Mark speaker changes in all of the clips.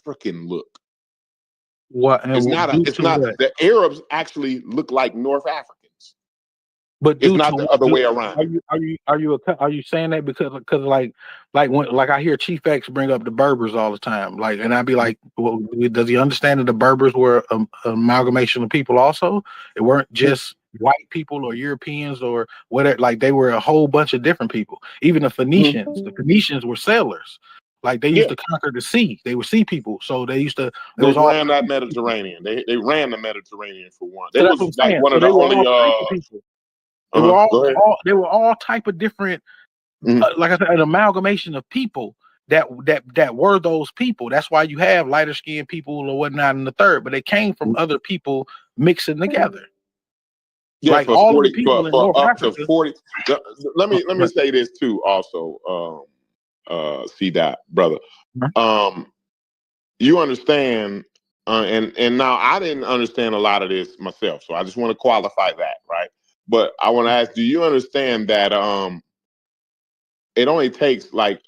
Speaker 1: African look.
Speaker 2: What?
Speaker 1: It's not a. It's not.
Speaker 2: What?
Speaker 1: The Arabs actually look like North Africans.
Speaker 2: But
Speaker 1: it's not the other way around.
Speaker 2: Are you saying that because like I hear Chief X bring up the Berbers all the time, like, and I'd be like, well, does he understand that the Berbers were an amalgamation of people also? It weren't just white people or Europeans or whatever. Like they were a whole bunch of different people. Even the Phoenicians. The Phoenicians were sailors. Like they used to conquer the sea. They were sea people. So they used to.
Speaker 1: They ran that Mediterranean. They ran the Mediterranean for one. They
Speaker 2: so
Speaker 1: was like one of the only.
Speaker 2: They were all type of different, like I said, an amalgamation of people that were those people. That's why you have lighter skinned people or whatnot in the third, but they came from other people mixing together.
Speaker 1: Yeah,
Speaker 2: like
Speaker 1: for
Speaker 2: all
Speaker 1: 40,
Speaker 2: the people in North
Speaker 1: up
Speaker 2: Africa.
Speaker 1: To 40. Let me say this too. Also, see that, brother. You understand, and now I didn't understand a lot of this myself, so I just want to qualify that, right? But I want to ask, do you understand that it only takes like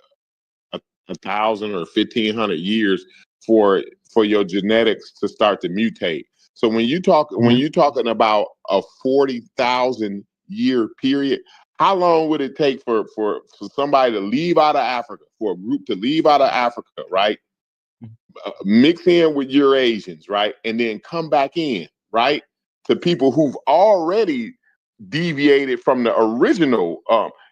Speaker 1: 1,000 or 1,500 years for your genetics to start to mutate? So when you're talking about a 40,000 year period, how long would it take for somebody to leave out of Africa, for a group to leave out of Africa, right? Mix in with Eurasians, right? And then come back in, right? To people who've already deviated from the original,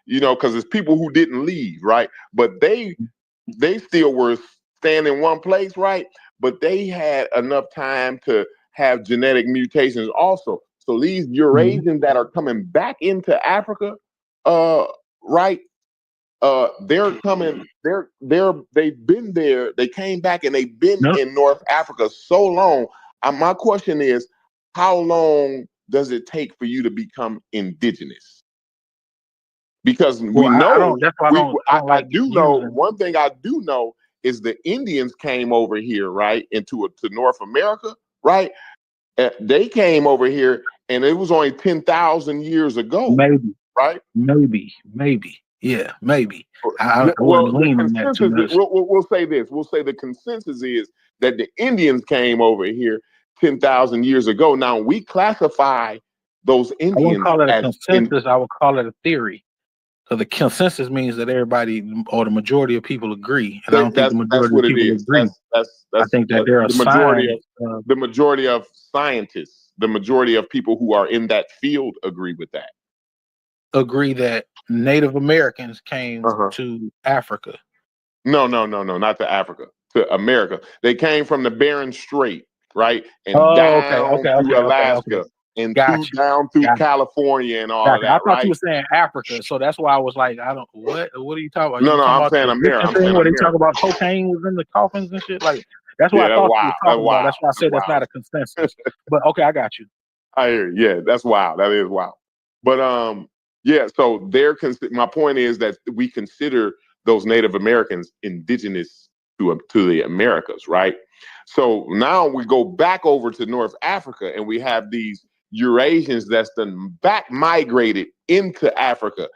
Speaker 1: because it's people who didn't leave, right? But they still were staying in one place, right? But they had enough time to have genetic mutations also. So these Eurasians that are coming back into Africa, right? They're coming. They've been there. They came back and they've been in North Africa so long. My question is, how long does it take for you to become indigenous? Because we know, I do know one thing. I do know is the Indians came over here, right, to North America, right? They came over here, and it was only 10,000 years ago,
Speaker 2: maybe,
Speaker 1: right?
Speaker 2: Maybe, yeah, maybe.
Speaker 1: We'll say this. We'll say the consensus is that the Indians came over here 10,000 years ago. Now we classify those Indians. I wouldn't
Speaker 2: call it a consensus. I would call it a theory. So the consensus means that everybody or the majority of people agree, and I don't think the majority of people agree. I think that there are
Speaker 1: the majority of scientists, the majority of people who are in that field agree with that.
Speaker 2: Agree that Native Americans came to Africa.
Speaker 1: No, not to Africa, to America. They came from the Bering Strait, right, and down through Alaska. And down through California and all of that.
Speaker 2: I thought
Speaker 1: right?
Speaker 2: you were saying Africa, so that's why I was like, I don't. What are you talking about?
Speaker 1: No, I'm saying America.
Speaker 2: Where they talk about cocaine was in the coffins and shit. Like that's what I thought you were talking about. That's why I said that's not a consensus. But okay, I got you.
Speaker 1: I hear you. Yeah, that's wild. That is wild. But yeah. So my point is that we consider those Native Americans indigenous to the Americas, right? So now we go back over to North Africa, and we have these Eurasians that's done back migrated into Africa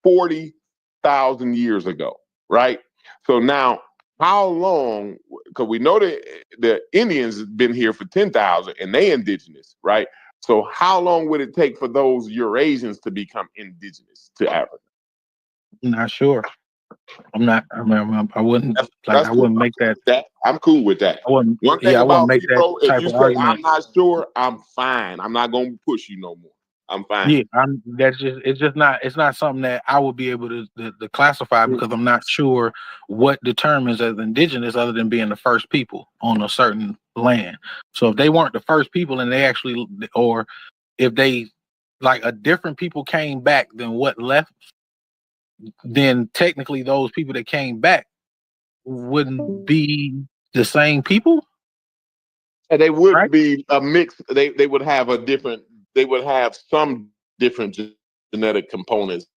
Speaker 1: 40,000 years ago, right? So now, how long? Because we know that the Indians have been here for 10,000 and they indigenous, right? So how long would it take for those Eurasians to become indigenous to Africa?
Speaker 2: I'm not sure. I wouldn't. I wouldn't make that.
Speaker 1: I'm cool with that.
Speaker 2: One thing
Speaker 1: about me, bro, if you say I'm not sure, I'm fine. I'm not going to push you no more. I'm fine.
Speaker 2: Yeah, it's not something that I would be able to classify because I'm not sure what determines as indigenous other than being the first people on a certain land. So if they weren't the first people and they actually, or if they like a different people came back than what left, then technically those people that came back wouldn't be the same people.
Speaker 1: And they would be a mix. They would have they would have some different genetic components.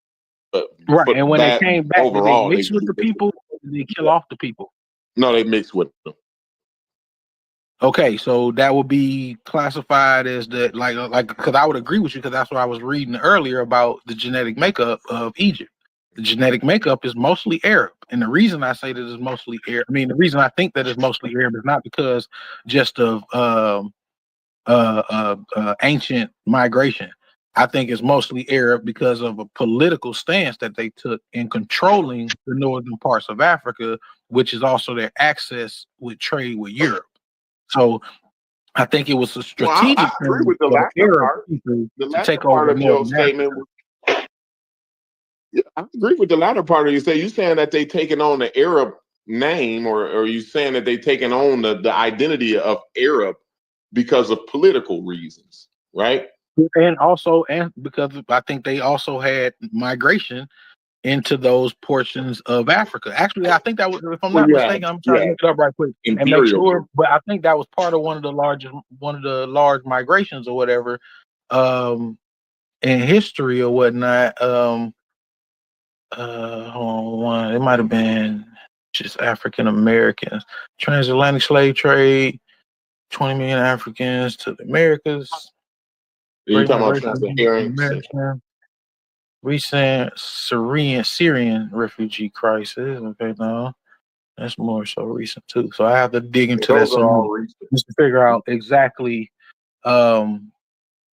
Speaker 1: But
Speaker 2: and when they came back, overall, did they mix with the people or did they kill off the people?
Speaker 1: No, they mixed with them.
Speaker 2: Okay, so that would be classified as the like because I would agree with you because that's what I was reading earlier about the genetic makeup of Egypt. The genetic makeup is mostly Arab. And the reason I say that it's mostly Arab, I mean, the reason I think that it's mostly Arab is not because just of ancient migration. I think it's mostly Arab because of a political stance that they took in controlling the northern parts of Africa, which is also their access with trade with Europe. So I think it was a
Speaker 1: Well,
Speaker 2: strategic
Speaker 1: I agree
Speaker 2: thing
Speaker 1: with the
Speaker 2: for the
Speaker 1: latter
Speaker 2: Arab
Speaker 1: part.
Speaker 2: people
Speaker 1: The
Speaker 2: to
Speaker 1: latter
Speaker 2: take
Speaker 1: part
Speaker 2: over
Speaker 1: of your
Speaker 2: northern Africa.
Speaker 1: statement was, yeah, I agree with the latter part of you say. You saying that they taking on the Arab name, or you saying that they taking on the identity of Arab because of political reasons, right?
Speaker 2: And because I think they also had migration into those portions of Africa. Actually, I think that was, if I'm
Speaker 1: Well,
Speaker 2: not mistaken, I'm trying to look it up right quick and make sure.
Speaker 1: imperialism.
Speaker 2: But I think that was part of one of the large migrations or whatever, in history or whatnot. Hold on, it might have been just African Americans, transatlantic slave trade, 20 million Africans to the Americas,
Speaker 1: You're
Speaker 2: great
Speaker 1: talking about
Speaker 2: migration of
Speaker 1: transparency.
Speaker 2: American. Recent Syrian refugee crisis. Okay, no, that's more so recent too. So I have to dig into that
Speaker 1: Those are
Speaker 2: some
Speaker 1: all
Speaker 2: more
Speaker 1: recent.
Speaker 2: just to figure out exactly, you know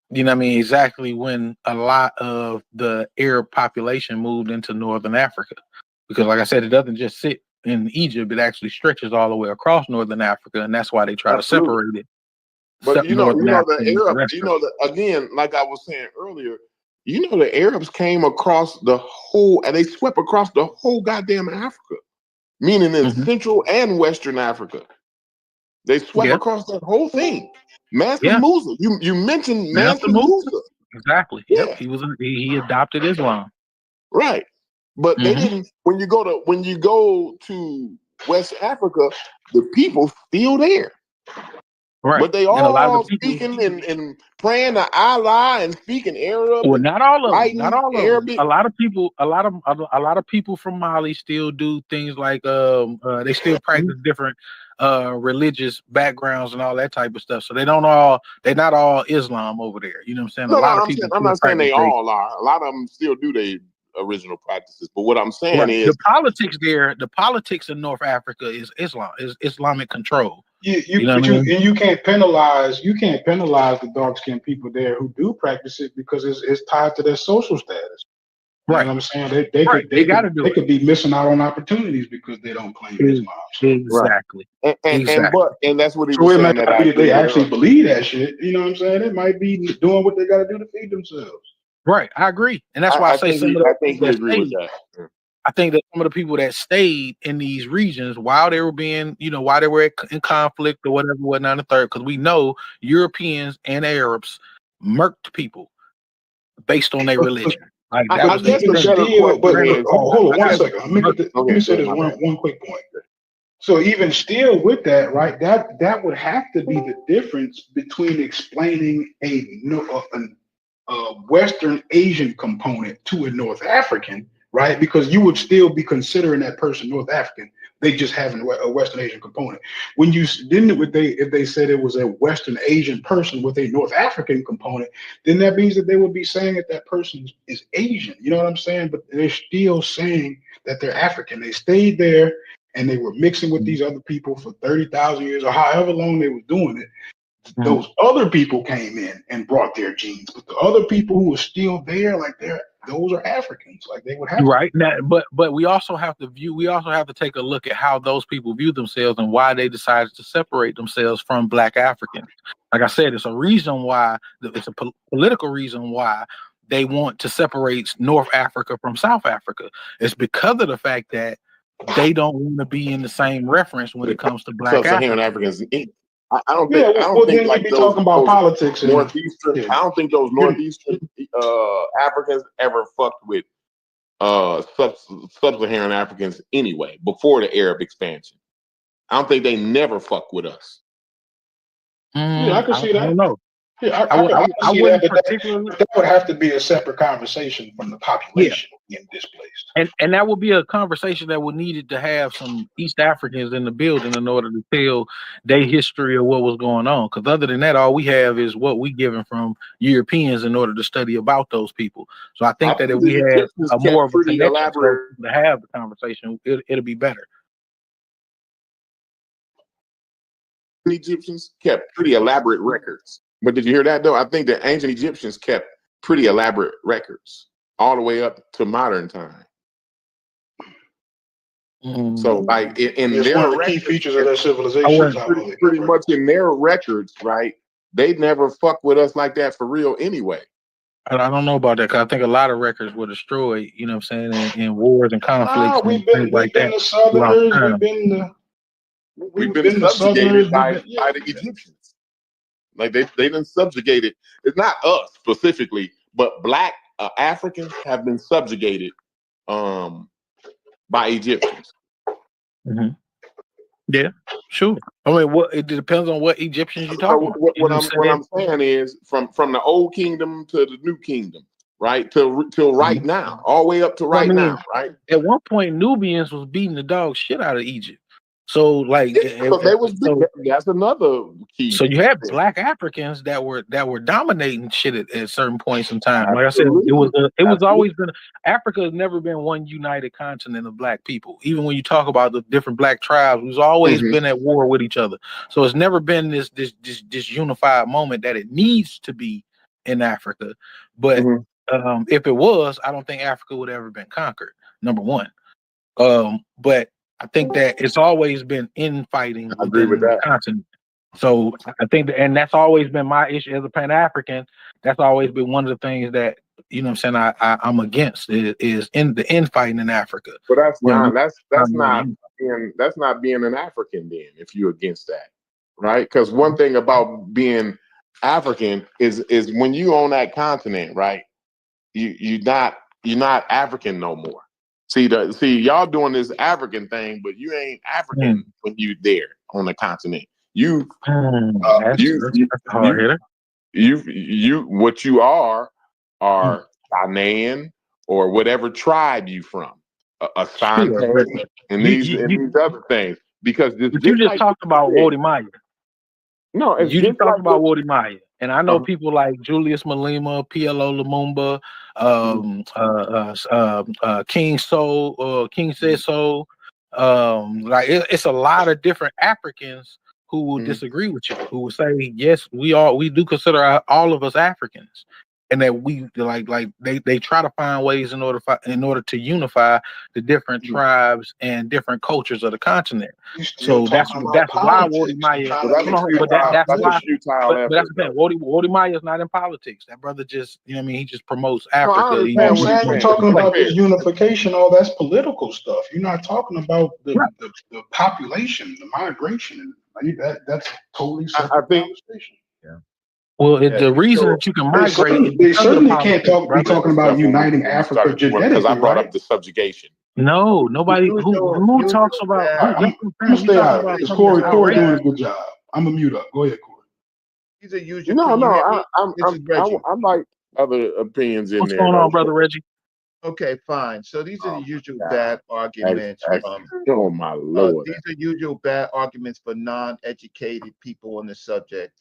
Speaker 2: what I mean, exactly when a lot of the Arab population moved into northern Africa. Because like I said, it doesn't just sit in Egypt, it actually stretches all the way across northern Africa, and that's why they try to
Speaker 1: Absolutely.
Speaker 2: separate it.
Speaker 1: But
Speaker 2: Northern Africa
Speaker 1: the
Speaker 2: and the
Speaker 1: Arab,
Speaker 2: rest of it.
Speaker 1: again, like I was saying earlier, the Arabs came across the whole, and they swept across the whole goddamn Africa, meaning in Central and Western Africa. They swept across that whole thing. Mansa Musa, you mentioned Mansa Musa.
Speaker 2: Exactly.
Speaker 1: Yeah.
Speaker 2: Yep. He adopted Islam.
Speaker 1: Right. But they didn't. When you go to West Africa, the people still there.
Speaker 2: Right.
Speaker 1: But they all speaking and praying to Allah and speaking Arab.
Speaker 2: Well, not all of them. Not all of
Speaker 1: Arabic.
Speaker 2: them. A lot of people from Mali still do things like they still practice different religious backgrounds and all that type of stuff. So they're not all Islam over there. You know what I'm saying?
Speaker 1: No,
Speaker 2: A lot of
Speaker 1: I'm
Speaker 2: people.
Speaker 1: I'm not saying they all are. A lot of them still do their original practices. But what I'm saying is
Speaker 2: the politics in North Africa is Islamic control.
Speaker 3: You can't penalize the dark skinned people there who do practice it because it's tied to their social status. You know what I'm saying? They could be missing out on opportunities because they don't claim Islam. So.
Speaker 2: Exactly.
Speaker 1: And that's what he
Speaker 3: so
Speaker 1: was
Speaker 3: it
Speaker 1: saying.
Speaker 3: Might be that they actually believe that shit. You know what I'm saying? It might be doing what they got to do to feed themselves.
Speaker 2: Right, I agree, and that's why I say
Speaker 1: I think we agree with that.
Speaker 2: I think that some of the people that stayed in these regions while they were while they were in conflict or whatnot, and the third, because we know Europeans and Arabs murked people based on their religion. Like that was
Speaker 1: the better question.
Speaker 3: But hold on 1 second. Let me say this one quick point. So even still with that, right? That would have to be the difference between explaining a Western Asian component to a North African, right? Because you would still be considering that person North African. They just have a Western Asian component. When you didn't, if they said it was a Western Asian person with a North African component, then that means that they would be saying that person is Asian. You know what I'm saying? But they're still saying that they're African. They stayed there and they were mixing with these other people for 30,000 years or however long they were doing it. Those other people came in and brought their genes, but the other people who were still there, those are Africans, like they would have
Speaker 2: right now. But we also have to take a look at how those people view themselves and why they decided to separate themselves from Black Africans. Like I said, it's a reason why. It's a political reason why they want to separate North Africa from South Africa. It's because of the fact that they don't want to be in the same reference when it comes to Black
Speaker 1: Africans. I don't think like
Speaker 3: those talking about politics
Speaker 1: Northeastern. I don't think those Northeastern Africans ever fucked with sub-Saharan Africans anyway before the Arab expansion. I don't think they never fucked with us.
Speaker 3: I can see that.
Speaker 2: I don't know.
Speaker 3: Yeah,
Speaker 2: I, would, I, I
Speaker 3: see
Speaker 2: wouldn't
Speaker 3: that, but
Speaker 2: particularly.
Speaker 3: that would have to be a separate conversation from the population being displaced.
Speaker 2: And that would be a conversation that would needed to have some East Africans in the building in order to tell their history of what was going on. Because other than that, all we have is what we given from Europeans in order to study about those people. So I think that if we had a more of a connection to have the conversation, it'll be better.
Speaker 1: Egyptians kept pretty elaborate records. But did you hear that though? I think the ancient Egyptians kept pretty elaborate records all the way up to modern time. So, like in
Speaker 3: it's
Speaker 1: their
Speaker 3: one of the key features of their civilization.
Speaker 1: Pretty much in their records, right? They never fuck with us like that for real, anyway.
Speaker 2: I don't know about that because I think a lot of records were destroyed. You know what I'm saying? In wars and conflicts.
Speaker 3: We've been the Southerners. We've been
Speaker 1: subjugated by the Egyptians. Like they done subjugated. It's not us specifically, but Black Africans have been subjugated by Egyptians.
Speaker 2: Mm-hmm. Yeah, sure. I mean, it depends on what Egyptians you're talking about.
Speaker 1: What I'm saying is from the old kingdom to the new kingdom, right? Till right now, all the way up to right now, right?
Speaker 2: At one point, Nubians was beating the dog shit out of Egypt. So like,
Speaker 1: that's another key.
Speaker 2: So you had Black Africans that were dominating shit at certain points in time. Like I said, it was always been Africa has never been one united continent of Black people. Even when you talk about the different Black tribes, we've always been at war with each other. So it's never been this unified moment that it needs to be in Africa. But if it was, I don't think Africa would have ever been conquered. Number one. But I think that it's always been infighting within the continent. So I think and that's always been my issue as a Pan-African. That's always been one of the things that, you know what I'm saying, I'm against is in the infighting in Africa.
Speaker 1: But that's not being an African then, if you're against that. Right? Because one thing about being African is when you on that continent, right? You're not African no more. See y'all doing this African thing, but you ain't African when you there on the continent. You what you are Ghanaian or whatever tribe you from, Asante and these other things. Because
Speaker 2: you just talked about Wodi Maya.
Speaker 1: No,
Speaker 2: you just talked about Wodi Maya. And I know people like Julius Malema, PLO Lumumba, King Soul, King Said So. Like it's a lot of different Africans who will disagree with you, who will say, yes, we do consider all of us Africans. And that we they try to find ways in order to unify the different tribes and different cultures of the continent. So that's why Wodi Maya. But that's why. But that's the thing. Wodi Maya is not in politics. That brother just, you know what I mean, he just promotes Africa.
Speaker 3: You're talking about this unification, all that's political stuff. You're not talking about the population, the migration. That's totally separate conversation.
Speaker 2: Yeah. Well, the reason that you can migrate,
Speaker 3: they certainly can't be talking about uniting Africa genetically.
Speaker 1: Because I brought up the subjugation.
Speaker 2: No, nobody who talks about.
Speaker 3: I'm stay out of it. Corey doing a good job. I'm gonna mute up. Go ahead, Corey.
Speaker 4: These are usually
Speaker 1: I'm like other opinions in there.
Speaker 2: What's going on, brother Reggie?
Speaker 4: Okay, fine. So these are the usual bad arguments.
Speaker 1: Oh my Lord!
Speaker 4: These are usual bad arguments for non-educated people on the subject.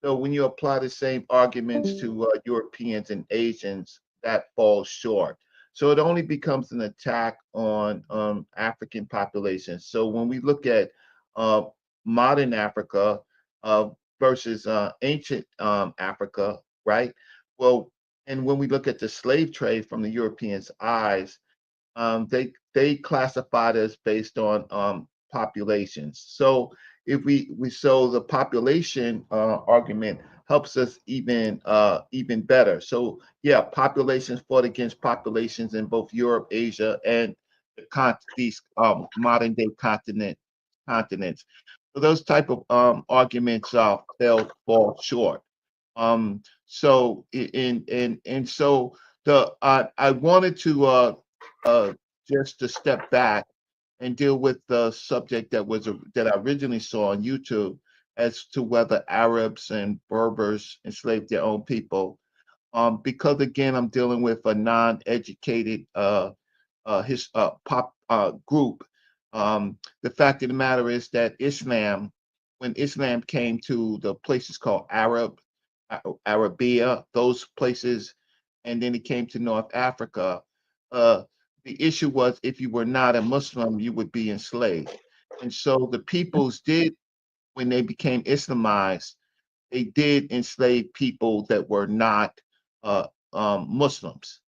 Speaker 4: So when you apply the same arguments to Europeans and Asians, that falls short. So it only becomes an attack on African populations. So when we look at modern Africa versus ancient Africa, right? Well, and when we look at the slave trade from the Europeans' eyes, they classified us based on populations. So if so the population argument helps us even better. So yeah, populations fought against populations in both Europe, Asia, and these modern day continents. So those type of arguments fall short. So I wanted to just to step back and deal with the subject that I originally saw on YouTube, as to whether Arabs and Berbers enslaved their own people. Because again, I'm dealing with a non-educated his pop group. The fact of the matter is that Islam, when Islam came to the places called Arabia, those places, and then it came to North Africa, uh, the issue was if you were not a Muslim, you would be enslaved. And so the peoples did, when they became Islamized, they did enslave people that were not Muslims.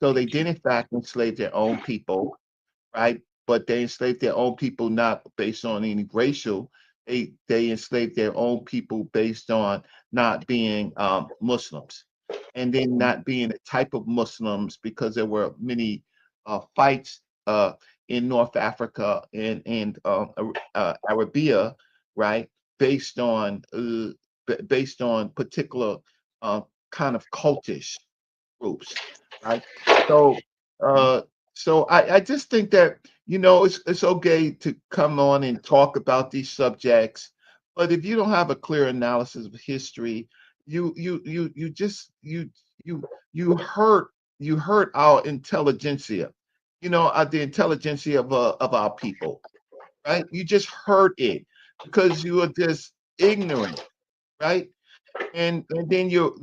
Speaker 4: So they did, in fact, enslave their own people, right? But they enslaved their own people not based on any racial. They enslaved their own people based on not being Muslims, and then not being a type of Muslims because there were many fights in North Africa and Arabia, right? Based on based on particular uh, kind of cultish groups, right? So, uh, so I just think that it's okay to come on and talk about these subjects, but if you don't have a clear analysis of history, you just you you hurt our intelligentsia, the intelligentsia of our people, right? You just hurt it because you are just ignorant, right? And then you're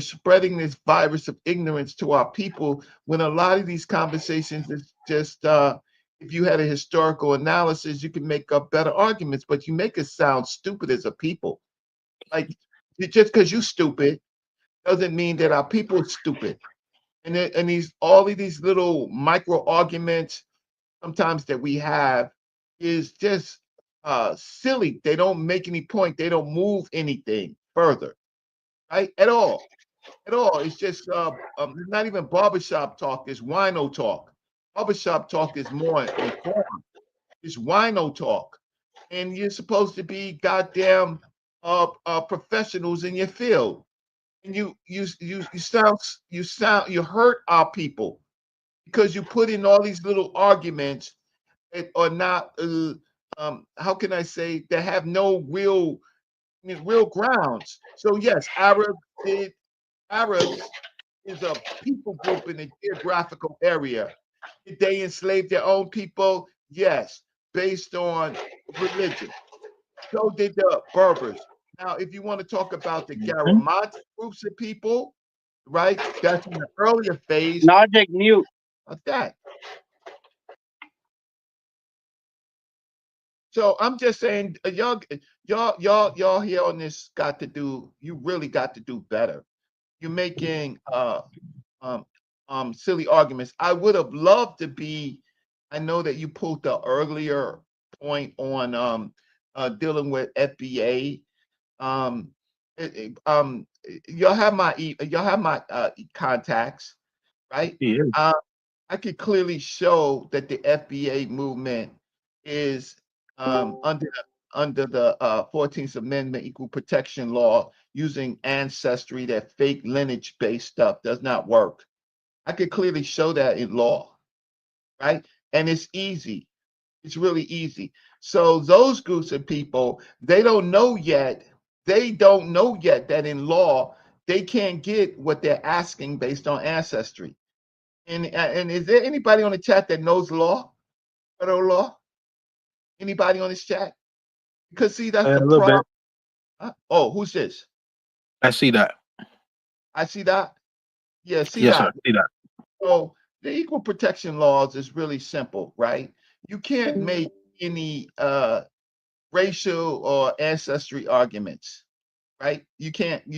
Speaker 4: spreading this virus of ignorance to our people when a lot of these conversations is just if you had a historical analysis, you can make up better arguments, but you make us sound stupid as a people. Like just because you stupid doesn't mean that our people are stupid. And these all of these little micro arguments sometimes that we have is just silly. They don't make any point. They don't move anything further, right? At all. It's just not even barbershop talk. It's wino talk. Barbershop talk is more informed. It's wino talk, and you're supposed to be goddamn professionals in your field. And you hurt our people because you put in all these little arguments that are not how can I say that have no real grounds. So yes, Arabs is a people group in a geographical area. Did they enslave their own people? Yes, based on religion. So did the Berbers. Now, if you want to talk about the Garamati groups of people, right? That's in the earlier phase
Speaker 5: Logic mute.
Speaker 4: of that. So I'm just saying, y'all here on this got to do. You really got to do better. You're making um, silly arguments. I would have loved to be. I know that you pulled the earlier point on dealing with FBA. Um, y'all have my contacts, right?
Speaker 2: Yeah.
Speaker 4: I could clearly show that the FBA movement is under the 14th Amendment equal protection law using ancestry. That fake lineage based stuff does not work. I could clearly show that in law, right? And it's easy. It's really easy. So those groups of people, they don't know yet. They don't know yet that in law they can't get what they're asking based on ancestry. And is there anybody on the chat that knows law, federal law? Anybody on this chat? Because see, that's
Speaker 2: A
Speaker 4: the
Speaker 2: little
Speaker 4: problem.
Speaker 2: bit.
Speaker 4: Oh, who's this?
Speaker 2: I see that.
Speaker 4: I see that. Yeah, see
Speaker 2: Yes,
Speaker 4: that.
Speaker 2: sir. See that.
Speaker 4: So the equal protection laws is really simple, right? You can't make any racial or ancestry arguments, right? You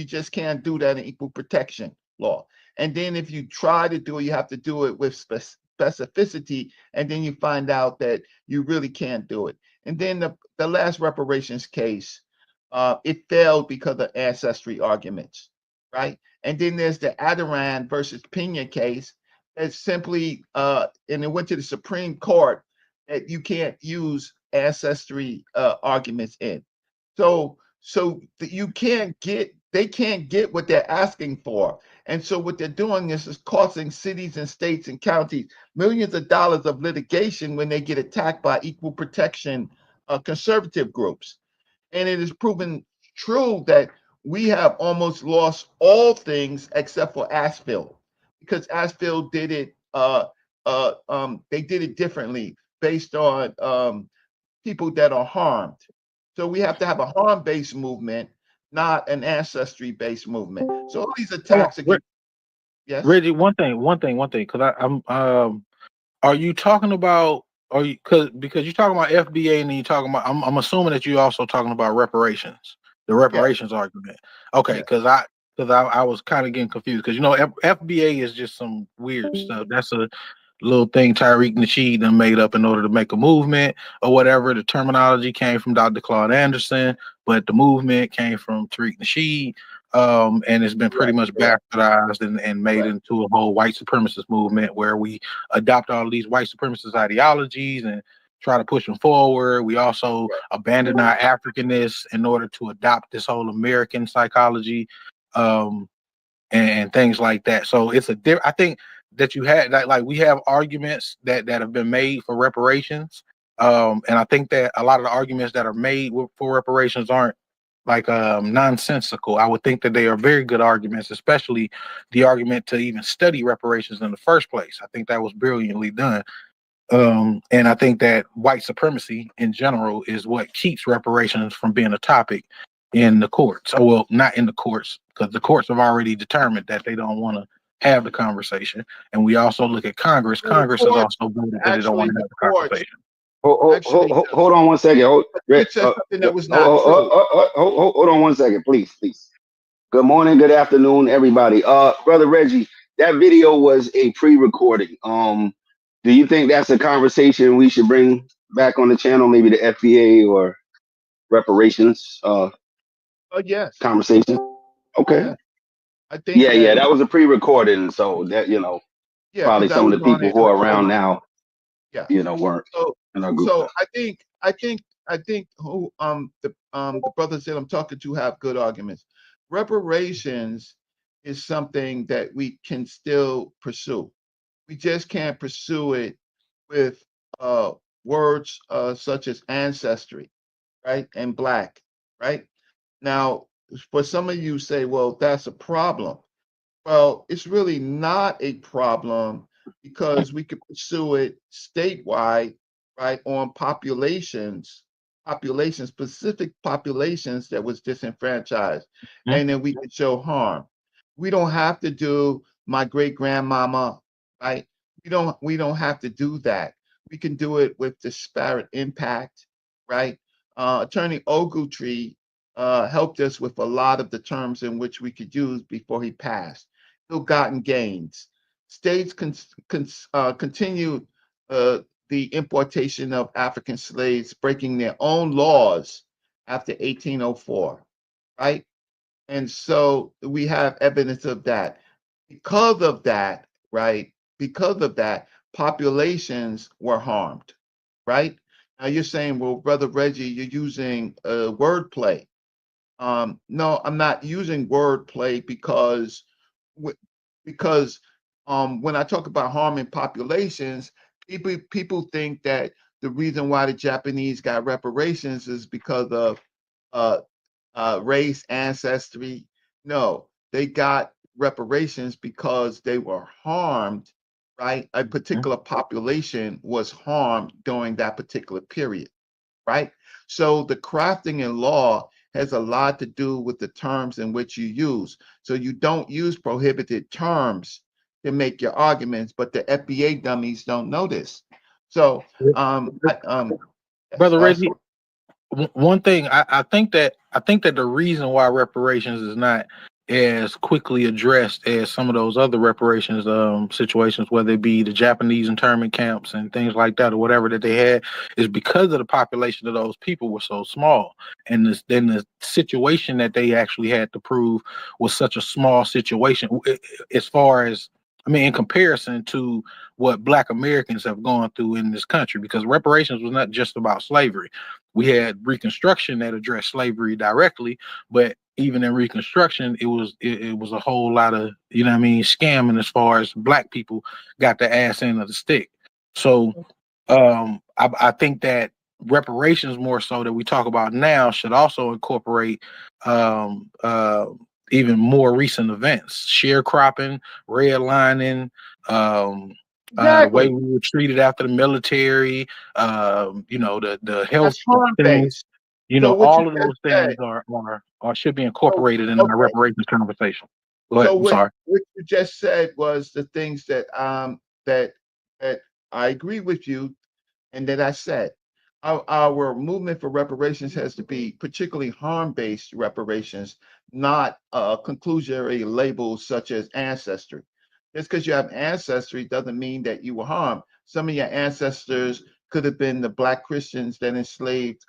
Speaker 4: just can't do that in equal protection law. And then if you try to do it, you have to do it with specificity, and then you find out that you really can't do it. And then the last reparations case, it failed because of ancestry arguments, right? And then there's the Adiran versus Pena case that simply, and it went to the Supreme Court that you can't use ancestry arguments in. So you can't get they can't get what they're asking for. And so what they're doing is costing cities and states and counties millions of dollars of litigation when they get attacked by equal protection conservative groups. And it is proven true that we have almost lost all things except for Asheville, because Asheville did it. They did it differently based on people that are harmed. So we have to have a harm-based movement, not an ancestry-based movement. So all these attacks against, yes,
Speaker 2: Reggie, one thing, because I'm are you talking about? Are you because you're talking about FBA and then you're talking about? I'm assuming that you're also talking about reparations, the
Speaker 4: yes,
Speaker 2: reparations argument. Okay,
Speaker 4: yes,
Speaker 2: because I was kind of getting confused because FBA is just some weird stuff. That's a little thing Tyreek Nasheed done made up in order to make a movement or whatever. The terminology came from Dr. Claude Anderson, but the movement came from Tariq Nasheed. And it's been pretty
Speaker 4: right,
Speaker 2: much bastardized and made
Speaker 4: right,
Speaker 2: into a whole white supremacist movement where we adopt all these white supremacist ideologies and try to push them forward. We also
Speaker 4: right.
Speaker 2: abandon our Africanness in order to adopt this whole American psychology. And things like that. So it's I think that you had like we have arguments that have been made for reparations. And I think that a lot of the arguments that are made for reparations aren't like nonsensical. I would think that they are very good arguments, especially the argument to even study reparations in the first place. I think that was brilliantly done. And I think that white supremacy in general is what keeps reparations from being a topic in the courts. Oh, well, not in the courts, because the courts have already determined that they don't want to have the conversation. And we also look at Congress.
Speaker 4: Well, the
Speaker 2: Congress has
Speaker 4: courts,
Speaker 2: also voted that they don't
Speaker 4: actually,
Speaker 2: want to
Speaker 4: the
Speaker 2: have the
Speaker 4: courts,
Speaker 2: conversation.
Speaker 4: actually,
Speaker 5: Hold on one second.
Speaker 4: you said something that was not true.
Speaker 5: Hold on one second, please. Good morning, good afternoon, everybody. Brother Reggie, that video was a pre-recording. Do you think that's a conversation we should bring back on the channel, maybe the FBA or reparations
Speaker 4: Yes,
Speaker 5: conversation? Okay.
Speaker 4: yes. I think
Speaker 5: Yeah,
Speaker 4: that,
Speaker 5: that was a pre-recording, so that
Speaker 4: yeah,
Speaker 5: probably
Speaker 4: because I
Speaker 5: some of
Speaker 4: was
Speaker 5: the
Speaker 4: on
Speaker 5: people
Speaker 4: it
Speaker 5: who are
Speaker 4: earlier.
Speaker 5: around now,
Speaker 4: Yeah.
Speaker 5: weren't
Speaker 4: So,
Speaker 5: in our group.
Speaker 4: so I think who the brothers that I'm talking to have good arguments. Reparations is something that we can still pursue. We just can't pursue it with uh, words such as ancestry, right, and black, right. Now, for some of you say, well, that's a problem. Well, it's really not a problem because we could pursue it statewide, right, on specific populations that was disenfranchised, and then we could show harm. We don't have to do my great grandmama, right? We don't have to do that. We can do it with disparate impact, right? Attorney Ogletree helped us with a lot of the terms in which we could use before he passed. Ill-gotten gains. States continued the importation of African slaves, breaking their own laws after 1804, right? And so we have evidence of that. Because of that, right? Because of that, populations were harmed, right? Now you're saying, well, Brother Reggie, you're using wordplay. No, I'm not using wordplay because when I talk about harming populations, people think that the reason why the Japanese got reparations is because of uh, race, ancestry. No, they got reparations because they were harmed, right? A particular population was harmed during that particular period, right? So the crafting in law has a lot to do with the terms in which you use. So you don't use prohibited terms to make your arguments, but the FBA dummies don't know this. So,
Speaker 2: Brother Reggie, one thing I think that the reason why reparations is not as quickly addressed as some of those other reparations situations, whether it be the Japanese internment camps and things like that or whatever that they had, is because of the population of those people were so small, and then the situation that they actually had to prove was such a small situation as far as, I mean, in comparison to what Black Americans have gone through in this country, because reparations was not just about slavery. We had Reconstruction that addressed slavery directly, but even in Reconstruction, it was a whole lot of, scamming as far as Black people got the ass end of the stick. So I think that reparations more so that we talk about now should also incorporate even more recent events, sharecropping, redlining, the way
Speaker 4: Exactly.
Speaker 2: we were treated after the military, the health
Speaker 4: That's harm
Speaker 2: things,
Speaker 4: based. So what you
Speaker 2: all of
Speaker 4: just
Speaker 2: those things
Speaker 4: said,
Speaker 2: are should be
Speaker 4: so,
Speaker 2: incorporated in our
Speaker 4: okay.
Speaker 2: reparations conversation. Go ahead.
Speaker 4: So
Speaker 2: I'm sorry.
Speaker 4: what you just said was the things that that I agree with you and that I said. Our movement for reparations has to be particularly harm-based reparations, not conclusionary labels such as ancestry. Just because you have ancestry doesn't mean that you were harmed. Some of your ancestors could have been the Black Christians that enslaved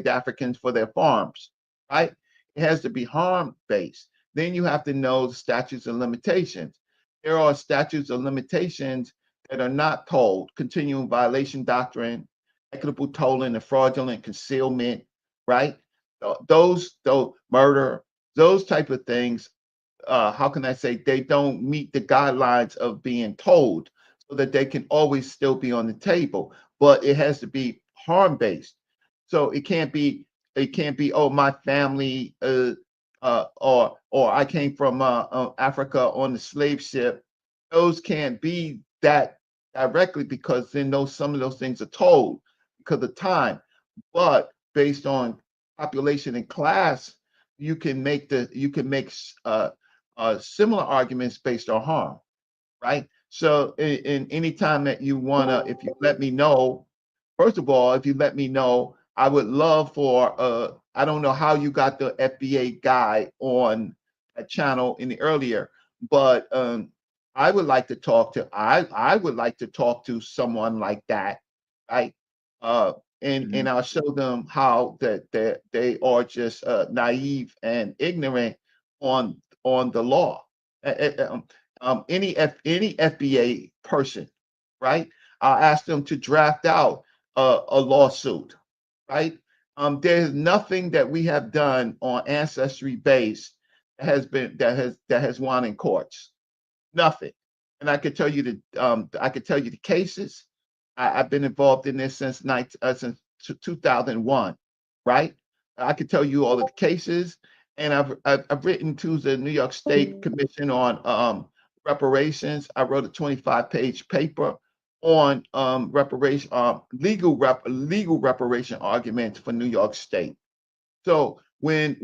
Speaker 4: Africans for their farms, right? It has to be harm-based. Then you have to know the statutes of limitations. There are statutes of limitations that are not told: continuing violation doctrine, equitable tolling, and fraudulent concealment, right? Those murder, those type of things. How can I say, they don't meet the guidelines of being told, so that they can always still be on the table. But it has to be harm based. So it can't be, oh, my family or I came from Africa on the slave ship. Those can't be that directly, because then some of those things are told because of time. But based on population and class, you can make similar arguments based on harm, right? So in any time that you wanna, if you let me know, first of all, if you let me know, I would love for I don't know how you got the FBA guy on a channel in the earlier, but I would like to talk to I would like to talk to someone like that, right? Uh, and I'll show them how that they are just naive and ignorant on the law. Any FBA person, right? I'll ask them to draft out a lawsuit, right? There's nothing that we have done on ancestry base that has won in courts. Nothing. And I could tell you the cases. I've been involved in this since 2001, right? I could tell you all of the cases, and I've written to the New York State Commission on reparations. I wrote a 25-page paper on legal reparation arguments for New York State. So when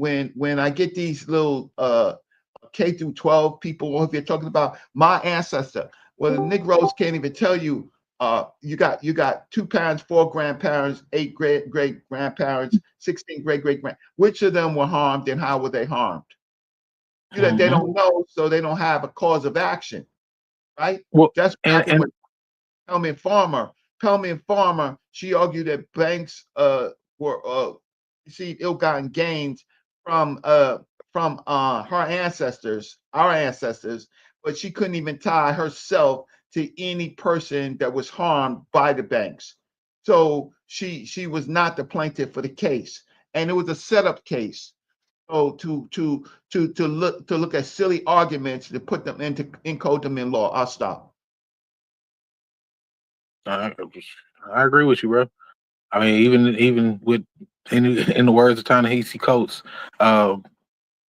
Speaker 4: I get these little K through 12 people, or if you're talking about my ancestor, well, the Negroes can't even tell you. You got 2 parents, 4 grandparents, 8 great grandparents, 16 great grand. Which of them were harmed, and how were they harmed? They don't know, so they don't have a cause of action, right?
Speaker 2: Well,
Speaker 4: That's what
Speaker 2: and
Speaker 4: happened with Pelman Farmer. Pelman Farmer, she argued that banks were received ill-gotten gains from her ancestors, our ancestors, but she couldn't even tie herself to any person that was harmed by the banks. So she was not the plaintiff for the case, and it was a setup case. So to look at silly arguments, to put them into encode them in law. I'll stop.
Speaker 2: I agree with you, bro. I mean, even with in the words of Ta-Nehisi Coates,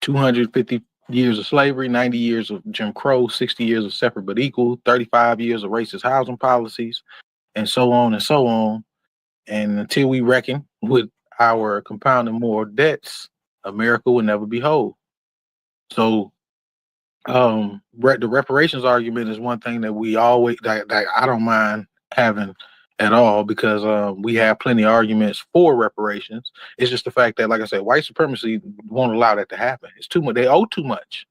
Speaker 2: 250 years of slavery, 90 years of Jim Crow, 60 years of separate but equal, 35 years of racist housing policies, and so on and so on. And until we reckon with our compounding moral debts, America will never be whole. So the reparations argument is one thing that we always that I don't mind having at all, because we have plenty of arguments for reparations. It's just the fact that, like I said, white supremacy won't allow that to happen. It's too much. They owe too much.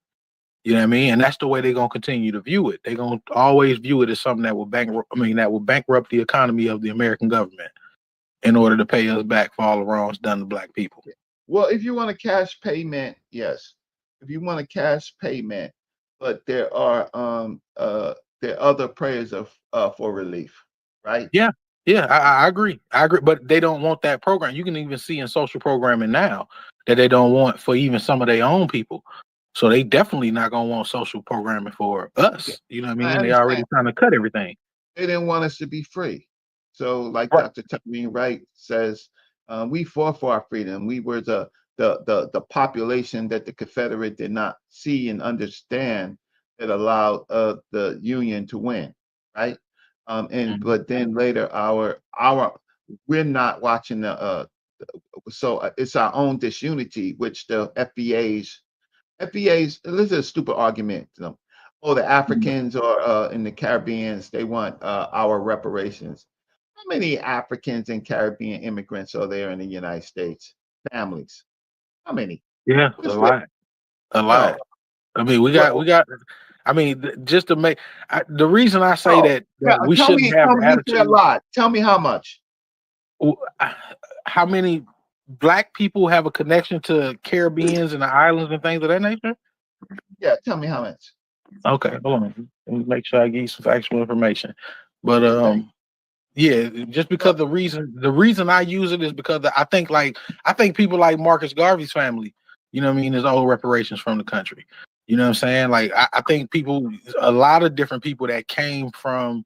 Speaker 2: You know what I mean? And that's the way they're gonna continue to view it. They're gonna always view it as something that will bankrupt the economy of the American government in order to pay us back for all the wrongs done to black people.
Speaker 4: Well, if you want a cash payment, yes. If you want a cash payment, but there are other prayers of for relief, right?
Speaker 2: Yeah, yeah, I agree. I agree, but they don't want that program. You can even see in social programming now that they don't want for even some of their own people. So they definitely not gonna want social programming for us. You know what I
Speaker 4: I
Speaker 2: mean? They already
Speaker 4: understand.
Speaker 2: trying to cut everything.
Speaker 4: They didn't want us to be free. So, like
Speaker 2: Right.
Speaker 4: Dr. Tamir Wright says, we fought for our freedom. We were the population that the Confederate did not see and understand that allowed the Union to win, right? But then later, our we're not watching so it's our own disunity, which the FBA's, this is a stupid argument. Oh, the Africans or in the Caribbeans, they want our reparations. How many Africans and Caribbean immigrants are there in the United States? Families. How many?
Speaker 2: Yeah, a lot. A lot.
Speaker 4: No.
Speaker 2: I mean, we got. I mean, just to make the reason I say
Speaker 4: No.
Speaker 2: that we
Speaker 4: Tell
Speaker 2: shouldn't
Speaker 4: me,
Speaker 2: have the
Speaker 4: you said a
Speaker 2: attitude.
Speaker 4: lot. Tell me how much.
Speaker 2: How many black people have a connection to Caribbeans and the islands and things of that nature?
Speaker 4: Yeah, tell me how much.
Speaker 2: Okay, hold on. Let me make sure I give you some factual information. But yeah, just because the reason I use it is because I think people like Marcus Garvey's family, you know what I mean, is old reparations from the country. You know what I'm saying? Like I think a lot of different people that came from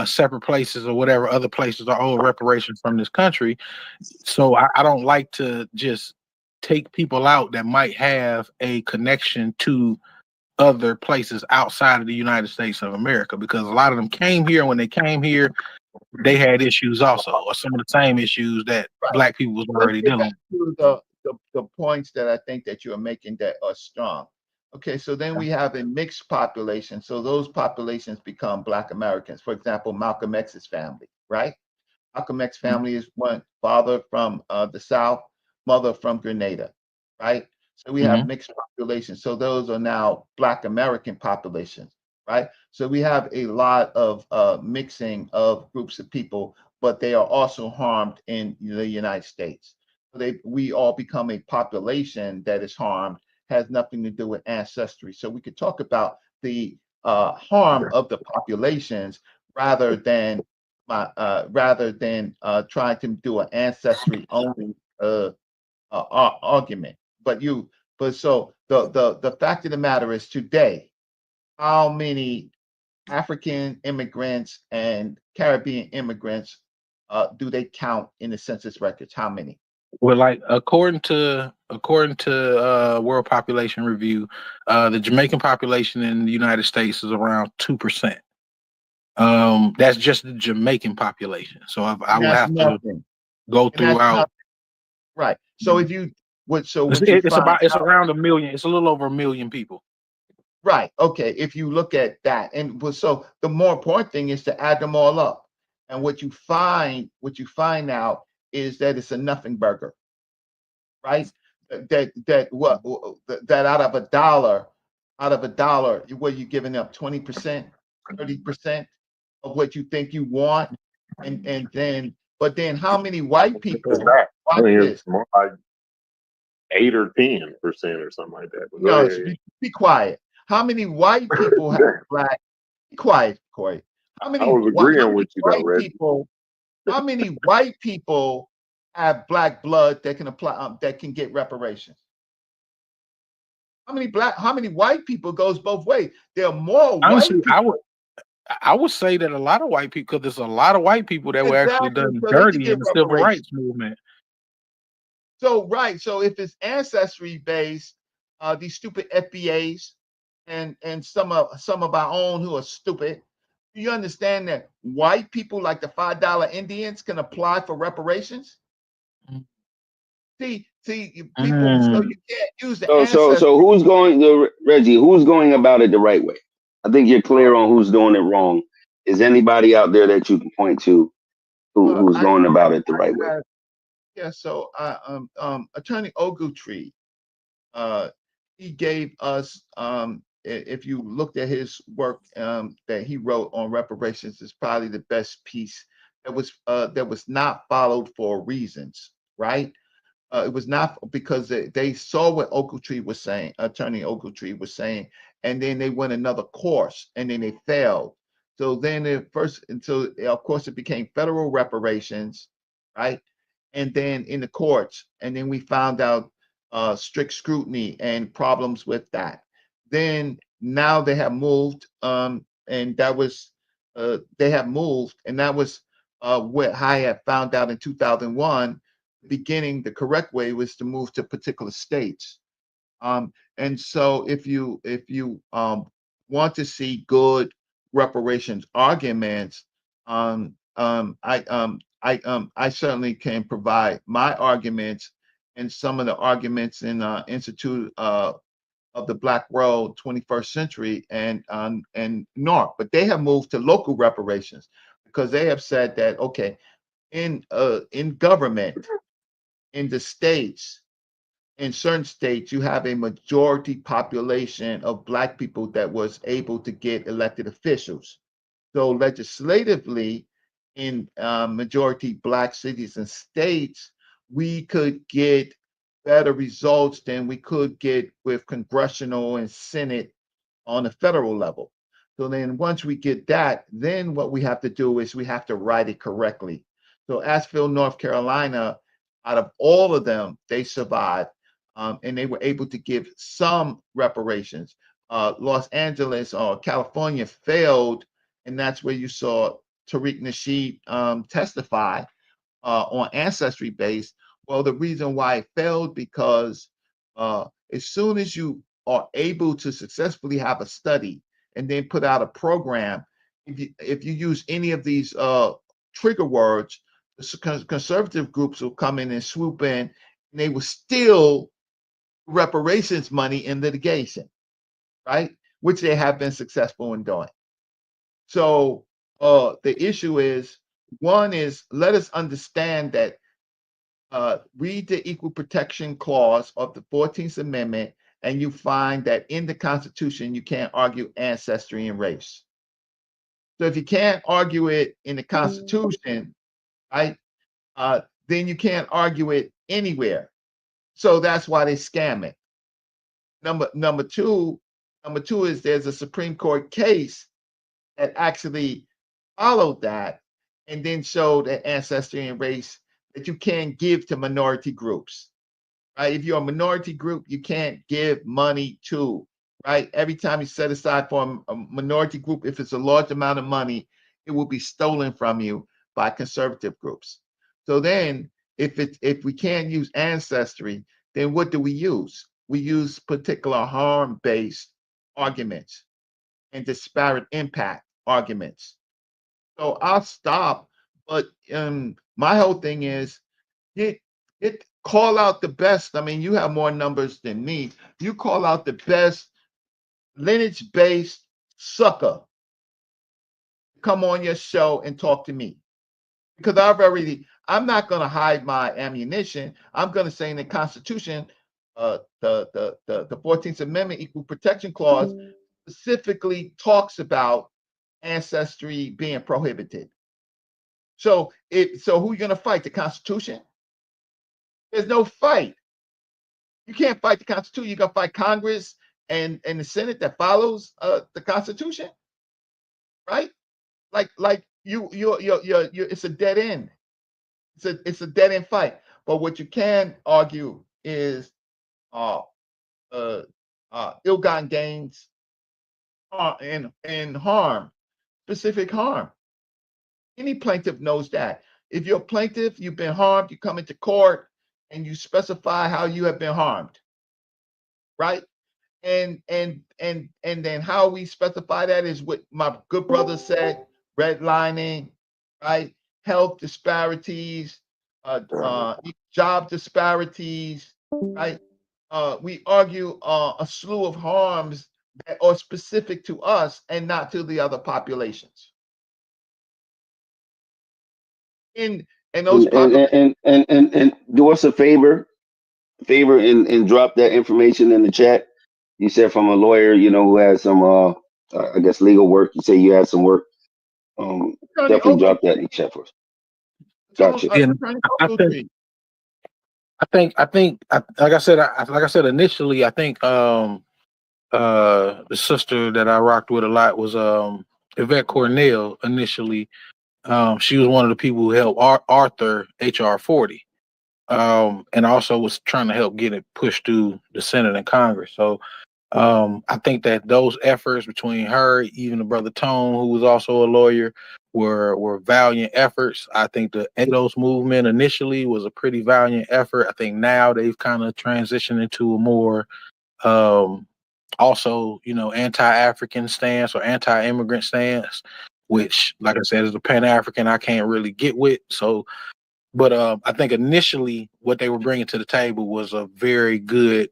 Speaker 2: separate places or whatever other places are old reparations from this country. So I don't like to just take people out that might have a connection to other places outside of the United States of America, because a lot of them came here. When they came here, they had issues also, or some of the same issues that
Speaker 4: Right.
Speaker 2: black people was
Speaker 4: Let's
Speaker 2: already
Speaker 4: get
Speaker 2: dealing
Speaker 4: back
Speaker 2: with.
Speaker 4: to the points that I think that you are making that are strong. Okay, so then we have a mixed population. So those populations become Black Americans. For example, Malcolm X's family, right? Malcolm X family is one father from the South, mother from Grenada, right? So we have
Speaker 2: Mm-hmm.
Speaker 4: mixed populations. So those are now Black American populations, right? So we have a lot of mixing of groups of people, but they are also harmed in the United States. So we all become a population that is harmed, has nothing to do with ancestry. So we could talk about the harm of the populations rather than trying to do an ancestry only argument. But so the fact of the matter is today, how many African immigrants and Caribbean immigrants do they count in the census records? How many?
Speaker 2: Well, like according to World Population Review, the Jamaican population in the United States is around 2%. That's just the Jamaican population. So I will
Speaker 4: That's
Speaker 2: have to
Speaker 4: nothing.
Speaker 2: go
Speaker 4: And that's
Speaker 2: throughout.
Speaker 4: nothing. Right. So if you what you
Speaker 2: It's
Speaker 4: find
Speaker 2: it's
Speaker 4: out,
Speaker 2: around 1 million. It's a little over 1 million people.
Speaker 4: right. Okay. If you look at that, so the more important thing is to add them all up. And what you find out is that it's a nothing burger, right? That out of a dollar, what you giving up 20%, 30% of what you think you want. And then, but then how many white people
Speaker 1: I
Speaker 4: watch
Speaker 1: mean,
Speaker 4: this?
Speaker 1: it's more like 8 or 10% or something like that. But go
Speaker 4: No,
Speaker 1: ahead.
Speaker 4: be quiet. How many white people have black? Be quiet, Corey. How
Speaker 1: I
Speaker 4: many
Speaker 1: was
Speaker 4: how
Speaker 1: agreeing
Speaker 4: many
Speaker 1: with you though,
Speaker 4: white
Speaker 1: Reggie.
Speaker 4: people? How many white people have black blood that can apply that can get reparations? How many white people goes both ways? There are more white
Speaker 2: Honestly,
Speaker 4: people.
Speaker 2: I would say that a lot of white people, because there's a lot of white people that were actually
Speaker 4: Exactly,
Speaker 2: done
Speaker 4: so they can
Speaker 2: dirty in
Speaker 4: get
Speaker 2: the civil
Speaker 4: reparations.
Speaker 2: rights movement.
Speaker 4: So right, so if it's ancestry based, these stupid FBAs and some of our own who are stupid, do you understand that white people like the $5 Indians can apply for reparations? See, people, so you can't use the ancestry.
Speaker 5: So who's Reggie? Who's going about it the right way? I think you're clear on who's doing it wrong. Is anybody out there that you can point to
Speaker 4: Well,
Speaker 5: who's going about it the right way?
Speaker 4: yeah. So, Attorney Ogletree, he gave us, if you looked at his work that he wrote on reparations, is probably the best piece that was not followed for reasons, right? It was not because they saw what Ogletree was saying, Attorney Ogletree was saying, and then they went another course, and then they failed. So then until of course it became federal reparations, right? And then in the courts, and then we found out strict scrutiny and problems with that. Then now they have moved, and that was they have moved, and that was what I had found out in 2001, the correct way was to move to particular states. And so if you want to see good reparations arguments, I certainly can provide my arguments and some of the arguments in Institute of the Black World 21st Century and NORC, but they have moved to local reparations because they have said that okay, in government, in the states, in certain states, you have a majority population of Black people that was able to get elected officials. So legislatively, in majority Black cities and states, we could get better results than we could get with congressional and Senate on the federal level. So then once we get that, then what we have to do is we have to write it correctly. So Asheville, North Carolina, out of all of them, they survived, and they were able to give some reparations. Los Angeles or California failed, and that's where you saw Tariq Nasheed testify on ancestry base. Well, the reason why it failed because as soon as you are able to successfully have a study and then put out a program, if you use any of these trigger words, the conservative groups will come in and swoop in, and they will steal reparations money in litigation, right? Which they have been successful in doing. So the issue is, one is let us understand that read the Equal Protection Clause of the 14th Amendment, and you find that in the Constitution, you can't argue ancestry and race. So if you can't argue it in the Constitution, right, then you can't argue it anywhere. So that's why they scam it. Number two is there's a Supreme Court case that actually followed that and then showed that ancestry and race that you can't give to minority groups, right? If you're a minority group, you can't give money to, right? Every time you set aside for a minority group, if it's a large amount of money, it will be stolen from you by conservative groups. So then if we can't use ancestry, then what do we use? We use particular harm-based arguments and disparate impact arguments. So I'll stop, but my whole thing is call out the best. I mean, you have more numbers than me. You call out the best lineage-based sucker. Come on your show and talk to me. Because I'm not going to hide my ammunition. I'm going to say in the Constitution, the 14th Amendment Equal Protection Clause specifically talks about ancestry being prohibited. So who are you going to fight? The Constitution? There's no fight. You can't fight the Constitution. You're going to fight Congress and the Senate that follows the Constitution, right? Like you it's a dead end. It's a dead end fight. But what you can argue is ill-gotten gains and harm, specific harm. Any plaintiff knows that. If you're a plaintiff, you've been harmed, you come into court and you specify how you have been harmed, right? And then how we specify that is what my good brother said: redlining, right? Health disparities, job disparities, right? We argue a slew of harms that are specific to us and not to the other populations. And those
Speaker 5: and do us a favor and drop that information in the chat. You said from a lawyer, who has some I guess legal work. You say you had some work. Definitely drop that in the chat for us. Gotcha.
Speaker 2: I think like I said initially, I think the sister that I rocked with a lot was Yvette Cornell initially. She was one of the people who helped Arthur HR 40, and also was trying to help get it pushed through the Senate and Congress. So I think that those efforts between her, even the brother Tone, who was also a lawyer, were valiant efforts. I think the ADOS movement initially was a pretty valiant effort. I think now they've kind of transitioned into a more also, anti-African stance or anti-immigrant stance, which, like I said, as a Pan-African, I can't really get with. So, but I think initially what they were bringing to the table was a very good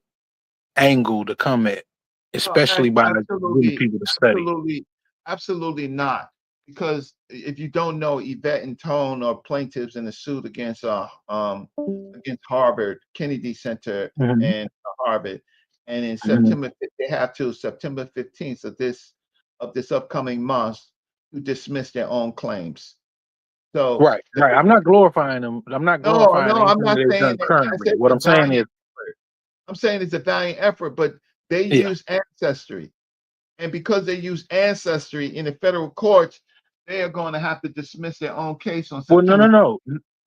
Speaker 2: angle to come at, especially by getting
Speaker 4: Absolutely,
Speaker 2: people to study.
Speaker 4: absolutely not. Because if you don't know, Yvette and Tone are plaintiffs in a suit against Harvard, Kennedy Center,
Speaker 2: Mhm.
Speaker 4: and Harvard. And in
Speaker 2: Mhm.
Speaker 4: September, they have till September 15th of this upcoming month to dismiss their own claims. So
Speaker 2: Right. I'm not glorifying them. I'm not glorifying
Speaker 4: no, I'm
Speaker 2: anything
Speaker 4: not
Speaker 2: that they've
Speaker 4: saying
Speaker 2: done
Speaker 4: that. I
Speaker 2: currently.
Speaker 4: said
Speaker 2: What
Speaker 4: it's
Speaker 2: I'm
Speaker 4: a
Speaker 2: saying
Speaker 4: valiant
Speaker 2: is,
Speaker 4: effort. I'm saying it's a valiant effort, but they
Speaker 2: yeah.
Speaker 4: use ancestry. And because they use ancestry in the federal courts, they are going to have to dismiss their own case on
Speaker 2: Well,
Speaker 4: September.
Speaker 2: no.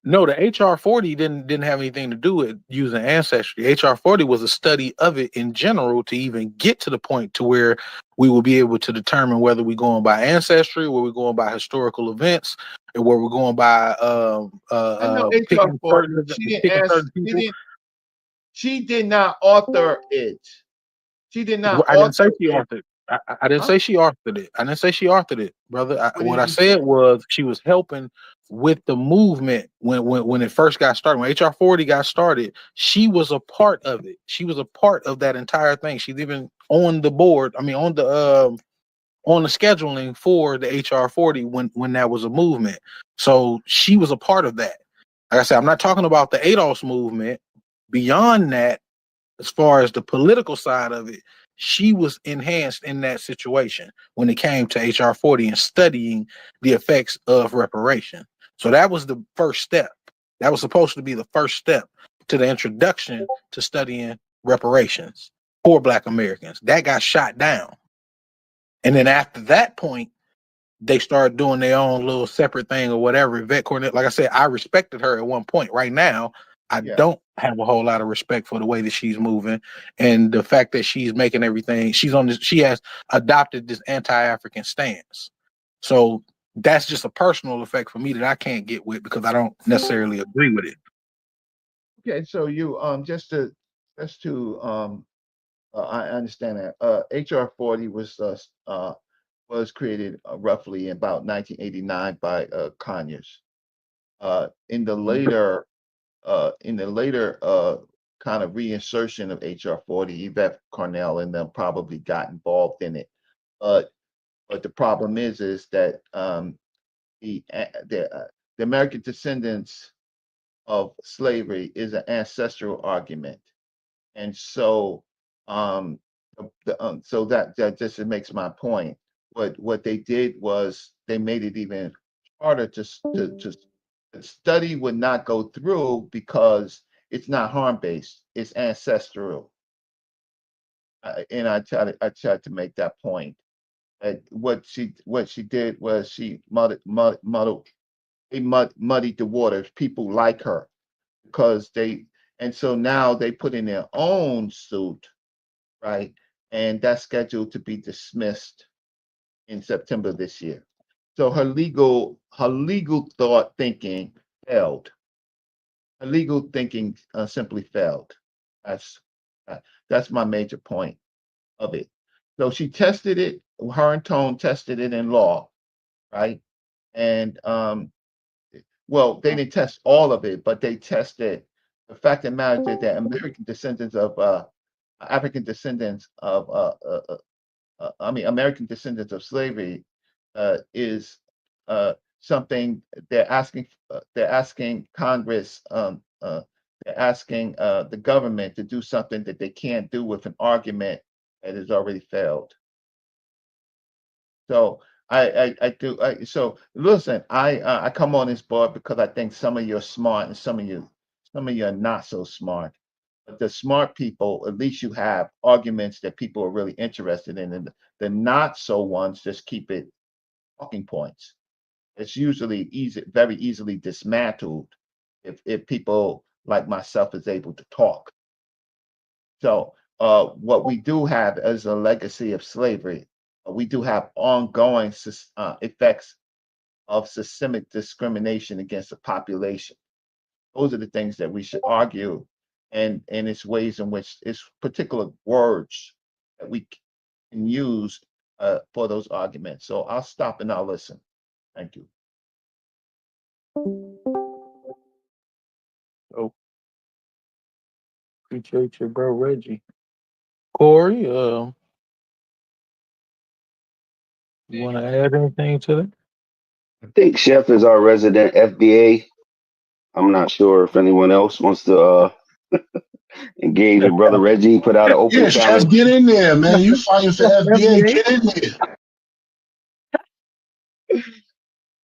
Speaker 2: The HR 40 didn't have anything to do with using ancestry. HR 40 was a study of it in general to even get to the point to where we will be able to determine whether we're going by ancestry, where we're going by historical events, and where we're going by
Speaker 4: I know HR 40.
Speaker 2: picking certain people.
Speaker 4: She did not author it. She did not
Speaker 2: I didn't say
Speaker 4: author
Speaker 2: she
Speaker 4: it.
Speaker 2: authored. I didn't
Speaker 4: Huh?
Speaker 2: say she authored it. I didn't say she authored it, brother.
Speaker 4: What
Speaker 2: What
Speaker 4: did
Speaker 2: I
Speaker 4: you say?
Speaker 2: said was she was helping with the movement when it first got started. When HR 40 got started, she was a part of it. She was a part of that entire thing. She's even on the board. I mean, on the scheduling for the HR 40 when that was a movement. So she was a part of that. Like I said, I'm not talking about the ADOS movement. Beyond that, as far as the political side of it, she was enhanced in that situation when it came to HR 40 and studying the effects of reparation. So that was the first step. That was supposed to be the first step to the introduction to studying reparations for Black Americans. That got shot down. And then after that point, they started doing their own little separate thing or whatever. Yvette Cornett, like I said, I respected her at one point. Right now, I
Speaker 4: Yeah.
Speaker 2: don't have a whole lot of respect for the way that she's moving and the fact that she's making everything. She has adopted this anti-African stance. So that's just a personal effect for me that I can't get with because I don't necessarily agree with it.
Speaker 4: Okay, so you just to I understand that HR 40 was created roughly in about 1989 by Conyers. In the later kind of reinsertion of HR 40, Yvette Cornell and them probably got involved in it. But the problem is that the American descendants of slavery is an ancestral argument, and so so that just makes my point. What they did was they made it even harder to study would not go through because it's not harm based, it's ancestral. And I tried to make that point. What she did was she muddied the waters. People like her because and so now they put in their own suit, right? And that's scheduled to be dismissed in September this year. So her legal thought thinking failed. Her legal thinking simply failed. That's uh, that's my major point of it. So she tested it. Her and Tone tested it in law, right? And well, they didn't test all of it, but they tested the fact of the matter is that American descendants of African descendants of American descendants of slavery is something they're asking Congress, they're asking the government to do something that they can't do with an argument that has already failed. So so listen, I come on this board because I think some of you are smart and some of you are not so smart. But the smart people, at least you have arguments that people are really interested in, and the not so ones just keep it talking points. It's usually very easily dismantled if people like myself is able to talk. So what we do have as a legacy of slavery, we do have ongoing effects of systemic discrimination against the population. Those are the things that we should argue, and its ways in which it's particular words that we can use for those arguments. So I'll stop and I'll listen. Thank you.
Speaker 2: Oh, appreciate you, bro, Reggie. Corey, you want to add anything to that?
Speaker 5: I think Chef is our resident FBA. I'm not sure if anyone else wants to engage with Brother Reggie, put out an open
Speaker 3: Chef,
Speaker 5: challenge.
Speaker 3: get in there, man. You fighting for FBA? Get in there.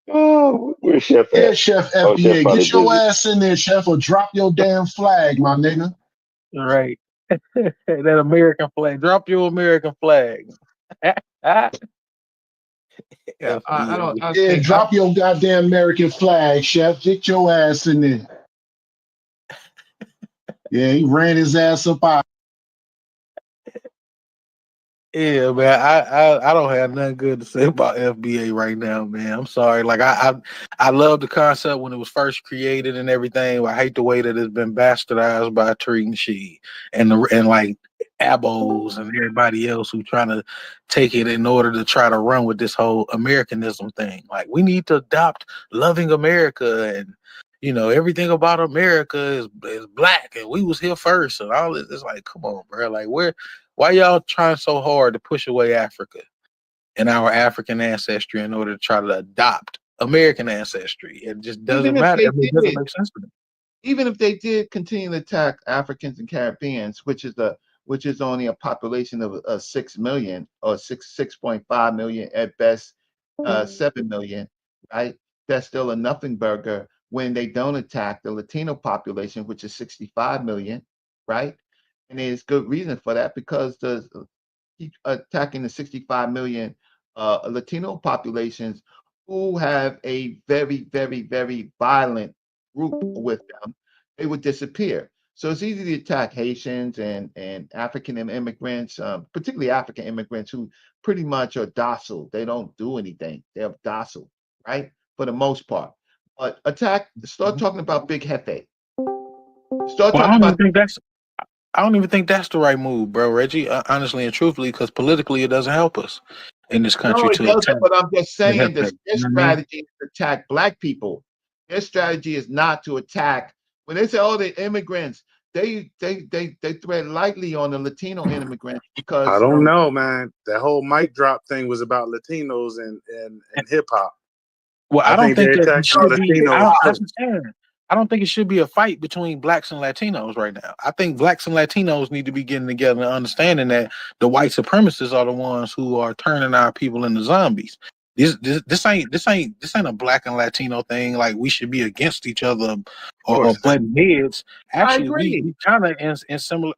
Speaker 5: Oh, where's Chef
Speaker 3: Yeah,
Speaker 5: at?
Speaker 3: Chef
Speaker 5: Oh, Chef
Speaker 3: FBA.
Speaker 5: probably
Speaker 3: Get your
Speaker 5: busy.
Speaker 3: ass in there, Chef, or drop your damn flag, my nigga.
Speaker 2: Right. That American flag. Drop your American flag.
Speaker 4: Yeah, I don't. I
Speaker 3: Yeah,
Speaker 4: think
Speaker 3: drop your goddamn American flag, Chef. Get your ass in there. Yeah, he ran his ass up out.
Speaker 2: Yeah, man. I don't have nothing good to say about FBA right now, man. I'm sorry. Like I love the concept when it was first created and everything. I hate the way that it's been bastardized by Tariq Nasheed and like abos and everybody else who trying to take it in order to try to run with this whole Americanism thing. Like we need to adopt loving America and everything about America is black and we was here first and all this. It's like, come on, bro. Like why y'all trying so hard to push away Africa and our African ancestry in order to try to adopt American ancestry? It just doesn't
Speaker 4: even if
Speaker 2: matter.
Speaker 4: they
Speaker 2: I mean, it
Speaker 4: did,
Speaker 2: doesn't make sense to me.
Speaker 4: even if they did continue to attack Africans and Caribbeans, which is only a population of 6 million or 6.5 million at best, 7 million, right? That's still a nothing burger when they don't attack the Latino population, which is 65 million, right? And there's good reason for that because keep attacking the 65 million Latino populations who have a very, very, very violent group with them, they would disappear. So it's easy to attack Haitians and African immigrants, particularly African immigrants who pretty much are docile. They don't do anything. They're docile, right? For the most part. But start talking about Big Hefe. Start
Speaker 2: Well,
Speaker 4: talking about
Speaker 2: I don't even think that's the right move, bro, Reggie. Honestly and truthfully, because politically it doesn't help us in this
Speaker 4: no,
Speaker 2: country
Speaker 4: it
Speaker 2: to attack
Speaker 4: doesn't. But I'm just
Speaker 2: the
Speaker 4: saying this.
Speaker 2: Hefe.
Speaker 4: Their
Speaker 2: You know what I mean?
Speaker 4: strategy is to attack black people. Their strategy is not to attack. When they say, "Oh, the immigrants," they tread lightly on the Latino immigrants
Speaker 6: I
Speaker 4: because
Speaker 6: don't know, man. That whole mic drop thing was about Latinos and hip hop.
Speaker 2: Well,
Speaker 6: I
Speaker 2: I don't
Speaker 6: think they
Speaker 2: think that it
Speaker 6: attacked
Speaker 2: should be.
Speaker 6: Latinos
Speaker 2: That's
Speaker 6: too.
Speaker 2: what I'm saying. I don't think it should be a fight between blacks and Latinos right now. I think blacks and Latinos need to be getting together and understanding that the white supremacists are the ones who are turning our people into zombies. This ain't a black and Latino thing. Like we should be against each other or butting heads.
Speaker 4: I
Speaker 2: Actually,
Speaker 4: agree.
Speaker 2: we kind of in similar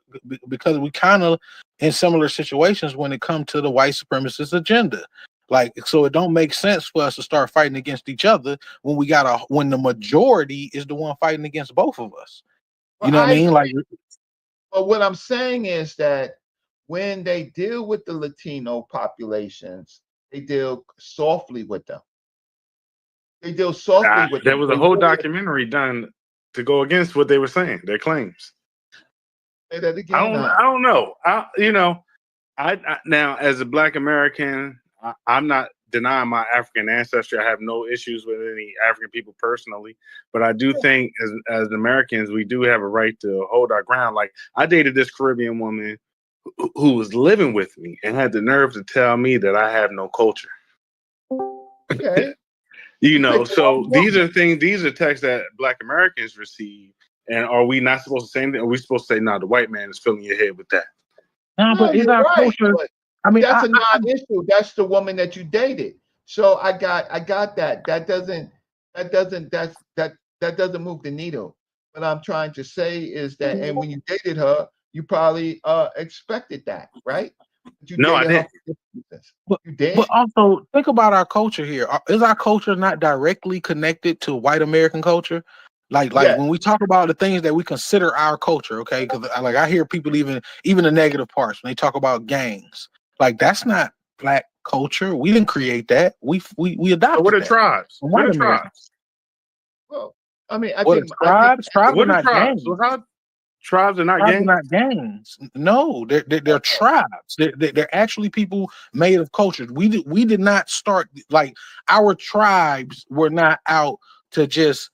Speaker 2: because we kind of in similar situations when it comes to the white supremacist agenda. Like, so it don't make sense for us to start fighting against each other when when the majority is the one fighting against both of us.
Speaker 4: Well,
Speaker 2: You know what I mean? Like,
Speaker 4: but what I'm saying is that when they deal with the Latino populations, they deal softly with them. They deal softly with
Speaker 6: There
Speaker 4: them.
Speaker 6: was a
Speaker 4: They
Speaker 6: whole
Speaker 4: really
Speaker 6: documentary done to go against what they were saying, their claims.
Speaker 4: say that again.
Speaker 6: I don't know. Now as a Black American, I'm not denying my African ancestry. I have no issues with any African people personally, but I do think as Americans, we do have a right to hold our ground. Like I dated this Caribbean woman who was living with me and had the nerve to tell me that I have no culture.
Speaker 4: Okay.
Speaker 6: So these are texts that Black Americans receive. And are we not supposed to say anything? Are we supposed to say, no, the white man is filling your head with that?
Speaker 2: no,
Speaker 4: No,
Speaker 2: but is
Speaker 4: you're
Speaker 2: our
Speaker 4: right.
Speaker 2: culture?
Speaker 4: But
Speaker 2: I mean,
Speaker 4: that's a non-issue. That's the woman that you dated. So I got that. That doesn't move the needle. What I'm trying to say is that, and when you dated her, you probably expected that, right? But you
Speaker 6: No, I
Speaker 4: dated her
Speaker 6: didn't.
Speaker 4: for different reasons.
Speaker 2: But,
Speaker 4: You did.
Speaker 2: but also think about our culture here. Is our culture not directly connected to white American culture? Like when we talk about the things that we consider our culture, okay? Because like I hear people even the negative parts when they talk about gangs. Like that's not Black culture. We didn't create that. We adopted
Speaker 6: So what are
Speaker 2: that.
Speaker 6: tribes? What are tribes?
Speaker 4: Well, I mean, I
Speaker 2: What are
Speaker 4: think
Speaker 2: tribes? Tribes are
Speaker 6: What are
Speaker 2: not
Speaker 6: tribes?
Speaker 2: gangs.
Speaker 6: So how tribes are not
Speaker 2: Tribes are
Speaker 6: gangs?
Speaker 2: not gangs. No, they're tribes. They're actually people made of cultures. We did not start like our tribes were not out to just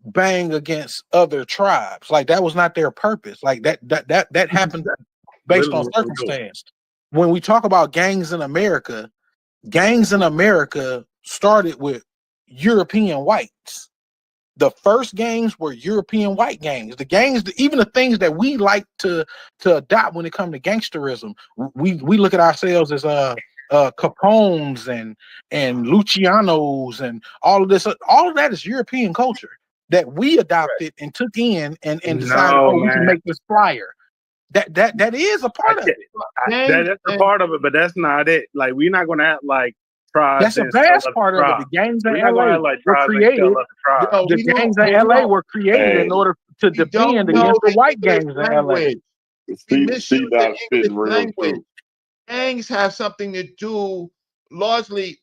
Speaker 2: bang against other tribes. Like that was not their purpose. Like that happened based on
Speaker 6: Literally what we do.
Speaker 2: circumstance. When we talk about gangs in America started with European whites. The first gangs were European white gangs. The gangs, even the things that we like to adopt when it comes to gangsterism, we look at ourselves as Capones and Lucianos and all of this. All of that is European culture that we adopted and took in and decided,
Speaker 6: No,
Speaker 2: oh, we can
Speaker 6: man.
Speaker 2: make this flyer. That is a part of it.
Speaker 6: That's a part of it, but that's not it. Like we're not gonna have like tribes.
Speaker 2: That's a vast part of it. The gangs in LA were created. The gangs in LA were created in order to defend against the white gangs in LA.
Speaker 4: We misuse the English language. Gangs have something to do largely,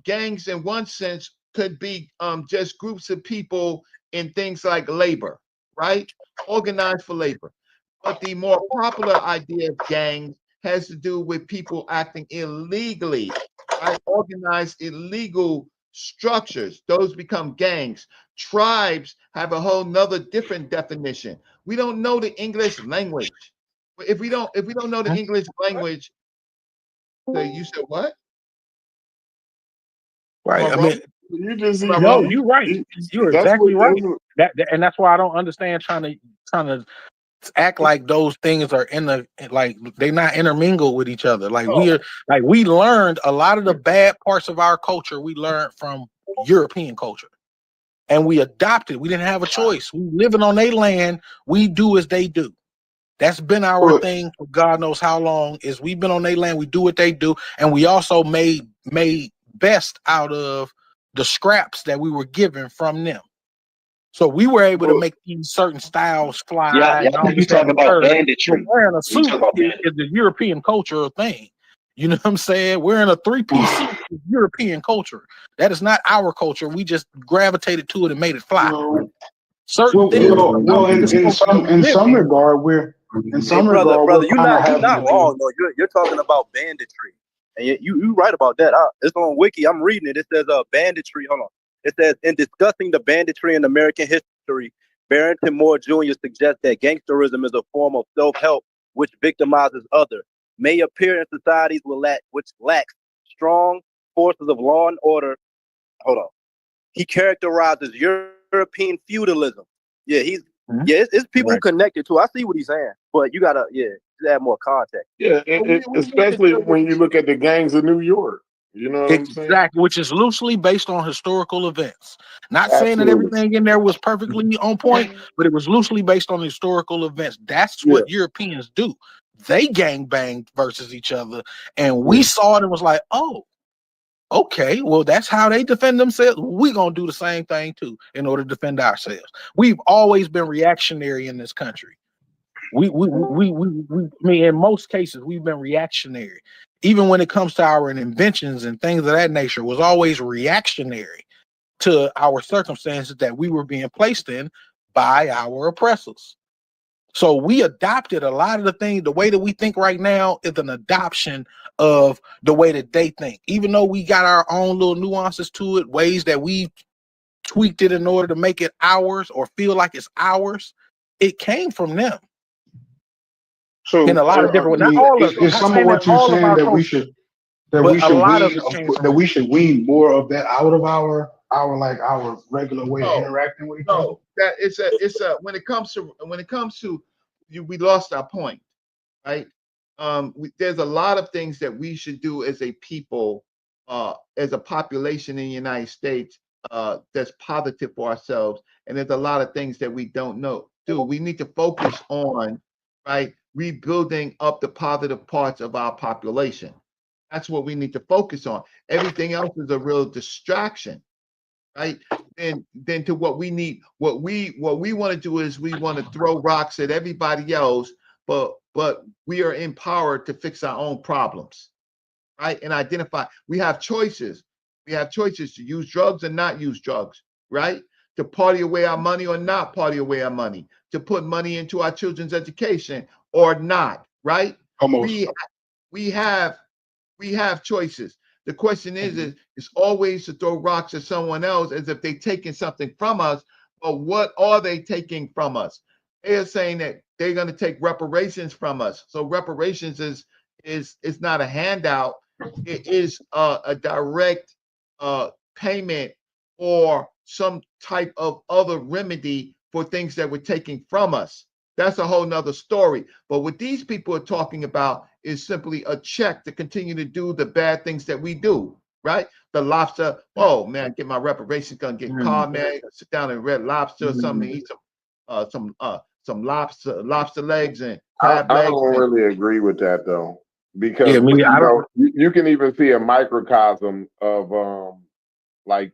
Speaker 4: gangs in one sense could be just groups of people in things like labor, right? Organized for labor. But the more popular idea of gangs has to do with people acting illegally, right? Organized illegal structures. Those become gangs. Tribes have a whole nother different definition. We don't know the English language. If we don't know the English language, so you said what?
Speaker 2: Right. I mean,
Speaker 1: You just
Speaker 2: no, you're right. You're exactly right. And that's why I don't understand trying to act like those things are like they're not intermingled with each other. Like we learned a lot of the bad parts of our culture. We learned from European culture, and we adopted. We didn't have a choice. We living on their land. We do as they do. That's been our thing for God knows how long. Is we've been on their land. We do what they do, and we also made best out of the scraps that we were given from them. So we were able to make these certain styles fly.
Speaker 5: Yeah,
Speaker 2: and all
Speaker 5: you talk about banditry.
Speaker 2: Wearing a suit is the European culture thing. You know what I'm saying? Wearing a 3-piece suit is European culture. That is not our culture. We just gravitated to it and made it fly. Certain things.
Speaker 3: In some regard, we're
Speaker 7: brother, you're
Speaker 3: having
Speaker 7: not wrong though. You're talking about banditry, and you right about that. It's on Wiki. I'm reading it. It says banditry. Hold on. It says in discussing the banditry in American history, Barrington Moore Jr. suggests that gangsterism is a form of self-help which victimizes others, may appear in societies which lacks strong forces of law and order. Hold on. He characterizes European feudalism. Yeah, it's people who connected to. I see what he's saying, but you gotta add more context.
Speaker 1: Yeah, especially when you look at the gangs of New York. You know what I'm saying?
Speaker 2: Exactly, which is loosely based on historical events. Not saying that everything in there was perfectly on point, but it was loosely based on historical events. That's what Europeans do. They gang banged versus each other, and we saw it and was like, oh, okay, well, that's how they defend themselves. We're gonna do the same thing too in order to defend ourselves. We've always been reactionary in this country. I mean, in most cases, we've been reactionary. Even when it comes to our inventions and things of that nature, was always reactionary to our circumstances that we were being placed in by our oppressors. So we adopted a lot of the things. The way that we think right now is an adoption of the way that they think. Even though we got our own little nuances to it, ways that we tweaked it in order to make it ours or feel like it's ours, it came from them.
Speaker 3: So
Speaker 2: in a lot of different ways.
Speaker 3: Is some of what you're saying that we should wean more of that out of our regular way of interacting with each other?
Speaker 4: No, that it's a when it comes to we lost our point, right? There's a lot of things that we should do as a people, as a population in the United States, that's positive for ourselves, and there's a lot of things that we don't do. We need to focus on, right, rebuilding up the positive parts of our population. That's what we need to focus on. Everything else is a real distraction, right? than to what we need. What we want to do is we want to throw rocks at everybody else, but we are empowered to fix our own problems, right? And identify. We have choices. We have choices to use drugs and not use drugs, right? To party away our money or not party away our money. To put money into our children's education or not, right?
Speaker 3: Almost.
Speaker 4: We have choices. The question is it's always to throw rocks at someone else as if they're taking something from us. But what are they taking from us? They're saying that they're going to take reparations from us. So reparations is not a handout. It is a direct payment or some type of other remedy for things that were taken from us. That's a whole nother story. But what these people are talking about is simply a check to continue to do the bad things that we do, right? The lobster, oh man, get my reparations, gonna get caught, man. Sit down and Red Lobster or something, eat some lobster legs and crab
Speaker 1: I
Speaker 4: legs.
Speaker 1: don't really agree with that though, because
Speaker 2: Yeah, me, I don't.
Speaker 1: you can even see a microcosm of like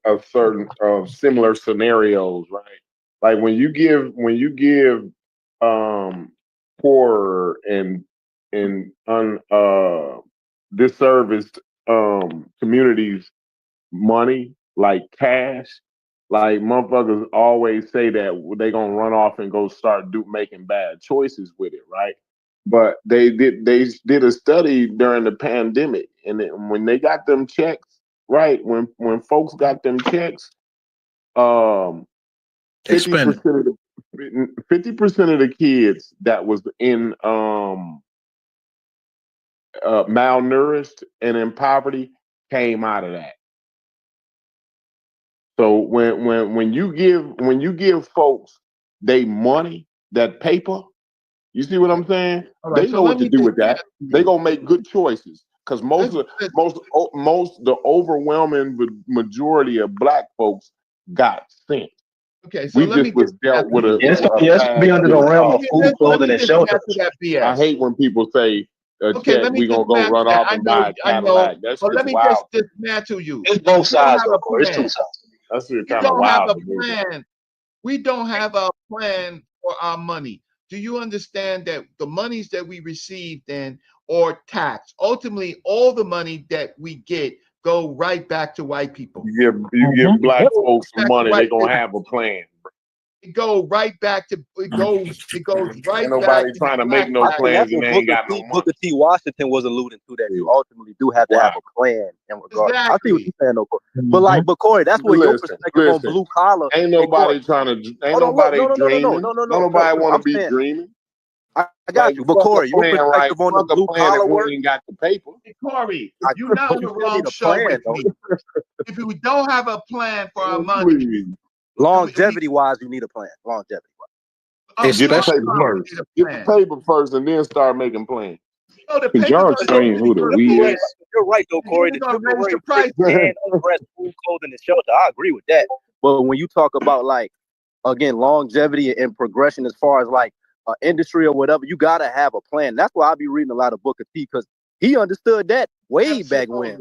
Speaker 1: a certain similar scenarios, right? Like when you give poorer and disserviced communities money like cash, like motherfuckers always say that they gonna run off and go start making bad choices with it, right? But they did a study during the pandemic, and when they got them checks, right? When folks got them checks, 50% of the 50% of the kids that was in malnourished and in poverty came out of that. So when you give folks they money, that paper, you see what I'm saying?
Speaker 4: All right,
Speaker 1: They know what to do with that. They gonna make good choices because the overwhelming majority of black folks got sent.
Speaker 4: Okay, so
Speaker 1: We
Speaker 4: let me
Speaker 1: just was dealt with a
Speaker 7: Yes, be under the realm of food, clothing, and shelter.
Speaker 1: I hate when people say
Speaker 4: Okay,
Speaker 1: check,
Speaker 4: let me
Speaker 1: we gonna go run off and buy a Cadillac. That's
Speaker 4: but
Speaker 1: just
Speaker 4: let me
Speaker 1: wild.
Speaker 4: just dismantle you.
Speaker 7: It's both
Speaker 4: We don't
Speaker 7: sides,
Speaker 4: have
Speaker 7: though,
Speaker 4: a
Speaker 7: Corey. It's
Speaker 4: plan.
Speaker 7: two sides.
Speaker 1: That's
Speaker 4: We
Speaker 1: kind of
Speaker 4: don't have
Speaker 1: wild
Speaker 4: a
Speaker 1: to me.
Speaker 4: plan. We don't have a plan for our money. Do you understand that the monies that we receive then or tax, ultimately all the money that we get go right back to white people.
Speaker 1: You give black folks some money, they gonna have a plan.
Speaker 4: It goes right back to it goes right
Speaker 1: Ain't
Speaker 4: back
Speaker 1: nobody
Speaker 4: to
Speaker 1: trying to
Speaker 4: the
Speaker 1: make no
Speaker 4: black
Speaker 1: plans
Speaker 7: That's
Speaker 1: and
Speaker 7: what
Speaker 1: they ain't got no money.
Speaker 7: Booker T. Washington was alluding to, that you ultimately do have to have a plan in regard. I see what you're saying, though, Corey. But Corey, that's where your perspective on blue collar.
Speaker 1: Ain't nobody trying to. Ain't nobody dreaming. No, nobody want to be dreaming.
Speaker 7: I got you, but Corey, your perspective on the blue collar work.
Speaker 1: Ain't got the paper.
Speaker 4: Hey, Corey, you're not on the wrong show with me. If we don't have a plan for our money,
Speaker 7: longevity wise, you need a plan. Longevity wise,
Speaker 1: get the paper first. Get the paper first, and then start making plans.
Speaker 4: Oh, the paper
Speaker 8: saying who the we is.
Speaker 7: You're right, though, Corey. The temporary fix and address food, clothing, and shelter. I agree with that. But when you talk about again, longevity and progression as far as industry or whatever, you gotta have a plan. That's why I be reading a lot of Booker T, because he understood that way back when.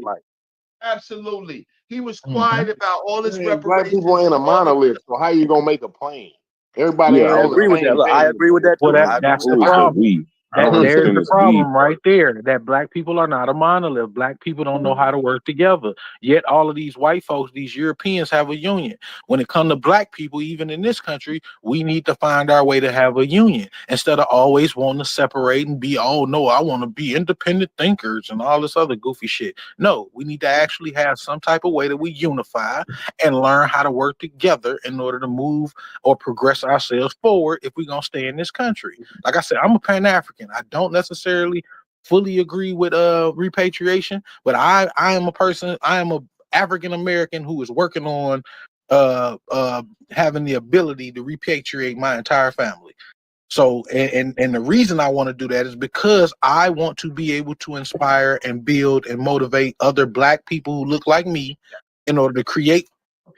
Speaker 4: Absolutely. He was quiet about all this reparations.
Speaker 1: Black people ain't a monolith, so how you gonna make a plan? Everybody
Speaker 7: I agree with that. Look, I agree with that too.
Speaker 2: Well, that's the problem. There's the problem right there, that black people are not a monolith. Black people don't know how to work together. Yet all of these white folks, these Europeans, have a union. When it comes to black people, even in this country, we need to find our way to have a union instead of always wanting to separate and be, oh no, I want to be independent thinkers and all this other goofy shit. No, we need to actually have some type of way that we unify and learn how to work together in order to move or progress ourselves forward if we're going to stay in this country. Like I said, I'm a Pan-African. I don't necessarily fully agree with repatriation, but I am a person, I am a African American who is working on having the ability to repatriate my entire family. So and the reason I want to do that is because I want to be able to inspire and build and motivate other black people who look like me in order to create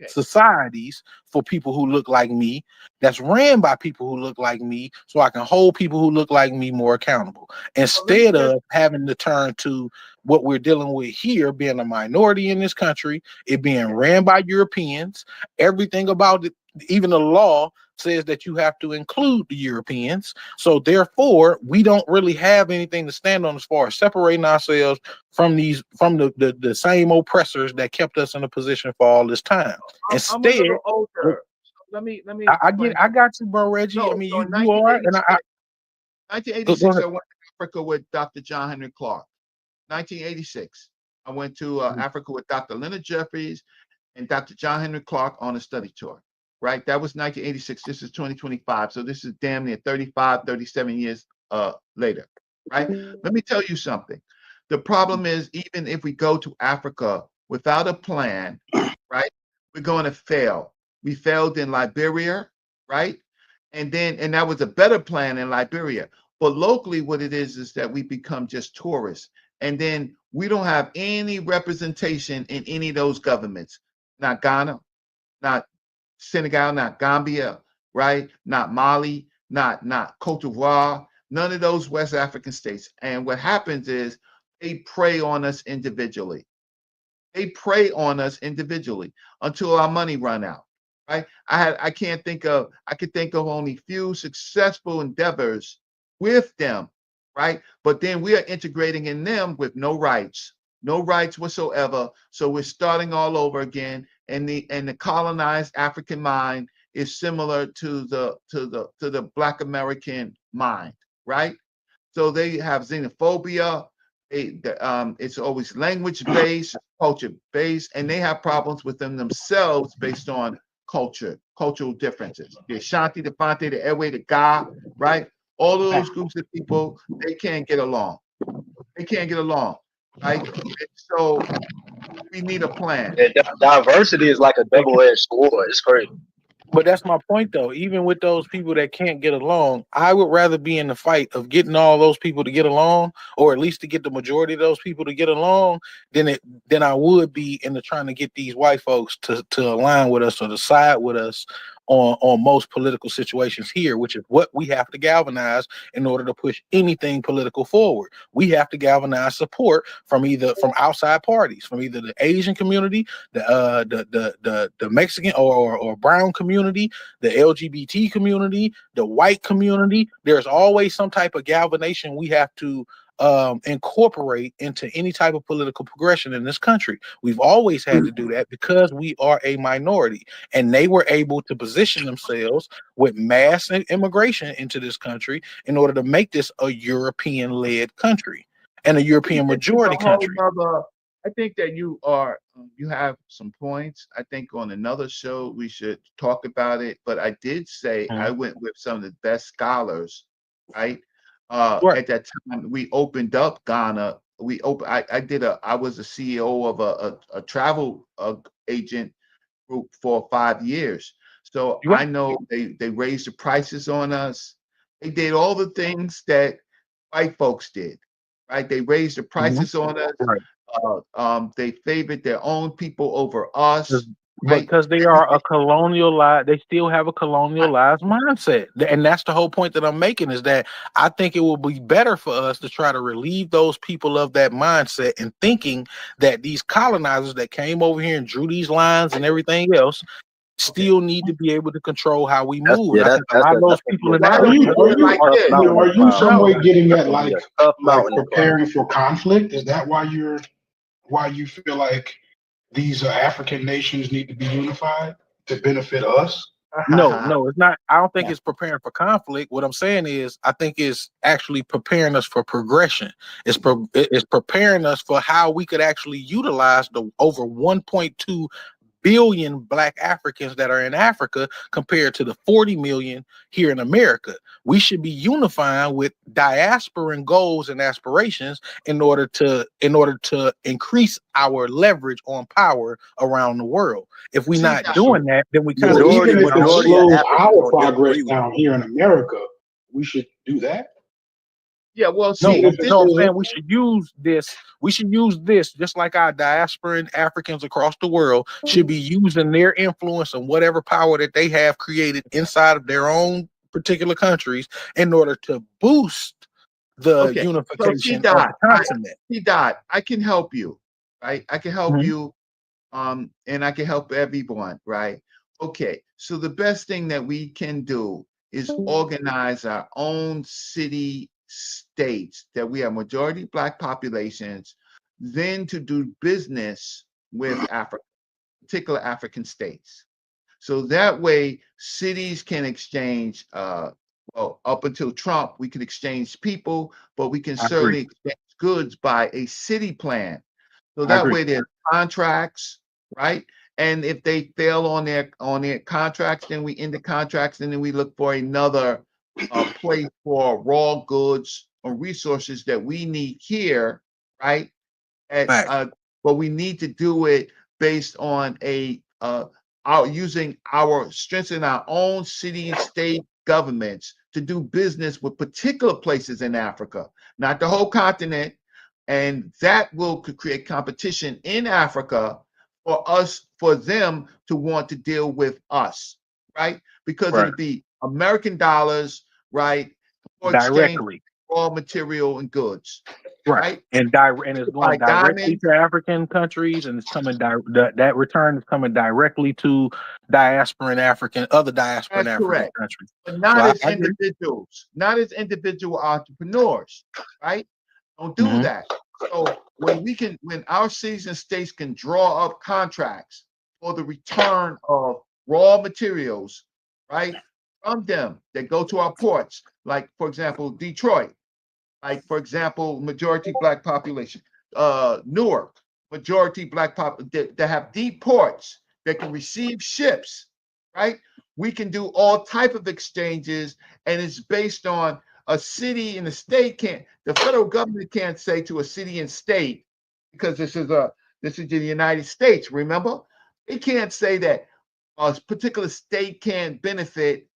Speaker 2: societies for people who look like me, that's ran by people who look like me, so I can hold people who look like me more accountable instead of having to turn to what we're dealing with here, being a minority in this country, it being ran by Europeans. Everything about it, even the law says that you have to include the Europeans. So therefore, we don't really have anything to stand on as far as separating ourselves from the same oppressors that kept us in a position for all this time. Instead,
Speaker 4: I'm a little older. Let me
Speaker 2: I got you, bro, Reggie.
Speaker 4: No,
Speaker 2: I mean,
Speaker 4: so in
Speaker 2: you are, and
Speaker 4: 1986, I went to Africa with Dr. John Henry Clark. 1986, I went to Africa with Dr. Leonard Jeffries and Dr. John Henry Clark on a study tour, right? That was 1986. This is 2025. So this is damn near 35, 37 years later, right? Let me tell you something. The problem is, even if we go to Africa without a plan, right, we're going to fail. We failed in Liberia, right? And that was a better plan in Liberia. But locally, what it is that we become just tourists. And then we don't have any representation in any of those governments. Not Ghana, not Senegal, not Gambia, right? Not Mali, not Cote d'Ivoire, none of those West African states. And what happens is they prey on us individually. They prey on us individually until our money run out, right? I could think of only few successful endeavors with them, right? But then we are integrating in them with no rights whatsoever. So we're starting all over again. And the colonized African mind is similar to the Black American mind, right? So they have xenophobia. It's always language based, culture based, and they have problems within themselves based on cultural differences. The Ashanti, the Fante, the Ewe, the Ga, right? All of those groups of people, they can't get along. They can't get along, right? And so we need a plan.
Speaker 7: Yeah, diversity is like a double-edged sword. It's crazy.
Speaker 2: But that's my point, though. Even with those people that can't get along, I would rather be in the fight of getting all those people to get along, or at least to get the majority of those people to get along, than I would be in the trying to get these white folks to align with us or to side with us on most political situations here, which is what we have to galvanize in order to push anything political forward. We have to galvanize support from outside parties, from either the Asian community, the Mexican or brown community, the LGBT community, the white community. There's always some type of galvanization we have to incorporate into any type of political progression in this country. We've always had to do that because we are a minority, and they were able to position themselves with mass immigration into this country in order to make this a European-led country and a European majority country.
Speaker 4: I think that you have some points. I think on another show we should talk about it. But I did say I went with some of the best scholars, right? At that time, we opened up Ghana. I was a CEO of a travel agent group for 5 years. So I know they raised the prices on us. They did all the things that white folks did, right? They raised the prices on us.
Speaker 2: Right.
Speaker 4: They favored their own people over us.
Speaker 2: Because they are a colonialized, they still have a colonialized mindset. And that's the whole point that I'm making, is that I think it will be better for us to try to relieve those people of that mindset and thinking that these colonizers that came over here and drew these lines and everything else still need to be able to control how we move.
Speaker 7: Yeah,
Speaker 2: I think a lot of those people in Africa
Speaker 3: are you some way getting at like
Speaker 7: mountain
Speaker 3: preparing for conflict? Is that why you feel like these African nations need to be unified to benefit us?
Speaker 2: No, it's not. I don't think it's preparing for conflict. What I'm saying is, I think it's actually preparing us for progression. It's preparing us for how we could actually utilize the over 1.2 billion Black Africans that are in Africa compared to the 40 million here in America. We should be unifying with diasporan goals and aspirations in order to increase our leverage on power around the world. If we're not doing that, then we kind of
Speaker 3: even if it slows our progress down here in America, we should do that.
Speaker 4: Yeah, well,
Speaker 2: No,
Speaker 4: see, this
Speaker 2: no, I'm saying we should use this. We should use this just like our diasporan Africans across the world should be using their influence and whatever power that they have created inside of their own particular countries in order to boost the
Speaker 4: okay. So
Speaker 2: unification of the continent.
Speaker 4: I can help you, right? I can help you, and I can help everyone, right? Okay. So the best thing that we can do is organize our own city states that we have majority Black populations, then to do business with Africa, particular African states. So that way, cities can exchange. Well, up until Trump, we could exchange people, but we can
Speaker 2: I agree.
Speaker 4: certainly exchange goods by a city plan. So
Speaker 2: I
Speaker 4: that
Speaker 2: agree.
Speaker 4: way, there's contracts, right? And if they fail on their contracts, then we end the contracts, and then we look for another place for raw goods or resources that we need here, right?
Speaker 2: Fact.
Speaker 4: But we need to do it based on using our strengthening our own city and state governments to do business with particular places in Africa, not the whole continent, and that will create competition in Africa for them to want to deal with us, right? Because
Speaker 2: Right.
Speaker 4: it'll be American dollars, right, for exchange
Speaker 2: Directly.
Speaker 4: raw material and goods.
Speaker 2: Right. And it's going directly to African countries, and it's coming that return is coming directly to other diasporan
Speaker 4: That's
Speaker 2: African
Speaker 4: correct.
Speaker 2: countries.
Speaker 4: But not
Speaker 2: So
Speaker 4: as
Speaker 2: I agree.
Speaker 4: individuals, not as individual entrepreneurs, right? Don't do
Speaker 2: Mhm.
Speaker 4: that. So when our cities and states can draw up contracts for the return of raw materials, right, from them that go to our ports, like for example, Detroit, like for example, majority Black population, Newark, majority Black that have deep ports that can receive ships, right? We can do all type of exchanges, and it's based on a city and the state can't. The federal government can't say to a city and state, because this is the United States. Remember, it can't say that a particular state can't benefit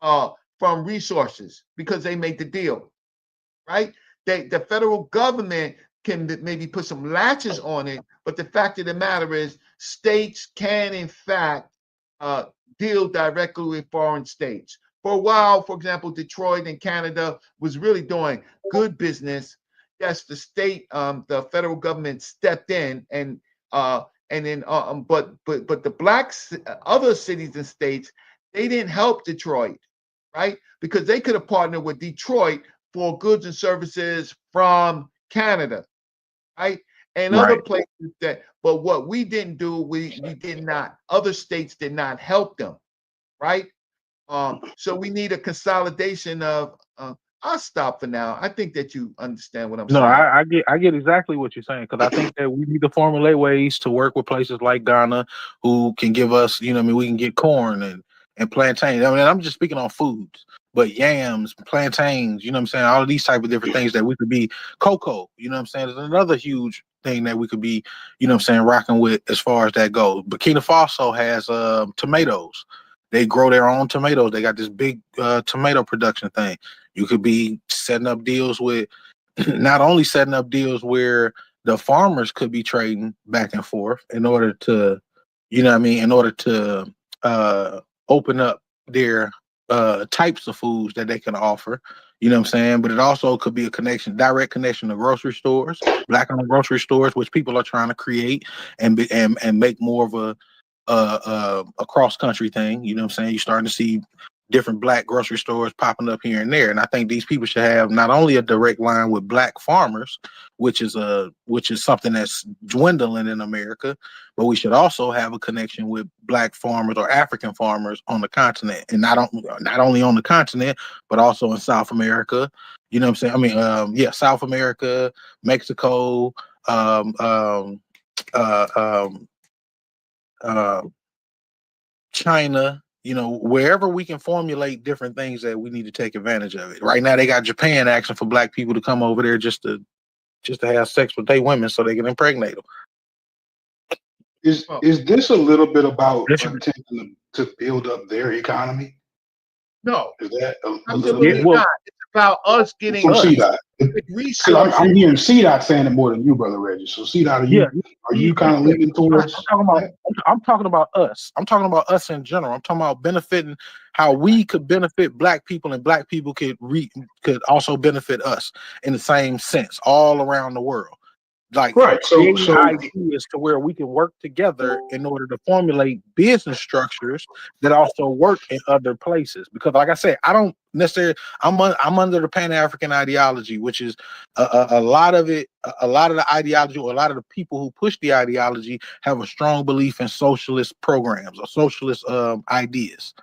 Speaker 4: from resources because they made the deal, right? The federal government can maybe put some latches on it, but the fact of the matter is, states can in fact deal directly with foreign states. For a while, for example, Detroit in Canada was really doing good business. Yes, the federal government stepped in, and then but the other cities and states, they didn't help Detroit, right? Because they could have partnered with Detroit for goods and services from Canada, right? And other places but what we didn't do, we did not, other states did not help them, right? So we need a consolidation of, I'll stop for now. I think that you understand what I'm
Speaker 2: No,
Speaker 4: saying.
Speaker 2: I get exactly what you're saying, because I think that we need to formulate ways to work with places like Ghana, who can give us, we can get corn and plantain. I mean, I'm just speaking on foods, but yams, plantains, all of these type of different things that we could be, cocoa, there's another huge thing that we could be, rocking with as far as that goes. Burkina Faso has tomatoes. They grow their own tomatoes. They got this big tomato production thing. You could be setting up deals with, not only setting up deals where the farmers could be trading back and forth in order to, in order to open up their types of foods that they can offer, but it also could be a direct connection to grocery stores, Black-owned grocery stores, which people are trying to create and make more of a cross-country thing. You're starting to see different Black grocery stores popping up here and there, and I think these people should have not only a direct line with Black farmers, which is something that's dwindling in America, but we should also have a connection with Black farmers or African farmers on the continent, and not only on the continent, but also in South America. South America, Mexico, China, wherever we can formulate different things that we need to take advantage of it. Right now, they got Japan asking for Black people to come over there just to have sex with their women so they can impregnate them.
Speaker 3: Is this a little bit about attempting to build up their economy?
Speaker 4: No,
Speaker 3: Is that
Speaker 4: absolutely not. It's about us getting
Speaker 3: from CDOT? Because I'm hearing CDOT saying it more than you, brother Reggie. So CDOT, are you kind of leaning towards that?
Speaker 2: I'm talking about us. I'm talking about us in general. I'm talking about benefiting, how we could benefit black people, and black people could also benefit us in the same sense all around the world. Like,
Speaker 3: right.
Speaker 2: creating ideas to where we can work together in order to formulate business structures that also work in other places. Because, like I said, I don't necessarily. I'm under the Pan-African ideology, which is a lot of it. A lot of the ideology, or a lot of the people who push the ideology, have a strong belief in socialist programs or socialist ideas,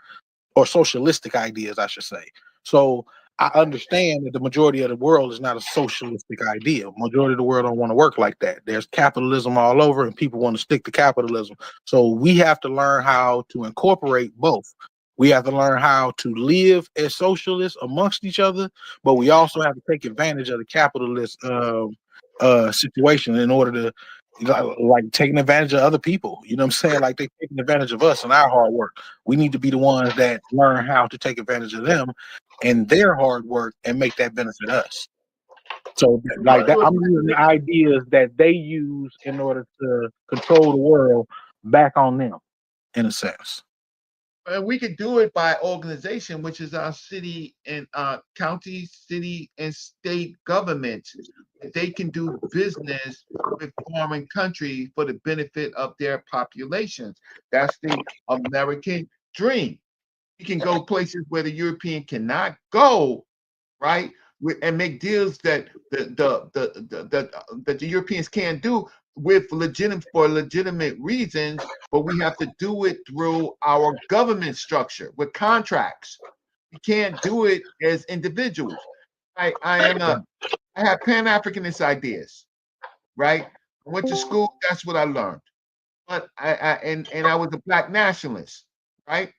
Speaker 2: or socialistic ideas, I should say. So I understand that the majority of the world is not a socialistic idea. Majority of the world don't want to work like that. There's capitalism all over, and people want to stick to capitalism. So we have to learn how to incorporate both. We have to learn how to live as socialists amongst each other, but we also have to take advantage of the capitalist situation in order to, like taking advantage of other people. You know what I'm saying? Like, they're taking advantage of us and our hard work. We need to be the ones that learn how to take advantage of them and their hard work and make that benefit us. So, like that, I'm using the ideas that they use in order to control the world back on them, in a sense.
Speaker 4: And we could do it by organization, which is our city and county, city, and state governments. They can do business with foreign country for the benefit of their populations. That's the American dream. You can go places where the European cannot go, right? And make deals that the Europeans can't do for legitimate reasons, but we have to do it through our government structure with contracts. We can't do it as individuals. I have Pan-Africanist ideas, right? I went to school, that's what I learned. But I was a black nationalist, right?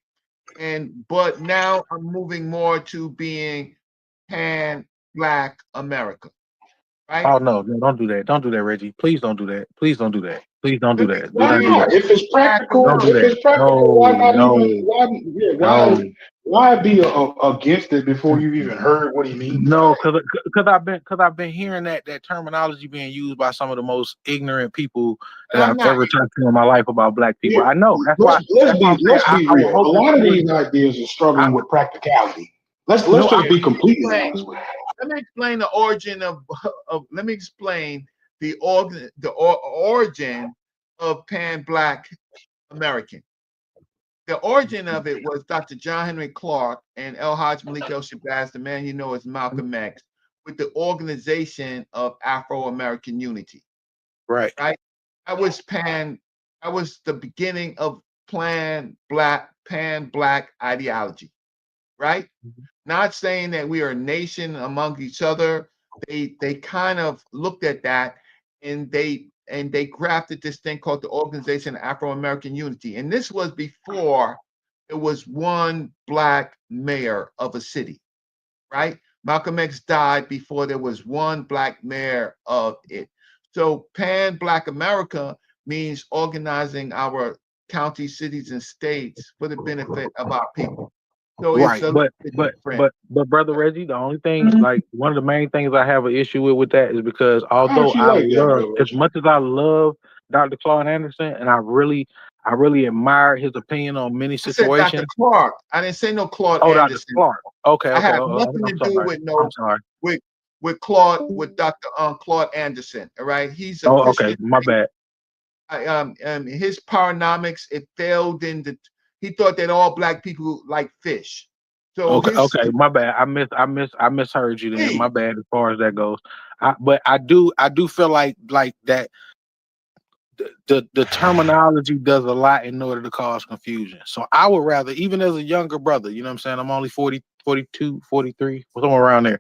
Speaker 4: But now I'm moving more to being Pan-Black America, right?
Speaker 2: Oh no, don't do that. Don't do that, Reggie. Please don't do that. Please don't do that. Please don't do that.
Speaker 3: Why not? If it's practical, why be against it before you even heard what he means?
Speaker 2: No, because I've been hearing that terminology being used by some of the most ignorant people that I've ever talked to in my life about black people. Yeah, I know. That's why.
Speaker 3: Let's be real. A lot of these ideas are struggling with practicality. Let's just be completely honest with it.
Speaker 4: Let me explain the origin let me explain the origin of Pan-Black American. The origin of it was Dr. John Henry Clark and El Hajj Malik El Shabazz, the man you know as Malcolm X, with the Organization of Afro-American Unity.
Speaker 2: Right.
Speaker 4: That was the beginning of Pan-Black ideology. Right? Not saying that we are a nation among each other. They kind of looked at that and they crafted this thing called the Organization of Afro-American Unity. And this was before it was one black mayor of a city, right? Malcolm X died before there was one black mayor of it. So Pan-Black America means organizing our counties, cities, and states for the benefit of our people. So
Speaker 2: right, but brother Reggie, the only thing, like one of the main things I have an issue with that is because although as much as I love Dr. Claude Anderson, and I really admire his opinion on many situations.
Speaker 4: I said Dr. Clark. I didn't say no Claude Anderson.
Speaker 2: Dr. Clark. Okay.
Speaker 4: I have nothing to do with Claude, with Dr. Claude Anderson. All right, he's a
Speaker 2: okay. My bad.
Speaker 4: His paranomics, it failed in the. He thought that all black people like fish. So
Speaker 2: okay, my bad. I misheard you then. My bad as far as that goes. But I do feel like that the terminology does a lot in order to cause confusion. So I would rather, even as a younger brother, you know what I'm saying? I'm only 40, 42, 43, somewhere around there.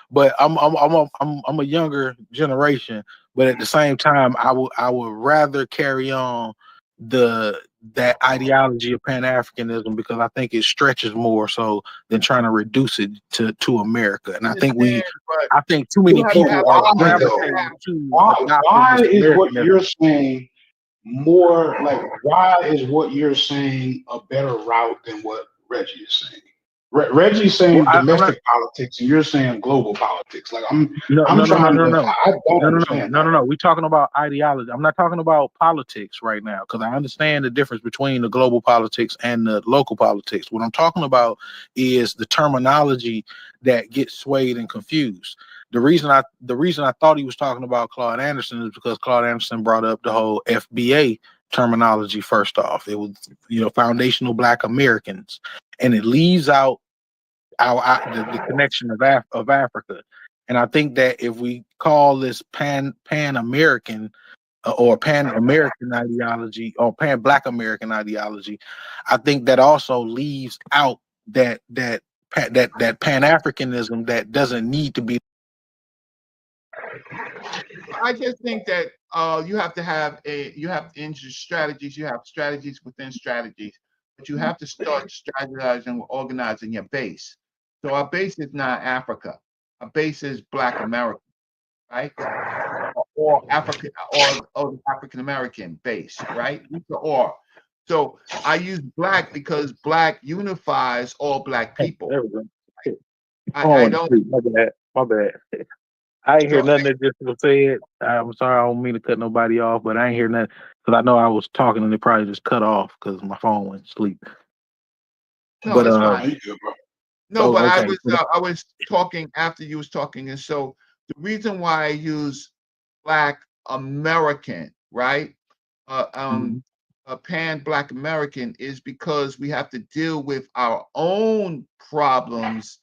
Speaker 2: But I'm a younger generation, but at the same time I would rather carry on that ideology of Pan-Africanism, because I think it stretches more so than trying to reduce it to America. And I think too many people are gravitating to.
Speaker 3: Why is what you're saying more like? Why is what you're saying a better route than what Reggie is saying? Reggie's saying
Speaker 2: I'm not.
Speaker 3: domestic politics, and you're saying global politics. Like I'm
Speaker 2: No,
Speaker 3: trying to. I don't understand that.
Speaker 2: We're talking about ideology. I'm not talking about politics right now because I understand the difference between the global politics and the local politics. What I'm talking about is the terminology that gets swayed and confused. The reason I thought he was talking about Claude Anderson is because Claude Anderson brought up the whole FBA terminology first off. It was, foundational Black Americans, and it leaves out the connection of Africa. And I think that if we call this Pan American or Pan American ideology or Pan Black American ideology, I think that also leaves out that Pan Africanism that doesn't need to be.
Speaker 4: I just think that you have to have strategies. You have strategies within strategies, but you have to start strategizing or organizing your base. So our base is not Africa. Our base is Black America, right? Or African or African American base, right? Or. So I use Black because Black unifies all Black people.
Speaker 2: There we go.
Speaker 4: I don't.
Speaker 2: My bad. I ain't hear
Speaker 4: So,
Speaker 2: nothing that just was said. I'm sorry, I don't mean to cut nobody off, but I ain't hear nothing because I know I was talking and it probably just cut off because my phone went to sleep.
Speaker 4: No,
Speaker 2: but
Speaker 4: it's fine. No, but
Speaker 2: okay.
Speaker 4: I was talking after you was talking, and so the reason why I use Black American, right? A Pan Black American is because we have to deal with our own problems.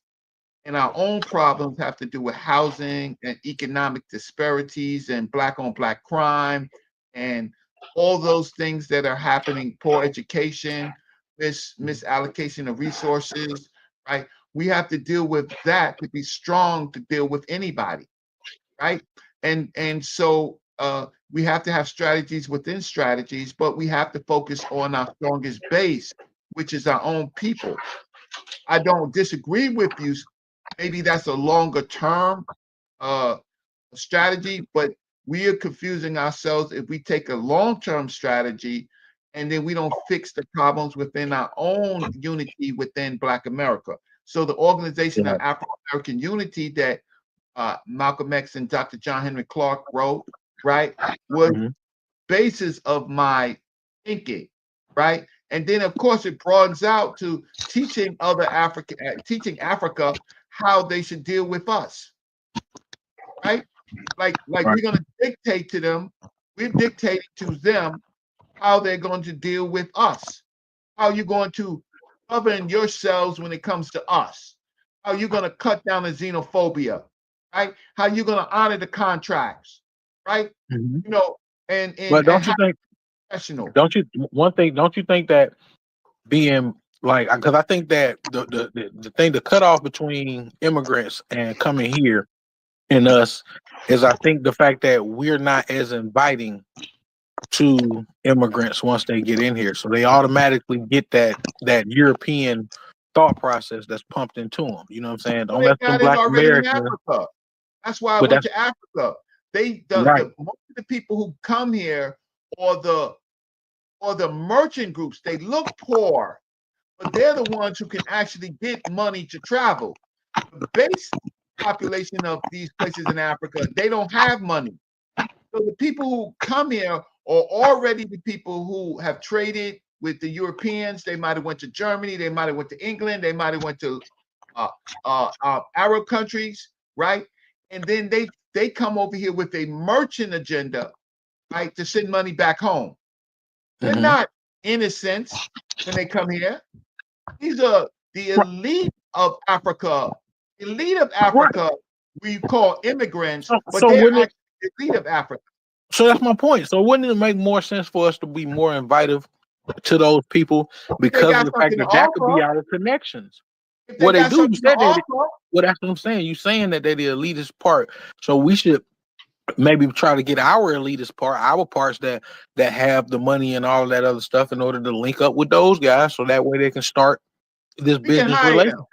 Speaker 4: And our own problems have to do with housing and economic disparities and Black on Black crime and all those things that are happening, poor education, misallocation of resources, right? We have to deal with that to be strong to deal with anybody, right? And so we have to have strategies within strategies, but we have to focus on our strongest base, which is our own people. I don't disagree with you. Maybe that's a longer term strategy, but we are confusing ourselves if we take a long-term strategy and then we don't fix the problems within our own unity within Black America. So the Organization of Afro-American Unity that Malcolm X and Dr. John Henry Clark wrote, right, was basis of my thinking, right? And then, of course, it broadens out to teaching Africa how they should deal with us, right? Like we're going to dictate to them. We're dictating to them how they're going to deal with us. How you're going to govern yourselves when it comes to us. How you're going to cut down the xenophobia, right? How you're going to honor the contracts, right?
Speaker 2: But don't you think? Don't you think that being like, because I think that the thing, the cutoff between immigrants and coming here and us is, I think, the fact that we're not as inviting to immigrants once they get in here, so they automatically get that European thought process that's pumped into them. You know what I'm saying? Don't let them Black Americans.
Speaker 4: That's why I went to Africa. Most of the people who come here or the merchant groups, they look poor, but they're the ones who can actually get money to travel. The base population of these places in Africa, they don't have money. So the people who come here are already the people who have traded with the Europeans. They might have went to Germany, they might have went to England, they might have went to Arab countries, right? And then they come over here with a merchant agenda, right, to send money back home. They're not innocents when they come here. These are the elite of Africa. Elite of Africa, we call immigrants, but they're actually the elite of Africa.
Speaker 2: So that's my point. So wouldn't it make more sense for us to be more invitive to those people because of the fact that could be our connections? What they do, you said that. Well, that's what I'm saying. You're saying that they're the elitist part. So we should maybe try to get our elitist part, our parts that have the money and all of that other stuff, in order to link up with those guys, so that way they can start this business relationship.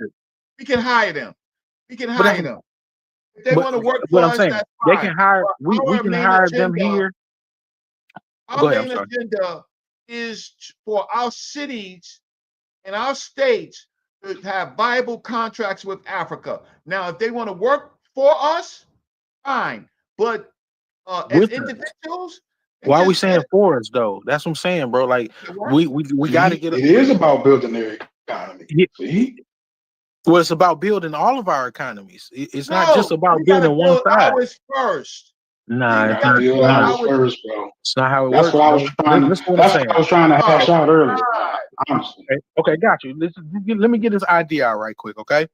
Speaker 4: We can hire them. If they want to work for us, that's fine.
Speaker 2: They can hire. We can hire them here.
Speaker 4: Our main agenda is for our cities and our states to have viable contracts with Africa. Now, if they want to work for us, fine. But as individuals,
Speaker 2: why are we saying for us though? That's what I'm saying, bro. Like we got to get.
Speaker 3: It is about building their economy. See.
Speaker 2: Well, it's about building all of our economies. It's not just about building one side.
Speaker 4: Ours first.
Speaker 2: Nah,
Speaker 3: it's not ours first, bro.
Speaker 2: It's not how it
Speaker 3: that's
Speaker 2: works.
Speaker 3: What I was trying, that's what I was trying to hash out earlier. Honestly.
Speaker 2: Okay, got you. Let me get this idea out right quick, okay?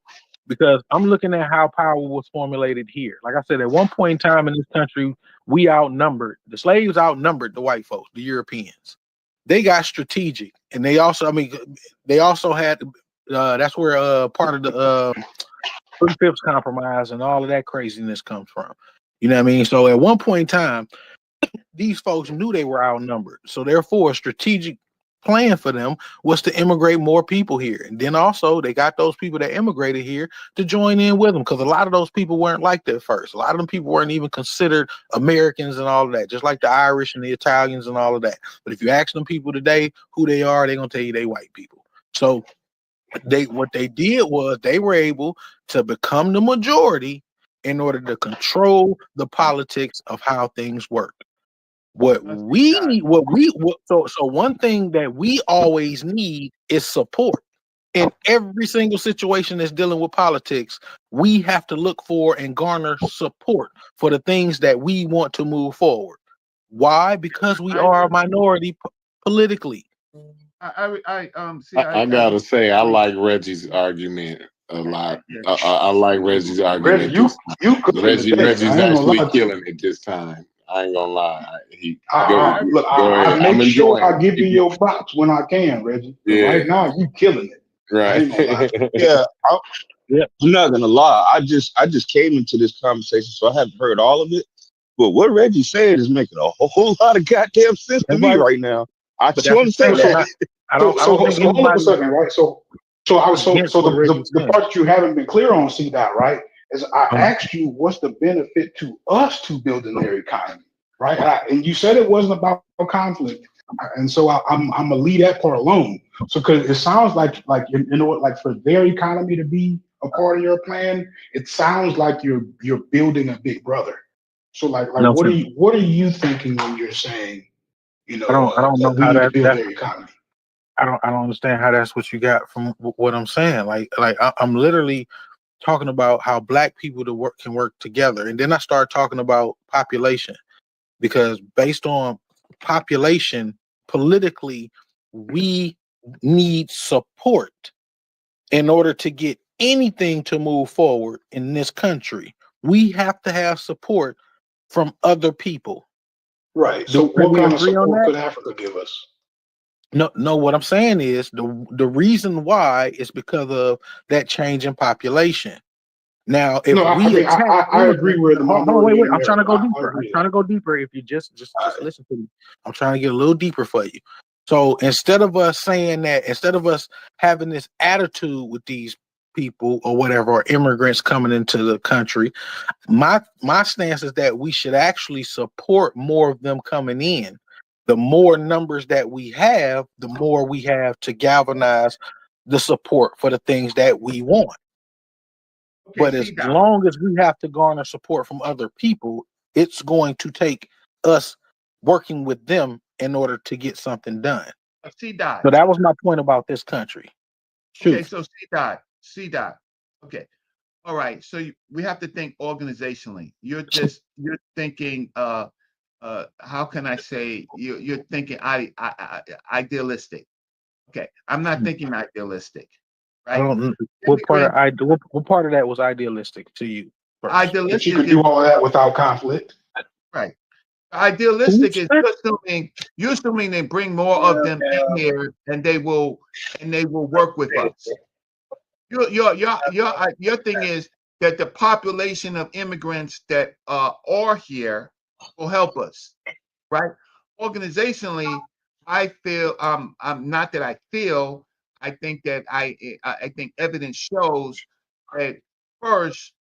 Speaker 2: Because I'm looking at how power was formulated here. Like I said, at one point in time in this country, we outnumbered. The slaves outnumbered the white folks, the Europeans. They got strategic, and they also had. That's where part of the 3/5 compromise and all of that craziness comes from. You know what I mean? So at one point in time, these folks knew they were outnumbered. So therefore, a strategic plan for them was to immigrate more people here. And then also they got those people that immigrated here to join in with them, because a lot of those people weren't like that first. A lot of them people weren't even considered Americans and all of that, just like the Irish and the Italians and all of that. But if you ask them people today who they are, they're going to tell you they white people. So what they did was they were able to become the majority in order to control the politics of how things work. So one thing that we always need is support. In every single situation that's dealing with politics, we have to look for and garner support for the things that we want to move forward. Why? Because we are a minority politically.
Speaker 1: I gotta say, I like Reggie's argument a lot. I like Reggie's argument. Reggie's actually killing it this time. I ain't gonna lie.
Speaker 3: I make sure I give you your props when I can, Reggie. Yeah. Right now, you killing it.
Speaker 1: Right.
Speaker 5: I'm not gonna lie. I just came into this conversation, so I haven't heard all of it. But what Reggie said is making a whole lot of goddamn sense to me right now. I just want to say that.
Speaker 3: Hold on a second, right? So the part that you haven't been clear on, C-Dot, right, is I asked you what's the benefit to us to building their economy, right? And you said it wasn't about conflict, and so I'm gonna leave that part alone. So because it sounds like you know what, like for their economy to be a part of your plan, it sounds like you're building a big brother. So like what are you thinking when you're saying, you know,
Speaker 2: I don't know how that
Speaker 3: build their economy?
Speaker 2: I don't understand how that's what you got from what I'm saying. Like I'm literally talking about how black people can work together, and then I start talking about population, because based on population, politically, we need support in order to get anything to move forward in this country. We have to have support from other people.
Speaker 3: Right. So what kind of support could Africa give us?
Speaker 2: No, what I'm saying is the reason why is because of that change in population. Now, if
Speaker 3: I agree with the minority.
Speaker 2: Wait. I'm trying to go deeper. I'm trying to go deeper. If you just listen to me, I'm trying to get a little deeper for you. So instead of us having this attitude with these people or whatever, or immigrants coming into the country, my stance is that we should actually support more of them coming in. The more numbers that we have, the more we have to galvanize the support for the things that we want. Okay, but as long as we have to garner support from other people, it's going to take us working with them in order to get something done. So that was my point about this country.
Speaker 4: Shoot. Okay, so C-Dot. Okay. All right. So we have to think organizationally. You're thinking how can I say you're thinking idealistic. Okay, I'm not thinking idealistic. Right?
Speaker 2: I don't. What part of that was idealistic to you?
Speaker 3: Idealistic. You could do all that without conflict.
Speaker 4: Right. Idealistic is you're assuming they bring more of them in here, and they will work with us. Your thing is that the population of immigrants that are here will help us, right? Organizationally, I feel I'm not that I feel. I think that I think evidence shows that first,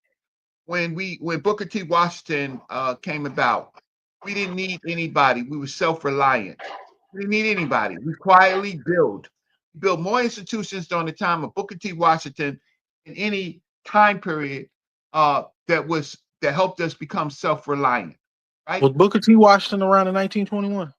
Speaker 4: when Booker T. Washington came about, we didn't need anybody. We were self-reliant. We didn't need anybody. We quietly build. built more institutions during the time of Booker T. Washington in any time period that helped us become self-reliant. Right?
Speaker 2: Was Booker T. Washington around in 1921?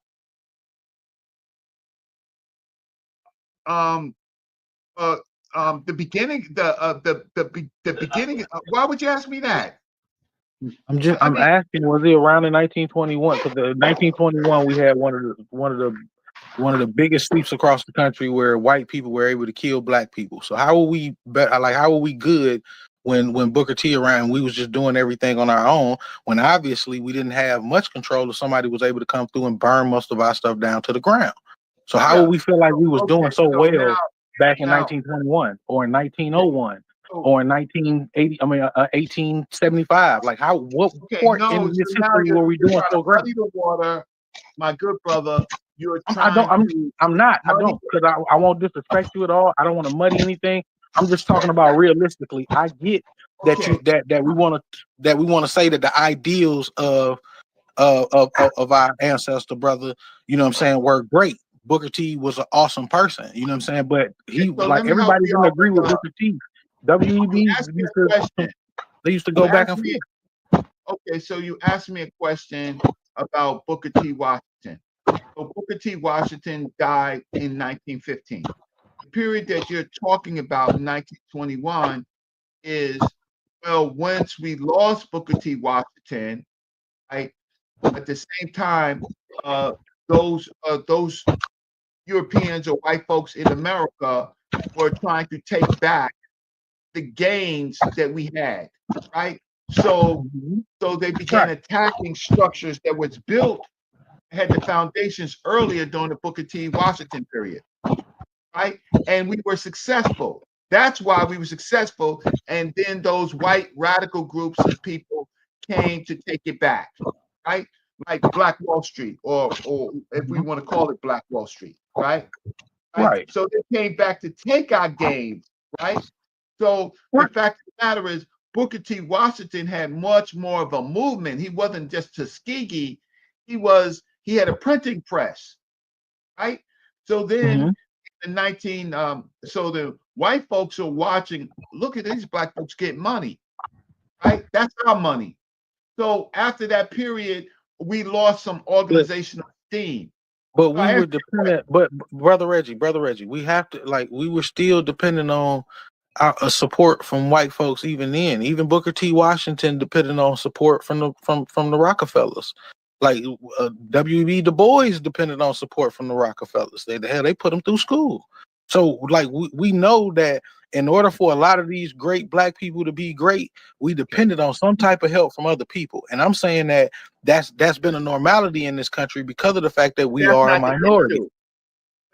Speaker 4: The beginning, the beginning. Why would you ask me that?
Speaker 2: I'm asking, was he around in 1921? Because in 1921 we had one of the biggest sweeps across the country where white people were able to kill black people. So how were we how were we good when Booker T around? We was just doing everything on our own, when obviously we didn't have much control if somebody was able to come through and burn most of our stuff down to the ground. So how would we feel like we was doing so well back in 1921 or in 1901 or in 1980? I mean, 1875. Like what part in this history were we doing so great?
Speaker 4: The water, my good brother. You're
Speaker 2: I'm not, because I won't disrespect you at all. I don't want to muddy anything. I'm just talking about realistically. I get that that we want to say that the ideals of our ancestor brother, you know what I'm saying, were great. Booker T was an awesome person, you know what I'm saying, but he, like, everybody didn't agree with Booker T. WEB used to go back and forth.
Speaker 4: Okay, so you asked me a question about Booker T. Washington. So Booker T. Washington died in 1915. The period that you're talking about, 1921, is, well, once we lost Booker T. Washington, right? At the same time, those Europeans or white folks in America were trying to take back the gains that we had, right? So they began attacking structures that was built, had the foundations earlier during the Booker T. Washington period, right? And we were successful. That's why we were successful. And then those white radical groups of people came to take it back, right? Like Black Wall Street, or if we want to call it Black Wall Street, right? Right. So they came back to take our gains, right? So the fact of the matter is, Booker T. Washington had much more of a movement. He wasn't just Tuskegee. He had a printing press, right? So then in so the white folks are watching, look at these black folks get money, right? That's our money. So after that period, we lost some organizational steam.
Speaker 2: But we were dependent, but brother Reggie, we have to, we were still dependent on our support from white folks even then. Even Booker T. Washington depended on support from the Rockefellers. Like W.E.B. Du Bois depended on support from the Rockefellers. They put them through school. So we know that in order for a lot of these great black people to be great, we depended on some type of help from other people. And I'm saying that's been a normality in this country because of the fact that we are a minority.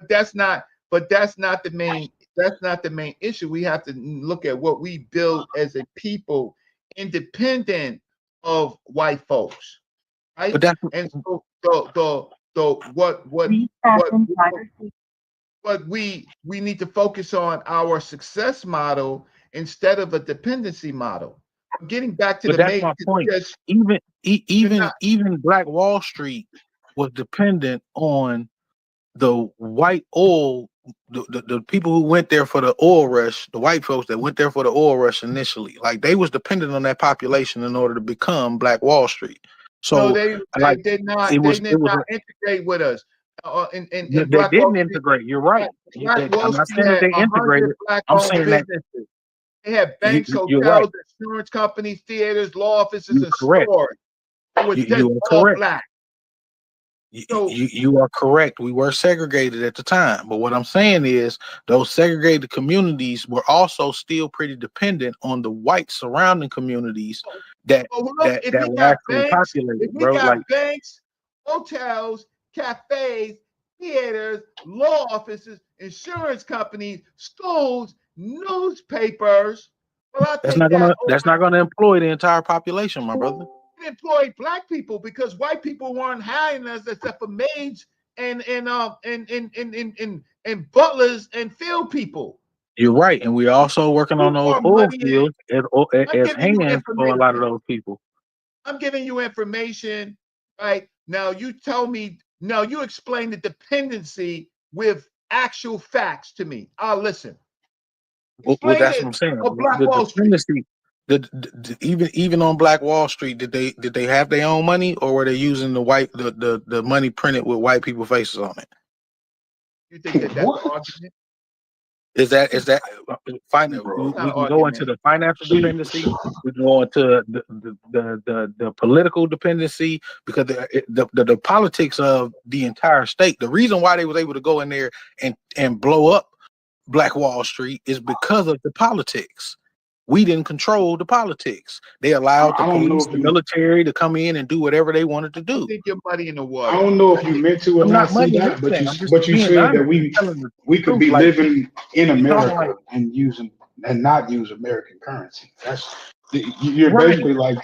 Speaker 4: That's not the main issue. We have to look at what we build as a people, independent of white folks, right?
Speaker 2: But that's,
Speaker 4: and so what we need to focus on our success model instead of a dependency model. Getting back to
Speaker 2: that's my point. Even Black Wall Street was dependent on the white oil, the people who went there for the oil rush, the white folks that went there for the oil rush initially. Like, they was dependent on that population in order to become Black Wall Street. So
Speaker 4: they did not integrate with us.
Speaker 2: They didn't integrate. You're right. I'm not saying that they integrated. I'm saying that
Speaker 4: they had banks, hotels, insurance companies, theaters, law offices, and stores. It was just all black.
Speaker 2: You are correct. We were segregated at the time, but what I'm saying is those segregated communities were also still pretty dependent on the white surrounding communities that were actually populated, bro. Like
Speaker 4: banks, hotels, cafes, theaters, law offices, insurance companies, schools, newspapers. Well,
Speaker 2: that's not gonna employ the entire population, my brother.
Speaker 4: Employed black people because white people weren't hiring us except for maids and butlers and field people.
Speaker 2: You're right, and we're also working on those oil fields as hands for a lot of those people.
Speaker 4: I'm giving you information, right? Now you tell me. Now you explain the dependency with actual facts to me. I'll listen.
Speaker 2: Well,
Speaker 4: Explain
Speaker 2: that's
Speaker 4: it
Speaker 2: what I'm saying.
Speaker 4: of Black
Speaker 2: The
Speaker 4: Wall Street.
Speaker 2: dependency, even on Black Wall Street, did they have their own money, or were they using the money printed with white people faces on it?
Speaker 4: You think that that's
Speaker 3: What?
Speaker 4: the argument?
Speaker 2: Is that
Speaker 3: Bro.
Speaker 2: we can go into the financial dependency. We can go into the political dependency, because the politics of the entire state. The reason why they was able to go in there and blow up Black Wall Street is because of the politics. We didn't control the politics. They allowed the
Speaker 3: I don't know
Speaker 2: police,
Speaker 3: if
Speaker 2: the
Speaker 3: you.
Speaker 2: military to come in and do whatever they wanted to
Speaker 4: I
Speaker 2: do.
Speaker 4: think you're muddying the
Speaker 3: I
Speaker 4: water.
Speaker 3: don't know if you meant to or
Speaker 2: I'm
Speaker 3: not
Speaker 2: not
Speaker 3: see
Speaker 2: muddying
Speaker 3: that,
Speaker 2: anything. I'm just
Speaker 3: you
Speaker 2: being
Speaker 3: said that
Speaker 2: honest, telling the
Speaker 3: we could
Speaker 2: truth.
Speaker 3: be
Speaker 2: Like,
Speaker 3: living in
Speaker 2: it's not
Speaker 3: America
Speaker 2: like,
Speaker 3: and not use American currency. You're
Speaker 2: right.
Speaker 3: basically like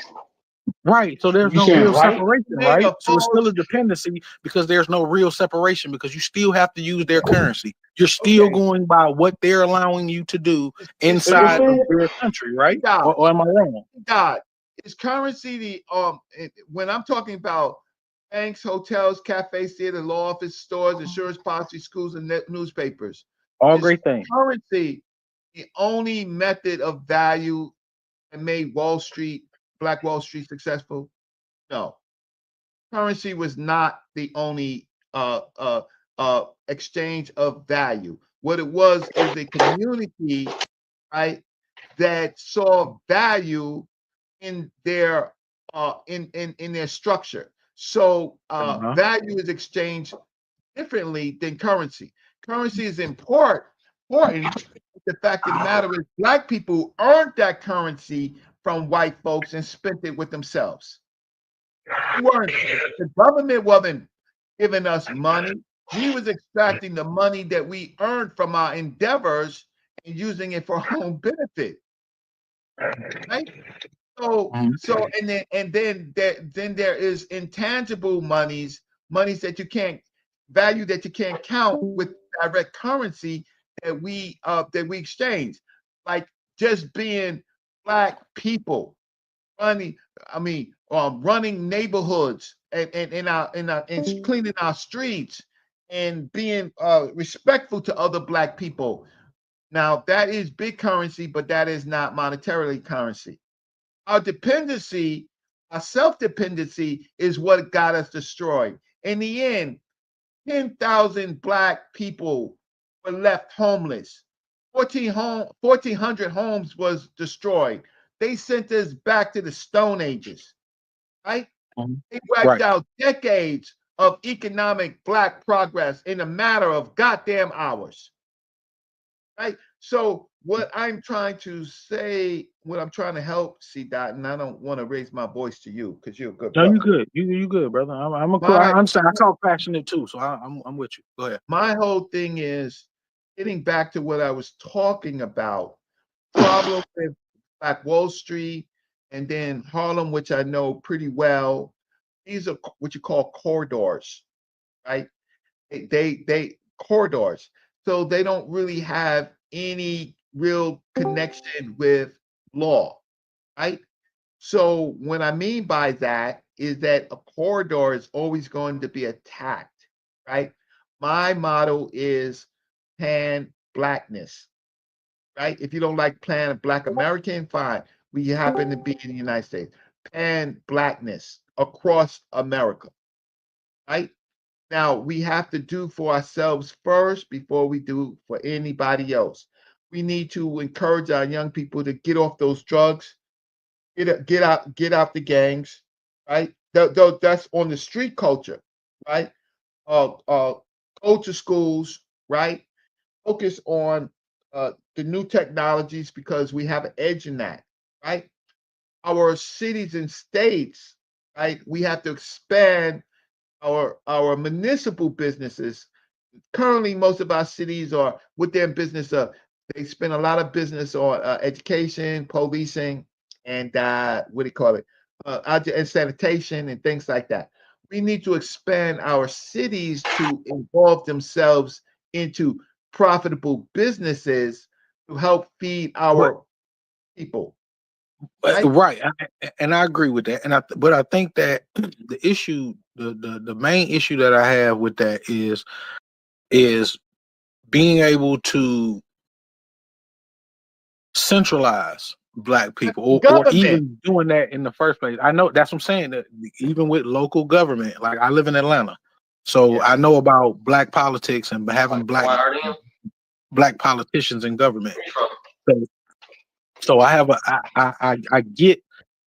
Speaker 2: Right. So there's
Speaker 3: you
Speaker 2: no
Speaker 3: saying
Speaker 2: real
Speaker 3: right?
Speaker 2: separation,
Speaker 4: Made
Speaker 2: right?
Speaker 4: a
Speaker 2: So it's still
Speaker 4: false.
Speaker 2: a dependency, because there's no real separation, because you still have to use their currency. You're still
Speaker 4: Okay.
Speaker 2: going by what they're allowing you to do
Speaker 4: It's
Speaker 2: inside of
Speaker 3: Well,
Speaker 2: their country, right?
Speaker 4: God.
Speaker 2: Or am I wrong?
Speaker 4: God. Is currency the when I'm talking about banks, hotels, cafes, theater, law office, stores, insurance policy, schools, and newspapers?
Speaker 2: All
Speaker 4: Is
Speaker 2: great things.
Speaker 4: currency the only method of value that made Black Wall Street successful? No. Currency was not the only exchange of value. What it was is a community, right, that saw value in their in their structure. So value is exchanged differently than currency. Currency is important. The fact of the matter is, Black people earned that currency from white folks and spent it with themselves. The government wasn't giving us money. We was extracting the money that we earned from our endeavors and using it for our own benefit. Right? So and then there is intangible monies that you can't value, that you can't count with direct currency that we exchange, like just being Black people running running neighborhoods and cleaning our streets and being respectful to other Black people. Now that is big currency, but that is not monetarily currency. Our dependency, our self-dependency, is what got us destroyed. In the end, 10,000 Black people were left homeless. 1,400 homes was destroyed. They sent us back to the Stone Ages, right? They wiped out decades of economic Black progress in a matter of goddamn hours, right? So what I'm trying to say, what I'm trying to help, C-Dot, and I don't want to raise my voice to you because you're a good brother.
Speaker 2: No, you good. You good, brother. I'm saying I talk passionate too, so I'm with you. Go ahead.
Speaker 4: My whole thing is getting back to what I was talking about. Problem with Black Wall Street and then Harlem, which I know pretty well. These are what you call corridors, right? They corridors. So they don't really have any real connection with law, right? So what I mean by that is that a corridor is always going to be attacked, right? My motto is pan-Blackness, right? If you don't like Black American, fine. We happen to be in the United States. Pan-Blackness across America, right? Now, we have to do for ourselves first before we do for anybody else. We need to encourage our young people to get off those drugs, get out the gangs, right? That's on the street culture, right? Go to schools, right? Focus on the new technologies because we have an edge in that, right? Our cities and states, right? We have to expand our municipal businesses. Currently, most of our cities are with their business. They spend a lot of business on education, policing, and what do you call it? And sanitation and things like that. We need to expand our cities to involve themselves into profitable businesses to help feed our people.
Speaker 2: Right, and I agree with that. But I think that the issue, the main issue that I have with that is being able to centralize black people, or
Speaker 4: Government.
Speaker 2: even doing that in the first place. I know that's what I'm saying, that even with local government, like I live in Atlanta, so I know about black politics and having black politicians in government. So I have I get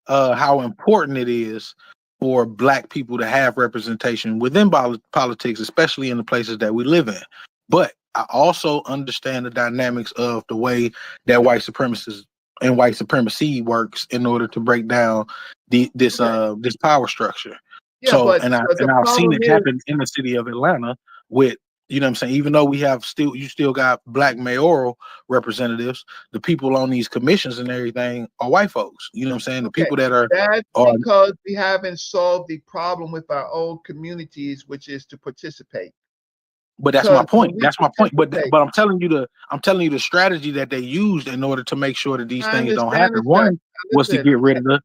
Speaker 2: how important it is for black people to have representation within politics, especially in the places that we live in. But I also understand the dynamics of the way that white supremacists and white supremacy works in order to break down this power structure.
Speaker 4: Yeah,
Speaker 2: So
Speaker 4: but
Speaker 2: and I've seen it happen in the city of Atlanta with, you know what I'm saying, even though you still got black mayoral representatives, the people on these commissions and everything are white folks. You know what I'm saying? The people that
Speaker 4: that's because we haven't solved the problem with our own communities, which is to participate.
Speaker 2: But that's my point. That's my point. But I'm telling you the strategy that they used in order to make sure that these things don't happen. One was to get rid of the.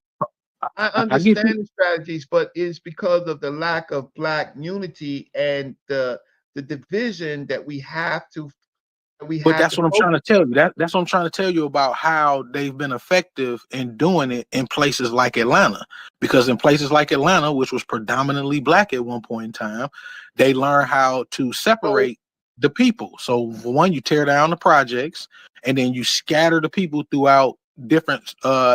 Speaker 4: I understand the strategies, but it's because of the lack of black unity and the division that we have to.
Speaker 2: But that's what I'm trying to tell you. That's what I'm trying to tell you about how they've been effective in doing it in places like Atlanta. Because in places like Atlanta, which was predominantly black at one point in time, they learned how to separate the people. So for one, you tear down the projects, and then you scatter the people throughout different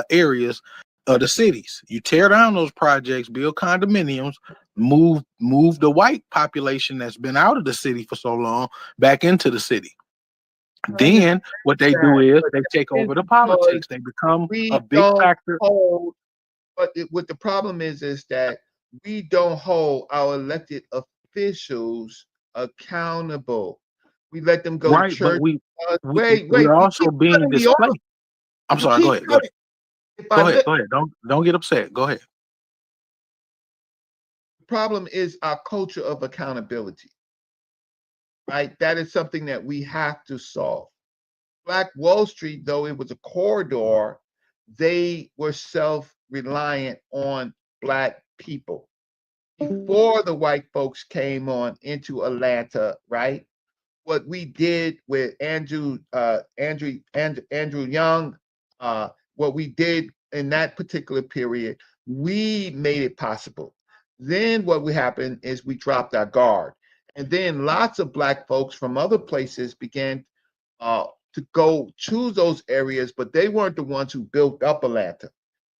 Speaker 2: areas of the cities. You tear down those projects, build condominiums, move the white population that's been out of the city for so long back into the city. Then what they do is they take over the politics. They become a big factor.
Speaker 4: But what the problem is that we don't hold our elected officials accountable. We let them go to church.
Speaker 2: We're also being displaced. I'm sorry. Go ahead. Go ahead. Don't get upset. Go ahead.
Speaker 4: The problem is our culture of accountability. Right? That is something that we have to solve. Black Wall Street, though it was a corridor, they were self-reliant on black people. Before the white folks came on into Atlanta, right? What we did with Andrew Young, what we did in that particular period, we made it possible. Then what would happen is we dropped our guard. And then lots of black folks from other places began to go to those areas, but they weren't the ones who built up Atlanta.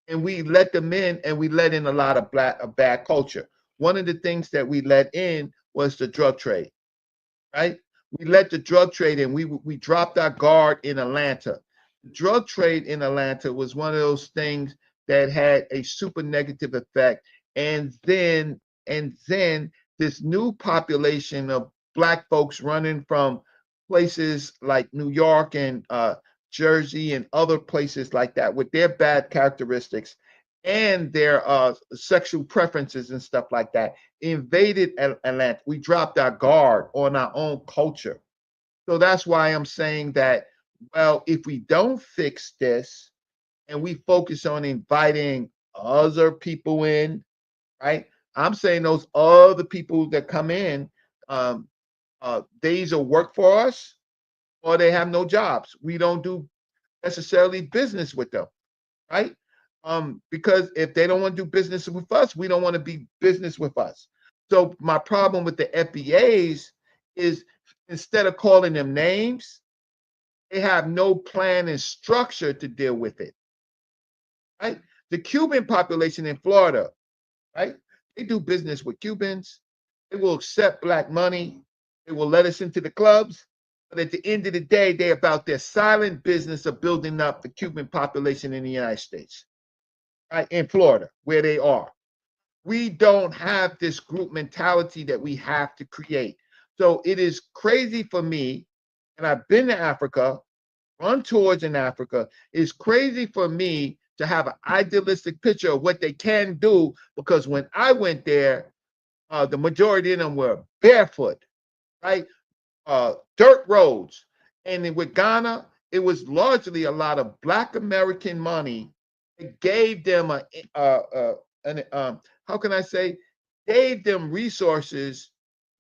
Speaker 4: And we let them in, and we let in a lot of bad culture. One of the things that we let in was the drug trade, right? We let the drug trade in. We dropped our guard in Atlanta. The drug trade in Atlanta was one of those things that had a super negative effect. And then this new population of black folks running from places like New York and Jersey and other places like that with their bad characteristics and their sexual preferences and stuff like that invaded Atlanta. We dropped our guard on our own culture. So that's why I'm saying that, well, if we don't fix this and we focus on inviting other people in, right? I'm saying those other people that come in, they either work for us or they have no jobs. We don't do necessarily business with them, right? Because if they don't want to do business with us, we don't want to be business with us. So my problem with the FBAs is instead of calling them names, they have no plan and structure to deal with it, right? The Cuban population in Florida, right? They do business with Cubans. They will accept black money. They will let us into the clubs. But at the end of the day, they're about their silent business of building up the Cuban population in the United States, right? In Florida, where they are. We don't have this group mentality that we have to create. So it is crazy for me, and I've been to Africa, run tours in Africa. It's crazy for me to have an idealistic picture of what they can do, because when I went there, the majority of them were barefoot, right? Dirt roads. And with Ghana, it was largely a lot of Black American money. It gave them how can I say, gave them resources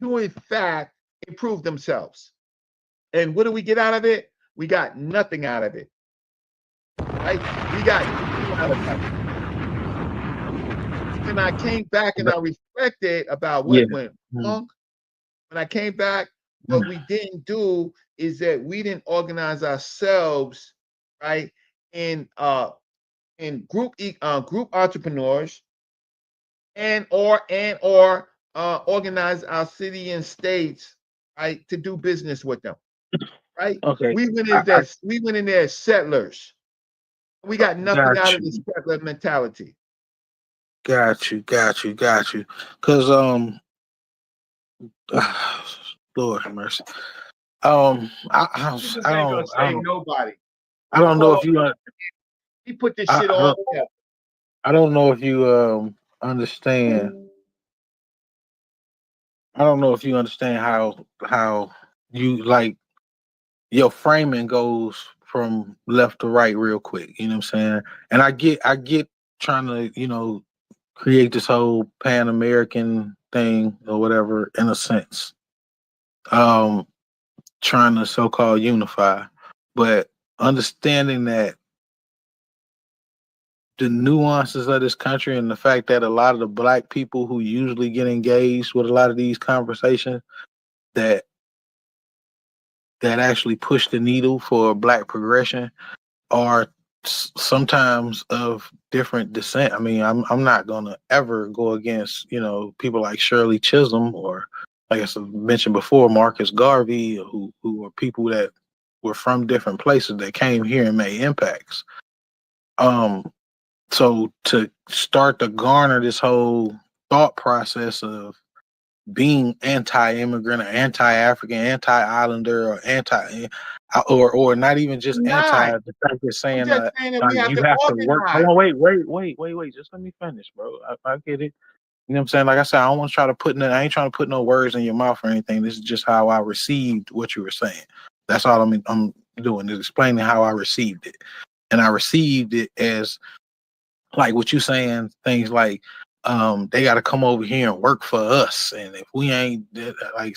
Speaker 4: to in fact improve themselves, And what do we get out of it? We got nothing out of it. Right? We got nothing out of it. When I came back and I reflected about what went wrong, when I came back, what we didn't do is that we didn't organize ourselves, right, in group entrepreneurs and or organize our city and states, right, to do business with them. Right?
Speaker 2: Okay.
Speaker 4: We went in there as settlers. We got nothing out of this settler mentality.
Speaker 2: Got you. Cause Lord have mercy.
Speaker 4: Nobody.
Speaker 2: I don't know if you.
Speaker 4: He put this shit all together.
Speaker 2: I don't know if you understand. I don't know if you understand how you like your framing goes from left to right real quick. You know what I'm saying? And I get trying to create this whole Pan American thing or whatever in a sense. Trying to so-called unify, but understanding that the nuances of this country and the fact that a lot of the black people who usually get engaged with a lot of these conversations that actually push the needle for black progression are sometimes of different descent. I mean, I'm not gonna ever go against people like Shirley Chisholm or, like I mentioned before, Marcus Garvey, who are people that were from different places that came here and made impacts. So to start to garner this whole thought process of being anti-immigrant or anti-African, anti-islander or or not even just anti, the fact of saying that you have to work. Hold on, wait. Just let me finish, bro. I get it. You know what I'm saying? Like I said, I don't want to try to I ain't trying to put no words in your mouth or anything. This is just how I received what you were saying. That's all I'm doing, is explaining how I received it. And I received it as like what you saying, things like they got to come over here and work for us, and if we ain't like,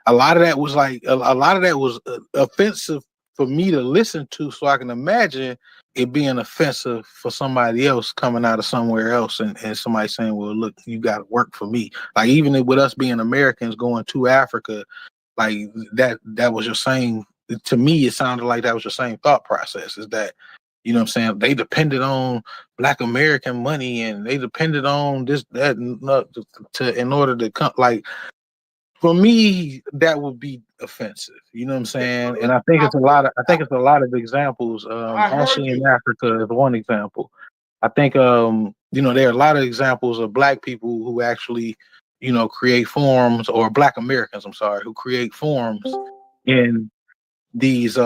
Speaker 2: a lot of that was like a lot of that was offensive for me to listen to, so I can imagine it being offensive for somebody else coming out of somewhere else and somebody saying, well, look, you got to work for me. Like, even with us being Americans going to Africa, like that was your same, to me it sounded like that was your same thought process, is that, you know what I'm saying, they depended on Black American money and they depended on this, that, and in order to come. Like, for me, that would be offensive. You know what I'm saying? And I think it's a lot of examples. Ashley in Africa is one example. I think there are a lot of examples of Black people who actually, create forums, or Black Americans, I'm sorry, who create forums in these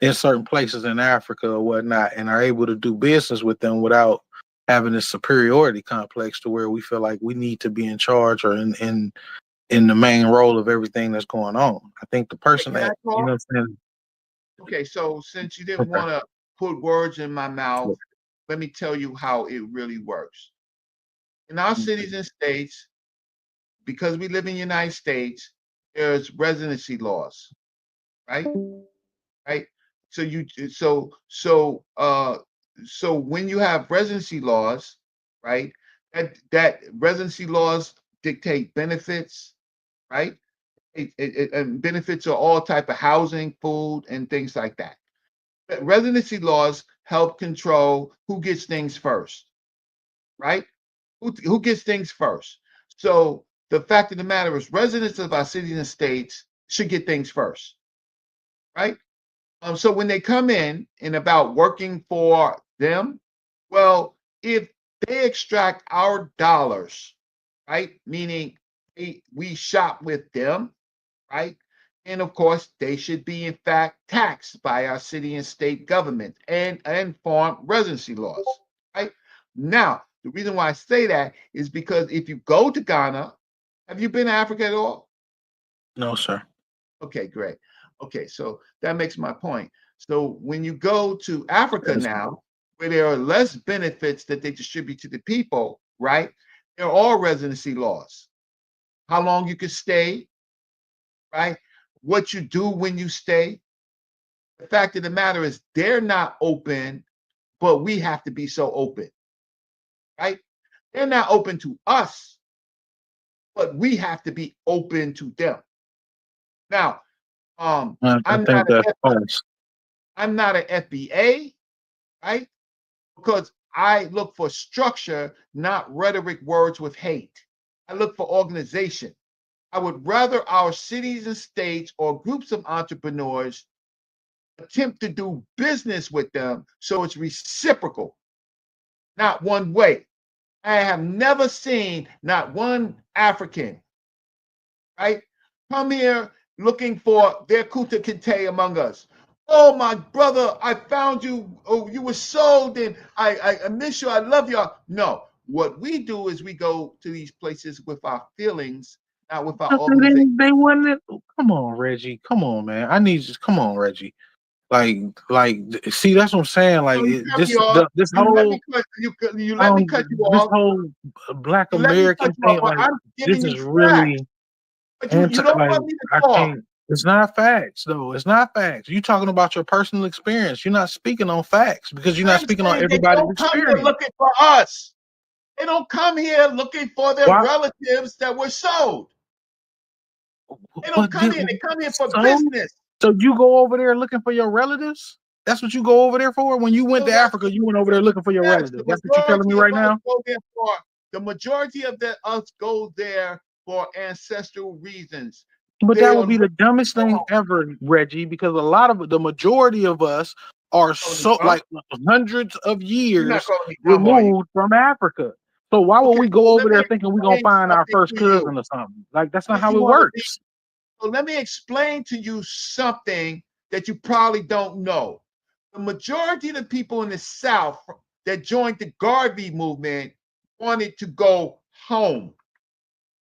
Speaker 2: in certain places in Africa or whatnot, and are able to do business with them without having this superiority complex to where we feel like we need to be in charge or in the main role of everything that's going on. I think the person that, you know what I'm saying?
Speaker 4: Okay, so since you didn't want to put words in my mouth, let me tell you how it really works. In our cities and states, because we live in the United States, there's residency laws, right? Right. So when you have residency laws, right, that residency laws dictate benefits, right? And benefits are all type of housing, food, and things like that. But residency laws help control who gets things first, right? Who gets things first? So the fact of the matter is, residents of our cities and states should get things first, right? So when they come in and about working for them, well, if they extract our dollars, right, meaning we shop with them, right, and of course they should be in fact taxed by our city and state government and farm residency laws, right? Now, the reason why I say that is because if you go to Ghana, have you been to Africa at all?
Speaker 2: No, sir.
Speaker 4: Okay, great. Okay, so that makes my point. So when you go to Africa now, where there are less benefits that they distribute to the people, right? There are residency laws. How long you can stay, right? what you do when you stay. The fact of the matter is they're not open, but we have to be so open, right? They're not open to us, but we have to be open to them. Now,
Speaker 2: I
Speaker 4: I'm
Speaker 2: think that's false.
Speaker 4: not an FBA, right? Because I look for structure, not rhetoric words with hate. I look for organization. I would rather our cities and states or groups of entrepreneurs attempt to do business with them so it's reciprocal, not one way. I have never seen not one African, right, come here looking for their kuta kinte among us. Oh, my brother, I found you. Oh, you were sold, and I miss you. I love you. No, what we do is we go to these places with our feelings, not with our organization.
Speaker 2: They wanted. Come on, Reggie. Come on, man. I need you. Come on, Reggie. Like, see, that's what I'm saying. Like,
Speaker 4: So you cut me off.
Speaker 2: this
Speaker 4: You let
Speaker 2: whole
Speaker 4: me cut you let me cut you
Speaker 2: this
Speaker 4: off.
Speaker 2: whole Black
Speaker 4: You let me cut
Speaker 2: American
Speaker 4: you off,
Speaker 2: thing.
Speaker 4: but
Speaker 2: Like,
Speaker 4: I'm
Speaker 2: this
Speaker 4: giving you
Speaker 2: is
Speaker 4: facts.
Speaker 2: really
Speaker 4: But you
Speaker 2: anti.
Speaker 4: don't
Speaker 2: Like,
Speaker 4: want me to
Speaker 2: I
Speaker 4: talk.
Speaker 2: can't. It's not facts, though. It's not facts. You're talking about your personal experience. You're not speaking on facts because you're not
Speaker 4: I'm
Speaker 2: speaking on
Speaker 4: saying they
Speaker 2: everybody's
Speaker 4: don't come here
Speaker 2: experience.
Speaker 4: looking for us. They don't come here looking for their
Speaker 2: Why?
Speaker 4: relatives that were sold. They don't
Speaker 2: But
Speaker 4: come here. They come here for
Speaker 2: so
Speaker 4: business.
Speaker 2: so you go over there looking for your relatives? That's what you go over there for? When you went
Speaker 4: So
Speaker 2: to Africa, you went over there looking for your
Speaker 4: yes,
Speaker 2: relatives.
Speaker 4: the
Speaker 2: That's what you're telling me
Speaker 4: majority of
Speaker 2: right
Speaker 4: us
Speaker 2: now?
Speaker 4: go there for the majority of us go there for ancestral reasons.
Speaker 2: But
Speaker 4: They
Speaker 2: that
Speaker 4: are
Speaker 2: would be the
Speaker 4: looking
Speaker 2: dumbest thing
Speaker 4: for
Speaker 2: ever, Reggie, because a lot of the majority of us are
Speaker 4: calling me
Speaker 2: so
Speaker 4: dumb.
Speaker 2: like hundreds of
Speaker 4: You're not
Speaker 2: years
Speaker 4: calling me dumb, are you?
Speaker 2: removed from Africa. So why would
Speaker 4: Okay,
Speaker 2: we
Speaker 4: so
Speaker 2: go over
Speaker 4: let me
Speaker 2: there thinking we're gonna
Speaker 4: explain
Speaker 2: find our
Speaker 4: something
Speaker 2: first
Speaker 4: to you.
Speaker 2: cousin or something? Like that's not
Speaker 4: If you
Speaker 2: how it
Speaker 4: want to be,
Speaker 2: works.
Speaker 4: so let me explain to you something that you probably don't know. The majority of the people in the South that joined the Garvey movement wanted to go home.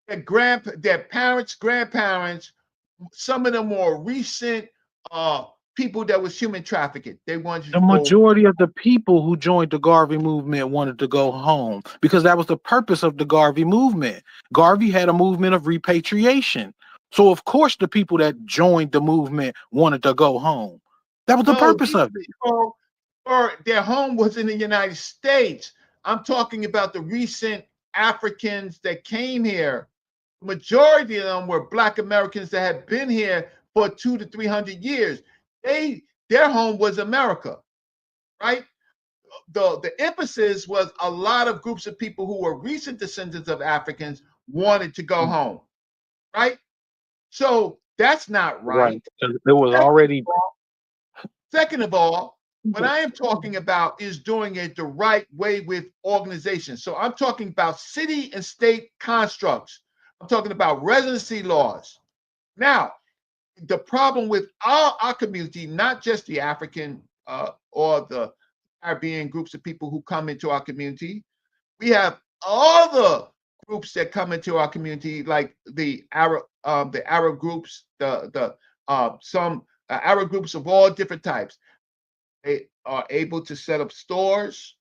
Speaker 4: Their parents, grandparents, some of the more recent people that was human trafficking, they wanted
Speaker 2: The
Speaker 4: to go.
Speaker 2: majority of the people who joined the Garvey movement wanted to go home because that was the purpose of the Garvey movement. Garvey had a movement of repatriation. So of course the people that joined the movement wanted to go home. That was the
Speaker 4: No,
Speaker 2: purpose
Speaker 4: these
Speaker 2: of it.
Speaker 4: people, or their home was in the United States. I'm talking about the recent Africans that came here. The majority of them were Black Americans that had been here for 200 to 300 years. Their home was America, right? The emphasis was a lot of groups of people who were recent descendants of Africans wanted to go home, right? So that's not
Speaker 2: Right.
Speaker 4: right.
Speaker 2: It was
Speaker 4: Second
Speaker 2: already
Speaker 4: of all, what I am talking about is doing it the right way with organization. So I'm talking about city and state constructs. I'm talking about residency laws. Now, the problem with our community, not just the African or the Caribbean groups of people who come into our community, we have other groups that come into our community, like the Arab groups, the some Arab groups of all different types. They are able to set up stores,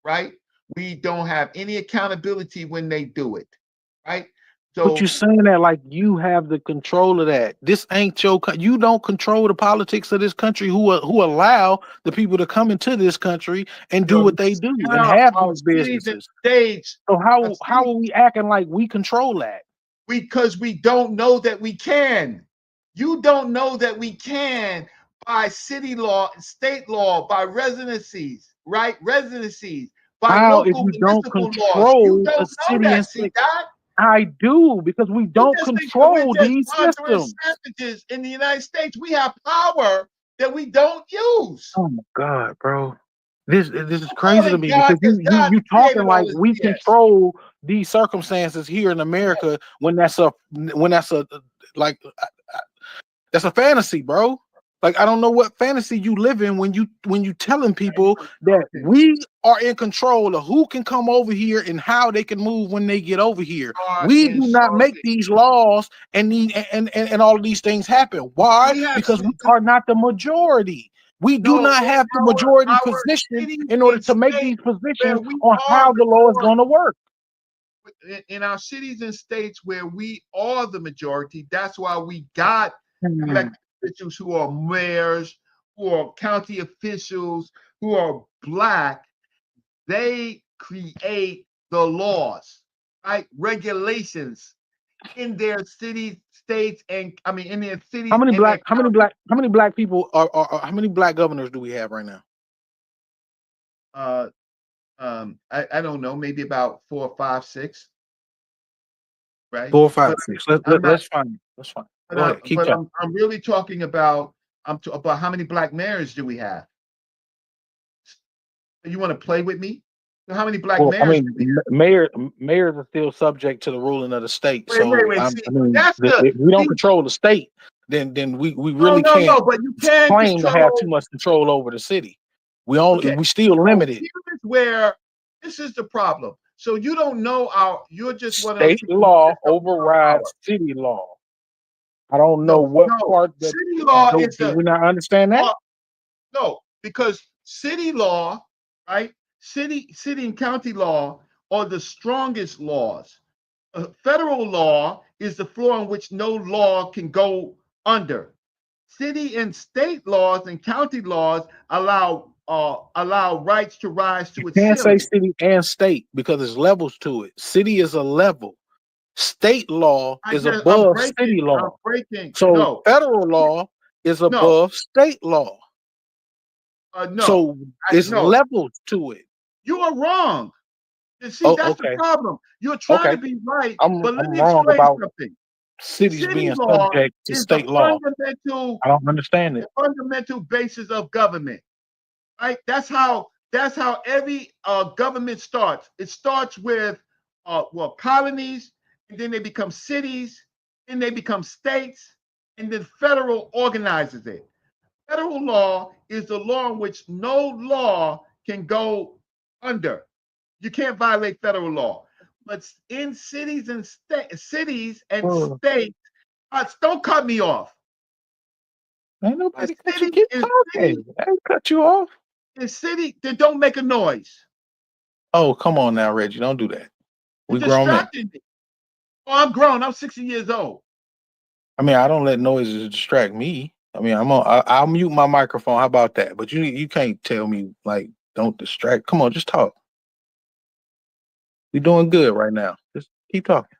Speaker 4: right? We don't have any accountability when they do it, right?
Speaker 2: but you're
Speaker 4: So
Speaker 2: saying that like you have the control of that. This ain't your you don't control the politics of this country who allow the people to come into this country and do what they do and
Speaker 4: now
Speaker 2: have
Speaker 4: our
Speaker 2: these
Speaker 4: cities and
Speaker 2: businesses.
Speaker 4: states,
Speaker 2: So
Speaker 4: our
Speaker 2: how
Speaker 4: cities,
Speaker 2: are we acting like we control that?
Speaker 4: because we don't know that we can. You don't know that we can by city law, state law, by residencies, right? Residencies, by
Speaker 2: How if
Speaker 4: local
Speaker 2: you don't
Speaker 4: municipal laws. You
Speaker 2: control a
Speaker 4: don't know
Speaker 2: city
Speaker 4: that.
Speaker 2: and
Speaker 4: See
Speaker 2: state?
Speaker 4: that?
Speaker 2: I do because we
Speaker 4: You
Speaker 2: don't
Speaker 4: just think that we're
Speaker 2: control
Speaker 4: just
Speaker 2: these
Speaker 4: pondering
Speaker 2: systems.
Speaker 4: savages in the United States. We have power that we don't use.
Speaker 2: Oh my God, bro. This is
Speaker 4: Don't call
Speaker 2: crazy to
Speaker 4: it
Speaker 2: me
Speaker 4: God
Speaker 2: because
Speaker 4: because God
Speaker 2: you talking
Speaker 4: created all
Speaker 2: like
Speaker 4: this
Speaker 2: we
Speaker 4: BS.
Speaker 2: control these circumstances here in America when that's a like that's a fantasy, bro. Like I don't know what fantasy you live in when you telling people that we are in control of who can come over here and how they can move when they get over here.
Speaker 4: Are
Speaker 2: We do not make
Speaker 4: insulting.
Speaker 2: these laws and all of these things happen. Why?
Speaker 4: We have
Speaker 2: Because we are not the majority. We do
Speaker 4: no
Speaker 2: not
Speaker 4: in
Speaker 2: have the majority
Speaker 4: our
Speaker 2: position
Speaker 4: cities
Speaker 2: in order
Speaker 4: and
Speaker 2: to make
Speaker 4: states
Speaker 2: these
Speaker 4: where
Speaker 2: positions
Speaker 4: we
Speaker 2: on
Speaker 4: are
Speaker 2: how
Speaker 4: the
Speaker 2: the law is
Speaker 4: majority.
Speaker 2: going to work.
Speaker 4: In our cities and states where we are the majority, that's why we got elected officials who are mayors, who are county officials, who are Black, they create the laws, right? Regulations in their cities, states, and I mean in their cities.
Speaker 2: How many
Speaker 4: and their
Speaker 2: black people are how many black governors do we have right now?
Speaker 4: I don't know, maybe about 4, 5, 6, right?
Speaker 2: 4, 5,
Speaker 4: But
Speaker 2: 6.
Speaker 4: I'm not.
Speaker 2: Let's find. Let's find. Go ahead. Keep talking.
Speaker 4: I'm really talking about about how many Black mayors do we have? You want to play with me? How many Black
Speaker 2: Well, I
Speaker 4: mayors?
Speaker 2: mean, mayors are still subject to the ruling of the state.
Speaker 4: Wait.
Speaker 2: I
Speaker 4: See,
Speaker 2: mean,
Speaker 4: that's
Speaker 2: if we don't
Speaker 4: see,
Speaker 2: control the state, then we
Speaker 4: no,
Speaker 2: really can't
Speaker 4: but you can
Speaker 2: claim to have
Speaker 4: control.
Speaker 2: too much control over the city. We
Speaker 4: Okay,
Speaker 2: still
Speaker 4: so
Speaker 2: limited.
Speaker 4: here's where this is the problem. So you don't know you're just one of those
Speaker 2: State
Speaker 4: people who
Speaker 2: law
Speaker 4: just don't know
Speaker 2: overrides
Speaker 4: power.
Speaker 2: city law. I don't know what part that
Speaker 4: City law is
Speaker 2: do we not understand that?
Speaker 4: No, because city law, right? City and county law are the strongest laws. Federal law is the floor on which no law can go under. City and state laws and county laws allow rights to rise to
Speaker 2: You
Speaker 4: its
Speaker 2: can't say
Speaker 4: ceiling.
Speaker 2: city and state because there's levels to it. City is a level. State law is above city law. So federal law is above state law.
Speaker 4: No.
Speaker 2: So it's levels to it.
Speaker 4: You are wrong. And see, that's the problem. You're trying to be right, but let me
Speaker 2: wrong
Speaker 4: explain
Speaker 2: about
Speaker 4: something.
Speaker 2: Cities being subject to state law. I don't understand it.
Speaker 4: The fundamental basis of government, right? That's how every government starts. It starts with colonies, and then they become cities, then they become states, and then federal organizes it. Federal law is the law in which no law can go under. You can't violate federal law. But in cities and states, don't cut me off.
Speaker 2: Ain't nobody cut you. Keep talking. I ain't cut you off.
Speaker 4: In city, they don't make a noise.
Speaker 2: Oh, come on now, Reggie. Don't do that. We grown men.
Speaker 4: Me. Oh, I'm grown. I'm 60 years old.
Speaker 2: I mean, I don't let noises distract me. I mean, I'll mute my microphone. How about that? But you can't tell me like don't distract. Come on, just talk. We're doing good right now. Just keep talking.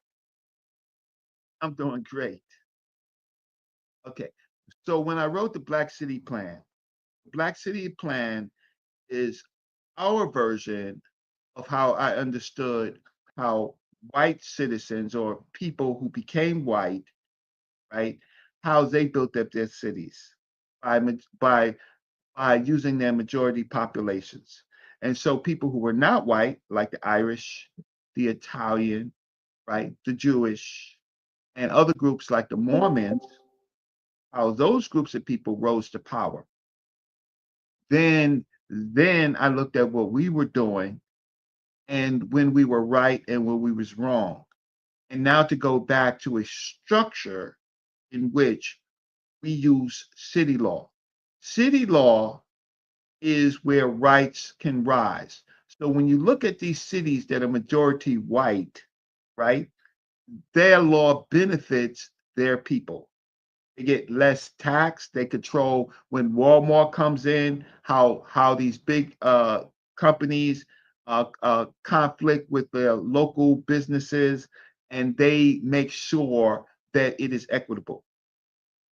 Speaker 4: I'm doing great. Okay. So when I wrote the Black City Plan is our version of how I understood how white citizens or people who became white, right, how they built up their cities by using their majority populations. And so people who were not white, like the Irish, the Italian, right, the Jewish, and other groups like the Mormons, how those groups of people rose to power. Then I looked at what we were doing and when we were right and when we was wrong. And now to go back to a structure in which we use city law. City law is where rights can rise. So when you look at these cities that are majority white, right, their law benefits their people. They get less tax. They control when Walmart comes in, how these big companies conflict with their local businesses, and they make sure that it is equitable.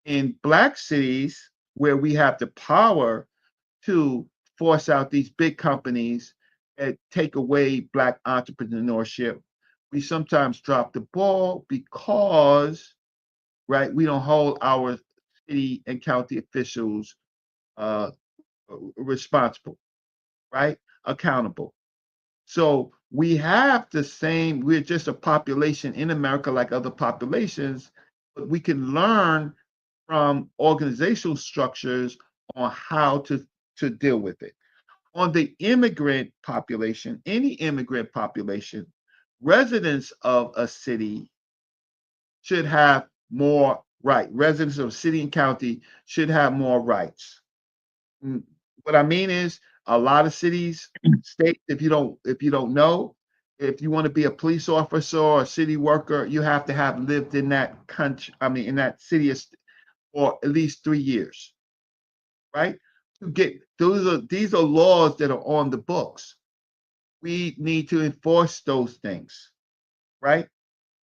Speaker 4: In Black cities, where we have the power to force out these big companies that take away Black entrepreneurship, we sometimes drop the ball because, right, we don't hold our city and county officials responsible, right, accountable. So we have the same, we're just a population in America like other populations, but we can learn from organizational structures on how to deal with it. On the immigrant population, any immigrant population, residents of a city should have more right. Residents of city and county should have more rights. What I mean is a lot of cities, states, if you don't know, if you want to be a police officer or a city worker, you have to have lived in that country, in that city or at least 3 years, right? To get these are laws that are on the books. We need to enforce those things, right?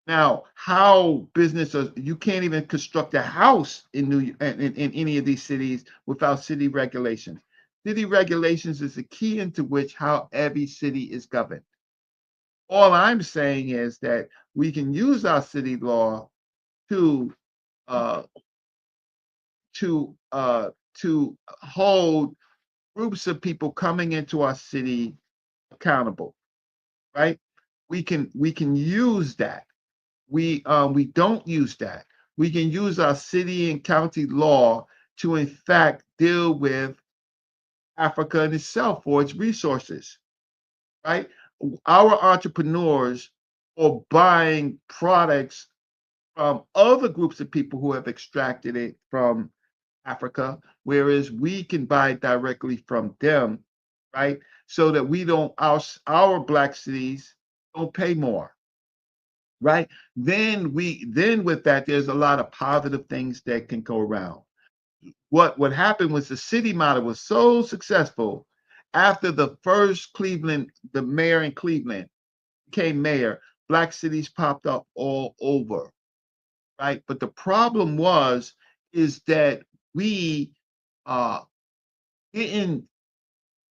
Speaker 4: Now, how businesses, you can't even construct a house in any of these cities without city regulations. City regulations is the key into which how every city is governed. All I'm saying is that we can use our city law to uh, to hold groups of people coming into our city accountable, right? We can use that. We don't use that. We can use our city and county law to in fact deal with Africa in itself for its resources, right? Our entrepreneurs are buying products from other groups of people who have extracted it from Africa, whereas we can buy directly from them, right? So that we don't our black cities don't pay more, right? Then with that, there's a lot of positive things that can go around. What happened was the city model was so successful after the first Cleveland, the mayor in Cleveland became mayor, black cities popped up all over, right? But the problem is that we uh, didn't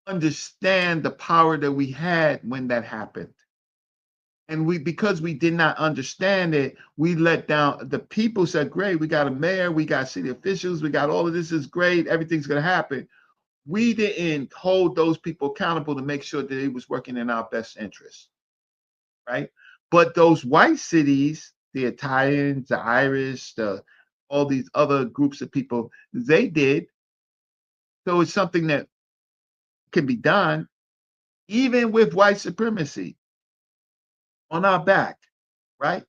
Speaker 4: understand the power that we had when that happened. And because we did not understand it, we let down the people. Said, great, we got a mayor, we got city officials, we got all of this is great, everything's going to happen. We didn't hold those people accountable to make sure that it was working in our best interest, right? But those white cities, the Italians, the Irish, all these other groups of people, they did. So it's something that can be done, even with white supremacy on our back, right?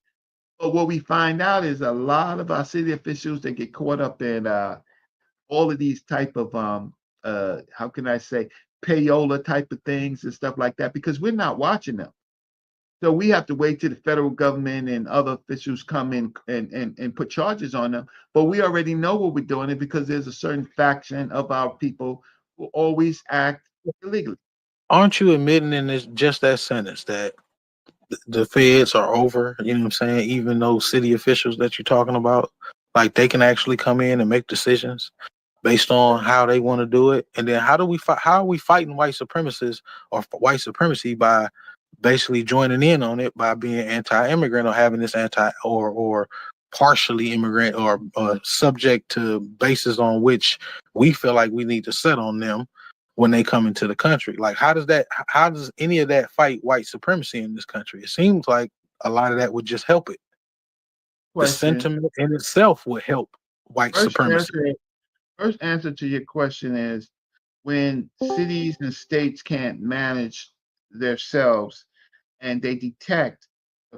Speaker 4: But what we find out is a lot of our city officials that get caught up in all of these type of how can I say, payola type of things and stuff like that, because we're not watching them. So we have to wait till the federal government and other officials come in and put charges on them. But we already know what we're doing it because there's a certain faction of our people who always act illegally.
Speaker 2: Aren't you admitting in this just that sentence that the feds are over? You know what I'm saying? Even those city officials that you're talking about, like they can actually come in and make decisions based on how they want to do it. And then how do we fight? How are we fighting white supremacists or white supremacy by basically joining in on it by being anti-immigrant or having this or partially immigrant or subject to bases on which we feel like we need to set on them when they come into the country? Like, how does any of that fight white supremacy in this country? It seems like a lot of that would just help it. The
Speaker 4: Question.
Speaker 2: sentiment in itself would help white supremacy.
Speaker 4: First answer to your question is when cities and states can't manage themselves and the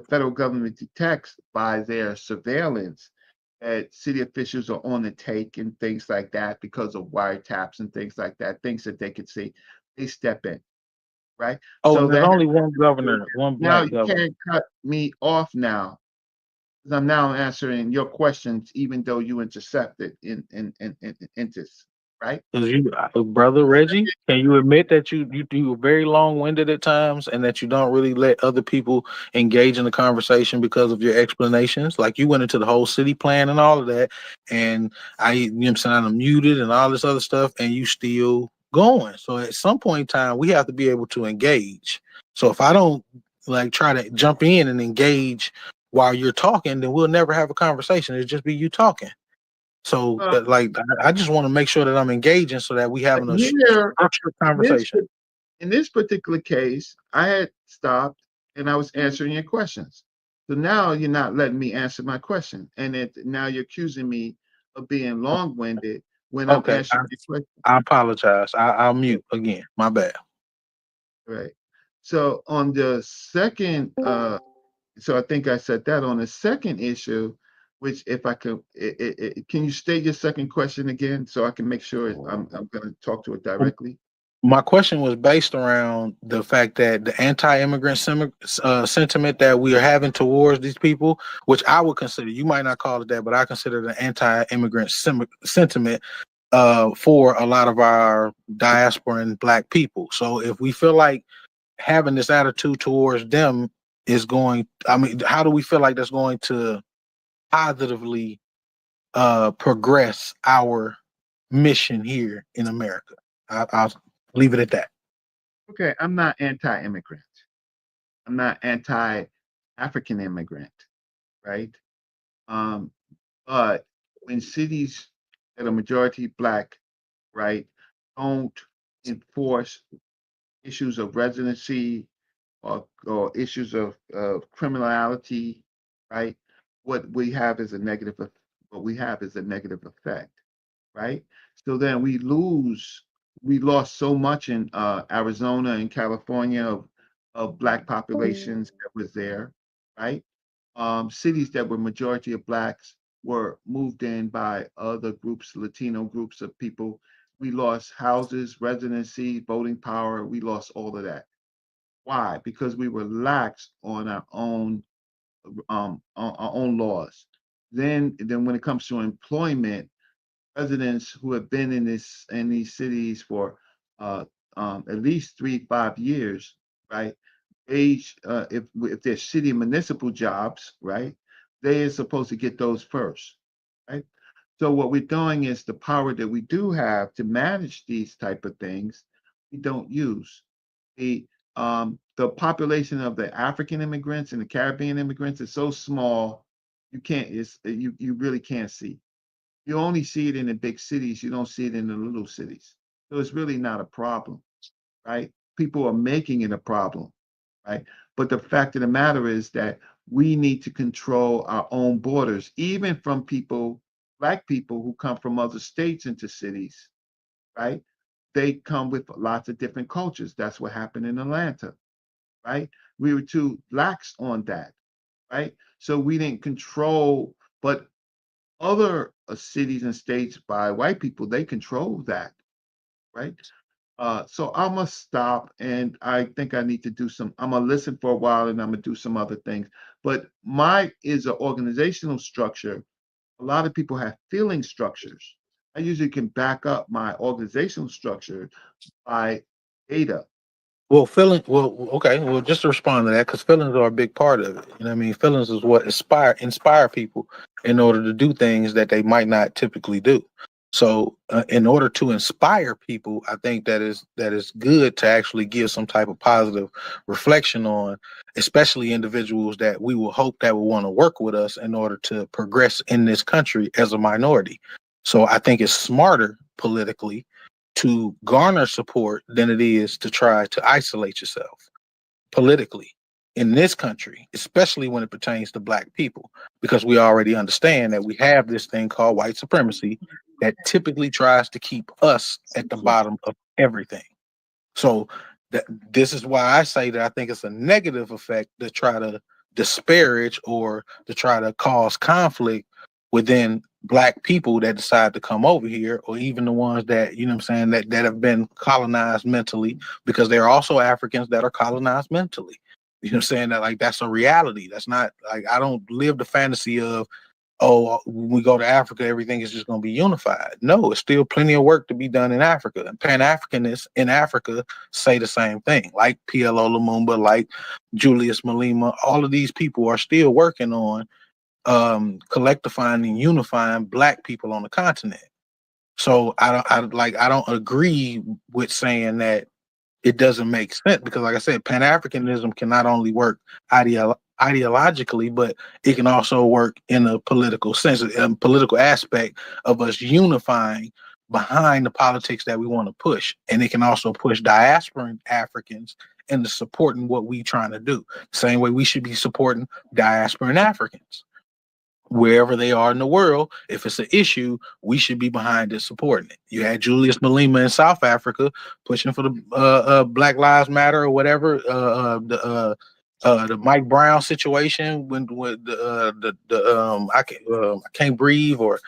Speaker 4: federal government detects by their surveillance that city officials are on the take and things like that because of wiretaps and things like that, things that they could see, they step in, right?
Speaker 2: Oh,
Speaker 4: So
Speaker 2: there's
Speaker 4: that
Speaker 2: only one governor, one
Speaker 4: now
Speaker 2: black
Speaker 4: you
Speaker 2: governor.
Speaker 4: can't cut me off now because I'm now answering your questions, even though you intercepted in this, right?
Speaker 2: Brother Reggie, can you admit that you are very long winded at times and that you don't really let other people engage in the conversation because of your explanations? Like you went into the whole city plan and all of that, and you know what I'm saying, I'm muted and all this other stuff, and you still going. So at some point in time, we have to be able to engage. So if I don't like try to jump in and engage while you're talking, then we'll never have a conversation. It'll just be you talking. So,
Speaker 4: Uh,
Speaker 2: I just want to make sure that I'm engaging so that we having a
Speaker 4: here,
Speaker 2: structured
Speaker 4: in this,
Speaker 2: conversation.
Speaker 4: in this particular case, I had stopped and I was answering your questions. So now you're not letting me answer my question, and now you're accusing me of being long-winded when I'm
Speaker 2: Okay,
Speaker 4: answering your question.
Speaker 2: I apologize. I'll mute again. My bad.
Speaker 4: Right. So on the second, so I think I said that on the second issue, which if I could, can you state your second question again so I can make sure I'm going to talk to it directly?
Speaker 2: My question was based around the fact that the anti-immigrant sentiment that we are having towards these people, which I would consider, you might not call it that, but I consider the anti-immigrant sentiment for a lot of our diaspora and Black people. So if we feel like having this attitude towards them is going, I mean, how do we feel like that's going to positively progress our mission here in America? I'll leave it at that.
Speaker 4: Okay, I'm not anti-immigrant. I'm not anti-African immigrant, right? But when cities that are majority Black, right, don't enforce issues of residency or issues of criminality, right? What we have is a negative. What we have is a negative effect, right? So then we lose. We lost so much in Arizona and California of Black populations that was there, right? Cities that were majority of Blacks were moved in by other groups, Latino groups of people. We lost houses, residency, voting power. We lost all of that. Why? Because we were lax on our own laws. Then when it comes to employment, residents who have been in these cities for at least 3 to 5 years, right? If they're city municipal jobs, right, they are supposed to get those first, right? So what we're doing is the power that we do have to manage these type of things, we don't use. The population of the African immigrants and the Caribbean immigrants is so small, you really can't see. You only see it in the big cities. You don't see it in the little cities. So it's really not a problem, right? People are making it a problem, right? But the fact of the matter is that we need to control our own borders, even from people, Black people who come from other states into cities, right? They come with lots of different cultures. That's what happened in Atlanta, right? We were too lax on that, right? So we didn't control, but other cities and states by white people, they control that, right? So I must stop, and I think I need to do some. I'm gonna listen for a while, and I'm gonna do some other things. But my is an organizational structure. A lot of people have feeling structures. I usually can back up my organizational structure by data.
Speaker 2: Well, okay. Well, just to respond to that, because feelings are a big part of it. You know what I mean? Feelings is what inspire people in order to do things that they might not typically do. So, in order to inspire people, I think that is good to actually give some type of positive reflection on, especially individuals that we will hope that will want to work with us in order to progress in this country as a minority. So, I think it's smarter politically to garner support than it is to try to isolate yourself politically in this country, especially when it pertains to Black people, because we already understand that we have this thing called white supremacy that typically tries to keep us at the bottom of everything. So this is why I say that I think it's a negative effect to try to disparage or to try to cause conflict within Black people that decide to come over here, or even the ones that, you know what I'm saying, that have been colonized mentally, because there are also Africans that are colonized mentally. You know what I'm saying? That, like, that's a reality. That's not like, I don't live the fantasy of, oh, when we go to Africa, everything is just going to be unified. No, it's still plenty of work to be done in Africa. And Pan-Africanists in Africa say the same thing, like PLO Lumumba, like Julius Malema. All of these people are still working on collectivifying and unifying Black people on the continent. So I don't agree with saying that it doesn't make sense, because, like I said, Pan-Africanism can not only work ideologically, but it can also work in a political sense, a political aspect of us unifying behind the politics that we want to push. And it can also push diasporan Africans into supporting what we trying to do. Same way we should be supporting diasporan Africans wherever they are in the world. If it's an issue, we should be behind it, supporting it. You had Julius Malema in South Africa pushing for the Black Lives Matter or whatever. The Mike Brown situation when I can't breathe, or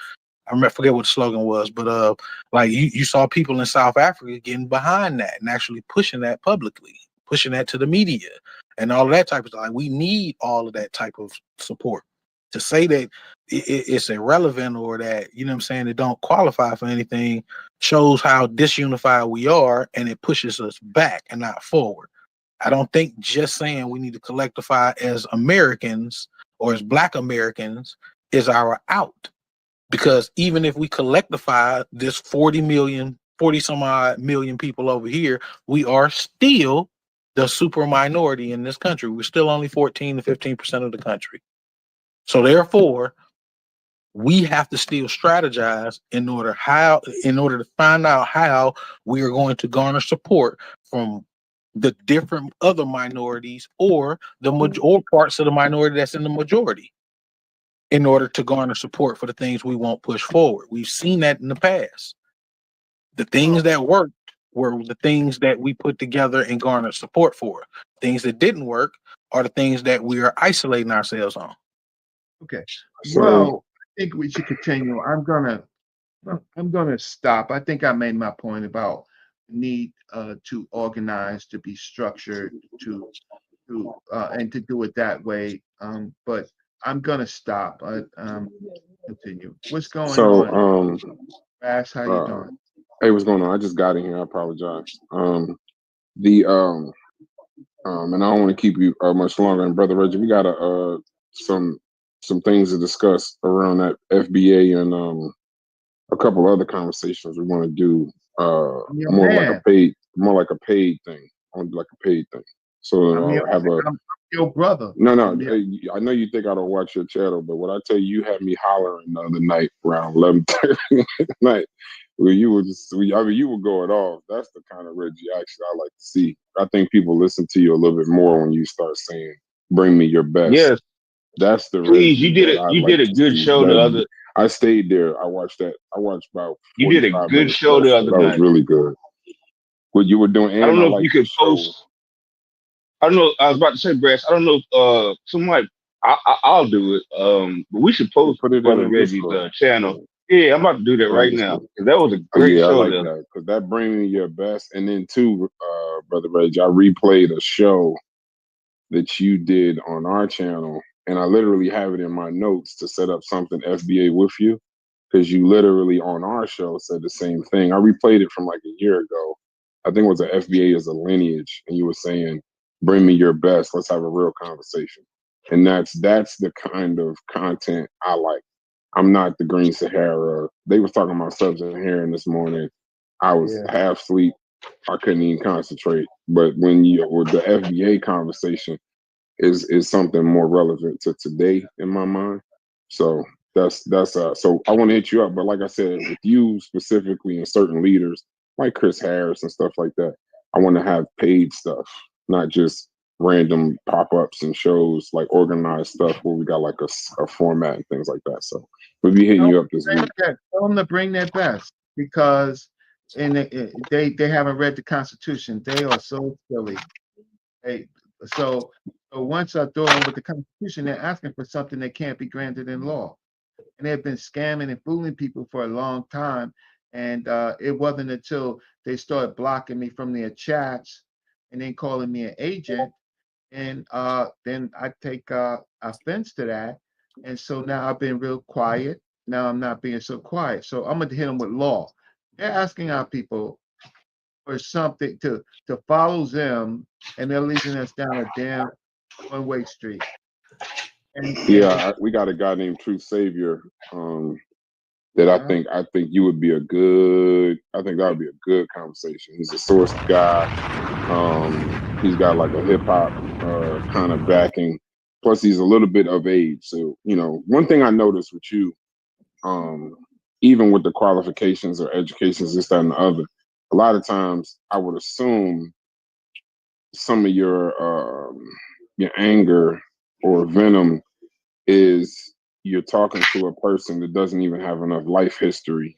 Speaker 2: I forget what the slogan was, but like you saw people in South Africa getting behind that and actually pushing that publicly, pushing that to the media and all of that type of stuff. Like, we need all of that type of support. To say that it's irrelevant or that, you know what I'm saying, it don't qualify for anything shows how disunified we are, and it pushes us back and not forward. I don't think just saying we need to collectivify as Americans or as Black Americans is our out. Because even if we collectivify this 40 some odd million people over here, we are still the super minority in this country. We're still only 14 to 15% of the country. So therefore, we have to still strategize in order to find out how we are going to garner support from the different other minorities or or parts of the minority that's in the majority, in order to garner support for the things we won't push forward. We've seen that in the past. The things that worked were the things that we put together and garnered support for. Things that didn't work are the things that we are isolating ourselves on.
Speaker 4: Okay.
Speaker 1: So,
Speaker 4: Well, I think we should continue. I'm gonna stop. I think I made my point about the need to organize, to be structured, to and to do it that way. But I'm gonna stop. Continue. What's going on? Bass, how you doing?
Speaker 8: Hey, what's going on? I just got in here. I apologize. The and I don't want to keep you much longer. And Brother Reggie, we got some things to discuss around that FBA and a couple other conversations we want to do. More like a paid thing. I want to do like a paid thing. So
Speaker 4: I'm your brother.
Speaker 8: No. I know you think I don't watch your channel, but what I tell you, you had me hollering the other night around 11:30 at night. Well, you were you were going off. That's the kind of Reggie action I like to see. I think people listen to you a little bit more when you start saying, "Bring me your best."
Speaker 5: Yes,
Speaker 8: that's the
Speaker 5: please.
Speaker 8: Reggie
Speaker 5: You did it. You did a good show the other.
Speaker 8: I stayed there. I watched that. I watched about.
Speaker 5: You did a good show the other night.
Speaker 8: That was really good. What you were doing, and
Speaker 5: I don't know if you could post. I don't know. I was about to say, Brass. I don't know. Somebody. I'll do it. But we should post
Speaker 8: Put it
Speaker 5: Brother Reggie's channel. Yeah, I'm about to do that right now. That was a great show.
Speaker 8: I like that because that brings me your best. And then too, Brother Reggie, I replayed a show that you did on our channel, and I literally have it in my notes to set up something FBA with you, because you literally on our show said the same thing. I replayed it from like a year ago. I think it was an FBA as a lineage, and you were saying, "Bring me your best. Let's have a real conversation." And that's the kind of content I like. I'm not the Green Sahara. They was talking about sub-Saharan this morning. I was half asleep. I couldn't even concentrate. But when with the FBA conversation is something more relevant to today in my mind. So that's so I want to hit you up. But like I said, with you specifically and certain leaders like Chris Harris and stuff like that, I want to have paid stuff, not just random pop-ups and shows, like organized stuff where we got like a format and things like that. So we'll be hitting you up this week.
Speaker 4: Tell them to bring their best, because they haven't read the Constitution. They are so silly. So once I throw them with the Constitution, they're asking for something that can't be granted in law. And they've been scamming and fooling people for a long time. And it wasn't until they started blocking me from their chats and then calling me an agent. And then I take offense to that. And so now I've been real quiet. Now I'm not being so quiet. So I'm going to hit them with law. They're asking our people for something to follow them, and they're leading us down a damn one-way street.
Speaker 8: We got a guy named Truth Savior that I think you would be I think that would be a good conversation. He's a source guy. He's got like a hip hop kind of backing. Plus he's a little bit of age. So, one thing I noticed with you, even with the qualifications or educations, this, that, and the other, a lot of times I would assume some of your anger or venom is you're talking to a person that doesn't even have enough life history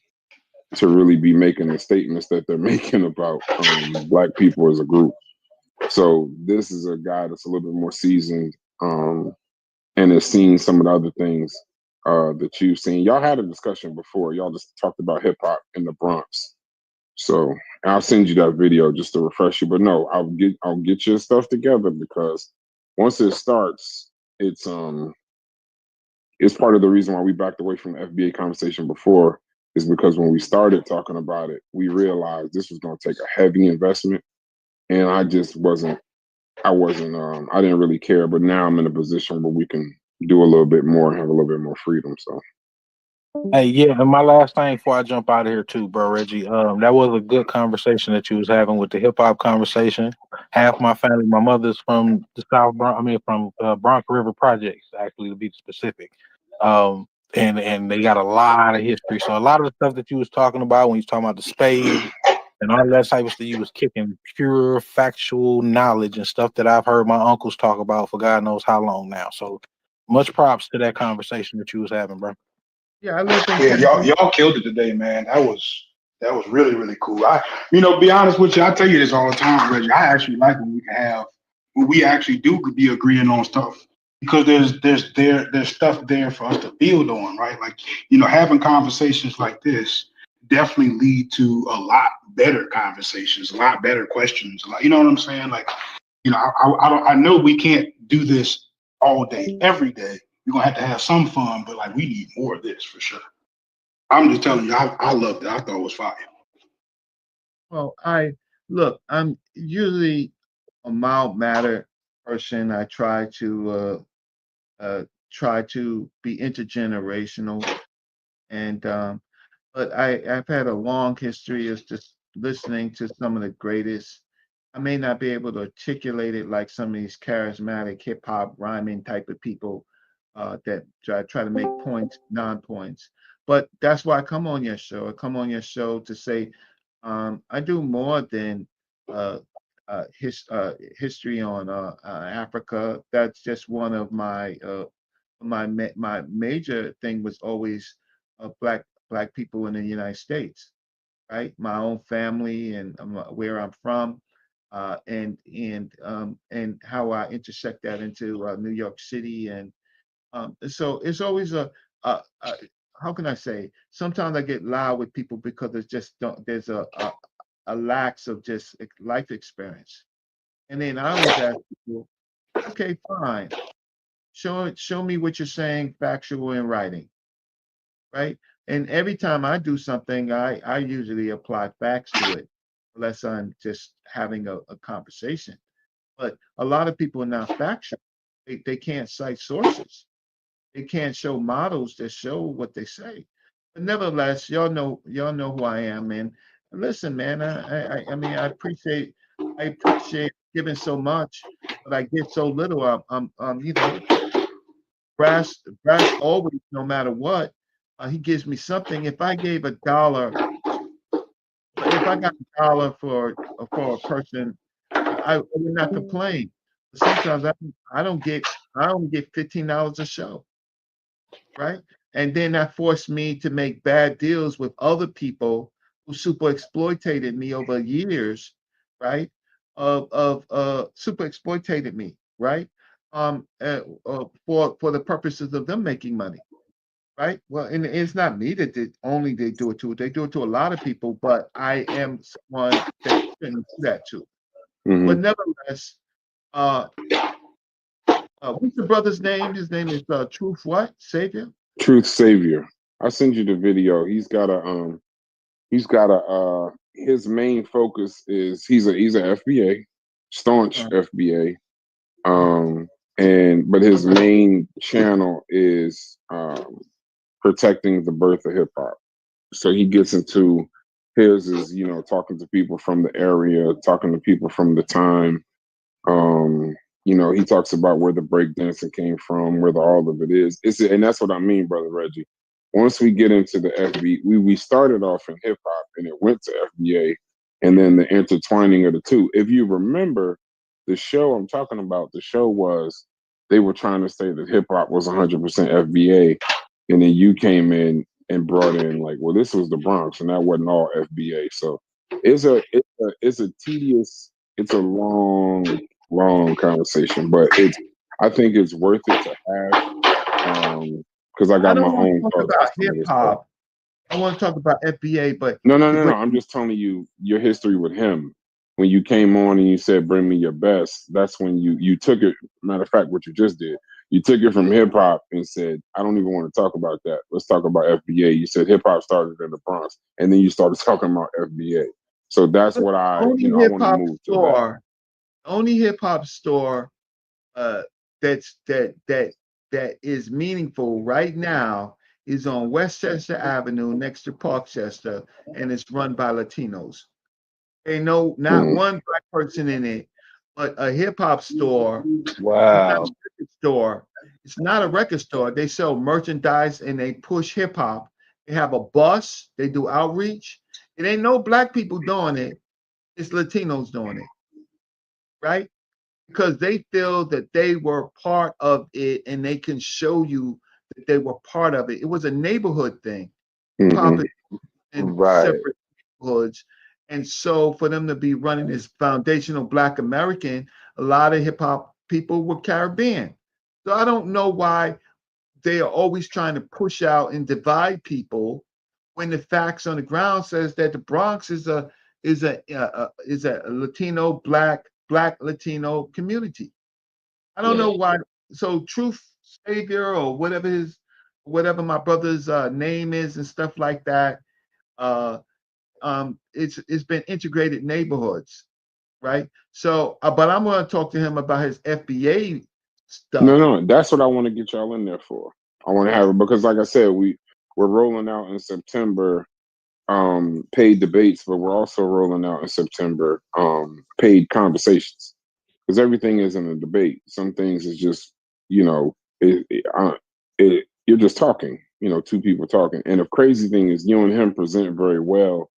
Speaker 8: to really be making the statements that they're making about Black people as a group. So this is a guy that's a little bit more seasoned and has seen some of the other things that you've seen. Y'all had a discussion before. Y'all just talked about hip hop in the Bronx. So I'll send you that video just to refresh you. But no, I'll get your stuff together, because once it starts, it's part of the reason why we backed away from the FBA conversation before, is because when we started talking about it, we realized this was going to take a heavy investment, and I just wasn't. I didn't really care. But now I'm in a position where we can do a little bit more and have a little bit more freedom. So.
Speaker 2: Hey, yeah, and my last thing before I jump out of here too, bro, Reggie. That was a good conversation that you was having with the hip hop conversation. Half my family, my mother's from the South Bronx. I mean, from Bronx River Projects, actually, to be specific. And they got a lot of history. So a lot of the stuff that you was talking about when you was talking about the spade and all that type of stuff, you was kicking pure factual knowledge and stuff that I've heard my uncles talk about for God knows how long now. So much props to that conversation that you was having, bro.
Speaker 4: Yeah, I live in
Speaker 3: Yeah,
Speaker 4: Connecticut.
Speaker 3: y'all killed it today, man. That was really, really cool. Be honest with you, I tell you this all the time, Reggie. I actually like when we actually do be agreeing on stuff, because there's stuff there for us to build on, right? Like, having conversations like this definitely lead to a lot better conversations, a lot better questions. Like, you know what I'm saying? Like, I know we can't do this all day, every day. We're gonna have to have some fun, but like, we need more of this for sure. I'm just telling you, I loved it. I thought it was fire.
Speaker 4: Well, I'm usually a mild mannered person. I try to be intergenerational, and but I've had a long history of just listening to some of the greatest. I may not be able to articulate it like some of these charismatic hip hop rhyming type of people that try to make points, non-points. But that's why I come on your show. I come on your show to say I do more than uh, history on Africa. That's just one of my major thing was always black people in the United States, right? My own family and where I'm from, and how I intersect that into New York City, and so it's always a how can I say? Sometimes I get loud with people because there's just don't, there's a lack of just life experience, and then I always ask people, okay, fine, show me what you're saying, factual in writing, right? And every time I do something, I usually apply facts to it, unless I'm just having a conversation. But a lot of people are not factual. They can't cite sources. They can't show models that show what they say. But nevertheless, y'all know who I am, and listen, man. I mean, I appreciate giving so much, but I get so little. Brass always, no matter what, he gives me something. If I gave $1, if I got $1 for a person, I would not complain. But sometimes I only get $15 a show, right? And then that forced me to make bad deals with other people who super exploited me over years, right? Of super exploited me, right? For the purposes of them making money, right? Well, and it's not me that they do it to. They do it to a lot of people, but I am someone that shouldn't do that to.
Speaker 8: Mm-hmm.
Speaker 4: But nevertheless, what's the brother's name? His name is Truth what? Savior?
Speaker 8: Truth Savior. I send you the video. His main focus is he's a FBA, staunch FBA. But his main channel is protecting the birth of hip hop. So he gets into his is, talking to people from the area, talking to people from the time. He talks about where the breakdancing came from, where all of it is. And that's what I mean, brother Reggie. Once we get into the FB, we started off in hip hop and it went to FBA, and then the intertwining of the two. If you remember the show I'm talking about, the show was they were trying to say that hip hop was 100% FBA, and then you came in and brought in like, well, this was the Bronx, and that wasn't all FBA. So it's a tedious, it's a long conversation, but I think it's worth it to have, because I got my
Speaker 4: don't want
Speaker 8: own
Speaker 4: to talk
Speaker 8: thoughts
Speaker 4: about
Speaker 8: on some
Speaker 4: hip
Speaker 8: of this stuff.
Speaker 4: hop. I want to talk about FBA, but
Speaker 8: No. I'm just telling you your history with him. When you came on and you said, "Bring me your best," that's when you took it. Matter of fact, what you just did, you took it from hip hop and said, "I don't even want to talk about that. Let's talk about FBA." You said hip hop started in the Bronx, and then you started talking about FBA. So that's what I want to move to that.
Speaker 4: Only hip hop store that is meaningful right now is on Westchester Avenue next to Parkchester, and it's run by Latinos. Ain't not one black person in it, but a hip hop store.
Speaker 5: Wow.
Speaker 4: It's not a record store. It's not a record store. They sell merchandise and they push hip hop. They have a bus. They do outreach. It ain't no black people doing it. It's Latinos doing it, right? Because they feel that they were part of it and they can show you that they were part of it. It was a neighborhood thing, popping in separate neighborhoods. And so for them to be running this foundational Black American, a lot of hip hop people were Caribbean. So I don't know why they are always trying to push out and divide people when the facts on the ground says that the Bronx is a Latino Black Latino community. I don't know why. So Truth Savior or whatever my brother's name is and stuff like that. It's been integrated neighborhoods, right? So, but I'm going to talk to him about his FBA stuff.
Speaker 8: No, that's what I want to get y'all in there for. I want to have it because, like I said, we're rolling out in September paid debates, but we're also rolling out in September paid conversations because everything isn't a debate. Some things is just you're just talking, two people talking. And the crazy thing is, you and him present very well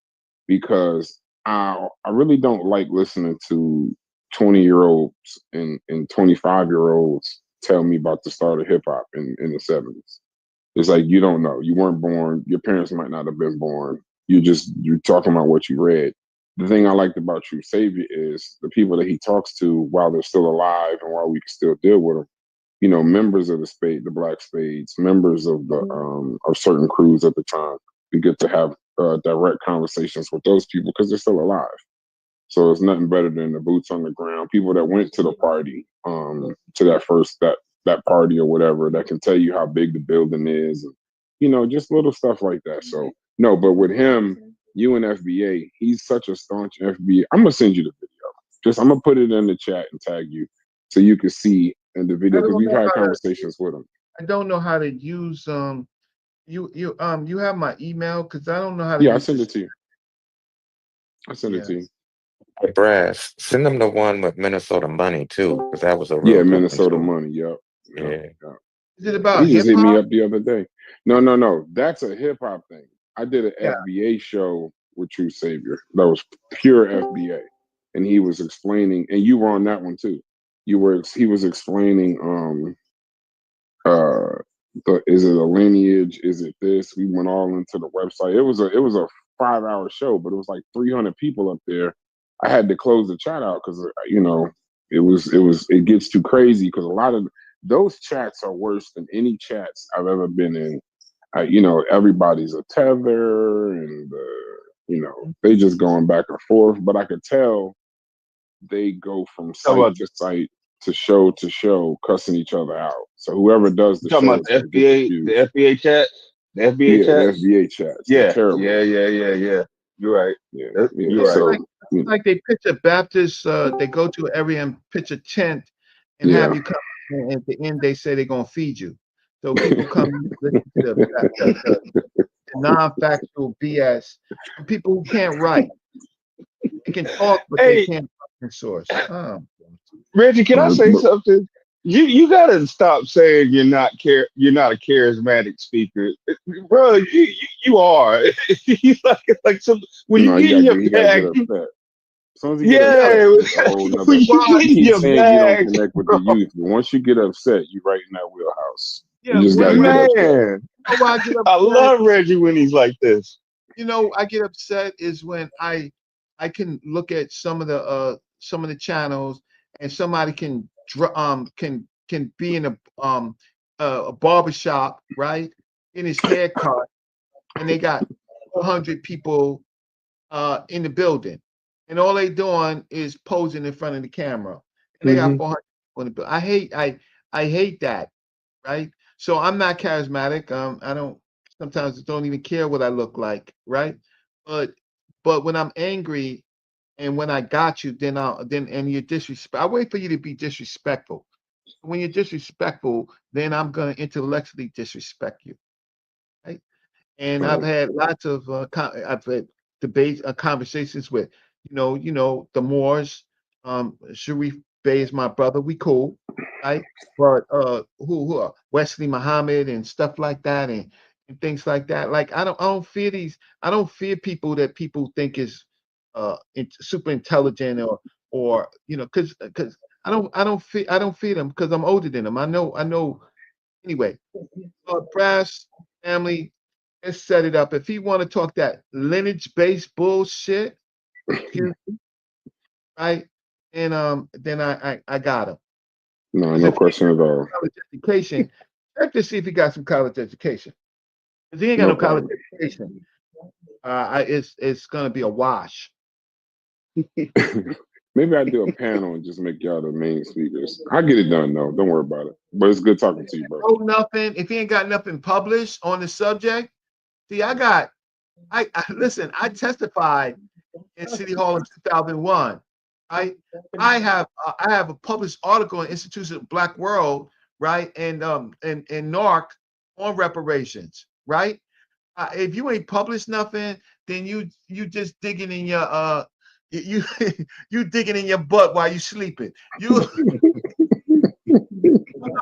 Speaker 8: because I really don't like listening to 20-year-olds and 25-year-olds tell me about the start of hip hop in the 70s. It's like you don't know. You weren't born. Your parents might not have been born. You're talking about what you read. The thing I liked about True Savior is the people that he talks to while they're still alive and while we can still deal with them. Members of the Black Spades, members of the of certain crews at the time. We get to have direct conversations with those people because they're still alive. So it's nothing better than the boots on the ground. People that went to the party, to that party or whatever, that can tell you how big the building is, and, just little stuff like that. So no, but with him, you and FBA, he's such a staunch FBA. I'm gonna send you the video. I'm gonna put it in the chat and tag you so you can see in the video because we've had conversations with him.
Speaker 4: I don't know how to use you have my email because I don't know how to.
Speaker 8: Yeah, I send it to you. I send it to you.
Speaker 9: Hey, Brass, send them the one with Minnesota Money too, because that was a real good
Speaker 8: Minnesota
Speaker 9: one,
Speaker 8: Money. Yep.
Speaker 4: Is it about
Speaker 8: he just
Speaker 4: hip
Speaker 8: hit me
Speaker 4: hop?
Speaker 8: up the other day. No. That's a hip hop thing. I did an FBA show with True Savior. That was pure FBA. And he was explaining, and you were on that one too. He was explaining is it a lineage? Is it this? We went all into the website. It was a 5-hour show, but it was like 300 people up there. I had to close the chat out because it gets too crazy because a lot of those chats are worse than any chats I've ever been in. Everybody's a tether and they just going back and forth. But I could tell they go from site to site to show, cussing each other out. So whoever does the
Speaker 5: talking
Speaker 8: show,
Speaker 5: about the FBA chat, the FBA chats,
Speaker 8: the FBA chats,
Speaker 5: yeah,
Speaker 8: terrible.
Speaker 5: Yeah. You're right. You're right.
Speaker 8: So,
Speaker 4: it's like they pitch a Baptist. They go to an area and pitch a tent and have you come. And at the end, they say they're gonna feed you. So people come and listen to the non-factual BS. And people who can't write, they can talk, but they can't source.
Speaker 5: Reggie, can I say something? You gotta stop saying you're not a charismatic speaker, bro. You are. You like some when you get in your bag.
Speaker 8: As soon as you get upset, when you get in your bag, you don't connect with the youth. But once you get upset, you right in that wheelhouse.
Speaker 4: Yeah,
Speaker 8: you just gotta get
Speaker 4: upset.
Speaker 5: I love Reggie when he's like this.
Speaker 4: I get upset is when I can look at some of the channels and somebody can be in a a barbershop, right? In his haircut, and they got 100 people in the building, and all they doing is posing in front of the camera, and they got 400 people in the building. I hate that, right? So I'm not charismatic. I don't sometimes don't even care what I look like, right? But when I'm angry and when I got you, then and you're disrespect. I wait for you to be disrespectful. When you're disrespectful, then I'm gonna intellectually disrespect you, right? And I've had lots of I've had debates, conversations with, the Moors. Sharif Bey is my brother. We cool, right? But who are Wesley Muhammad and stuff like that, and things like that. Like I don't fear these. I don't fear people that people think is super intelligent or because I don't fear them because I'm older than them. I know anyway. Brass family, let's set it up. If he want to talk that lineage-based bullshit, excuse me, right? And then I got him.
Speaker 8: No,
Speaker 4: 'Cause
Speaker 8: no
Speaker 4: if he
Speaker 8: question
Speaker 4: got
Speaker 8: at all.
Speaker 4: college education, check to see if he got some college education. If he ain't got
Speaker 8: No
Speaker 4: no college
Speaker 8: problem.
Speaker 4: education, it's gonna be a wash.
Speaker 8: Maybe I do a panel and just make y'all the main speakers. I get it done though. Don't worry about it. But it's good talking to you, bro.
Speaker 4: Oh, nothing. If he ain't got nothing published on the subject, see, I listen. I testified in City Hall in 2001. I have a published article in Institution of Black World, right, and NARC on reparations, right. If you ain't published nothing, then you just digging in your you you digging in your butt while you sleeping. You I'm not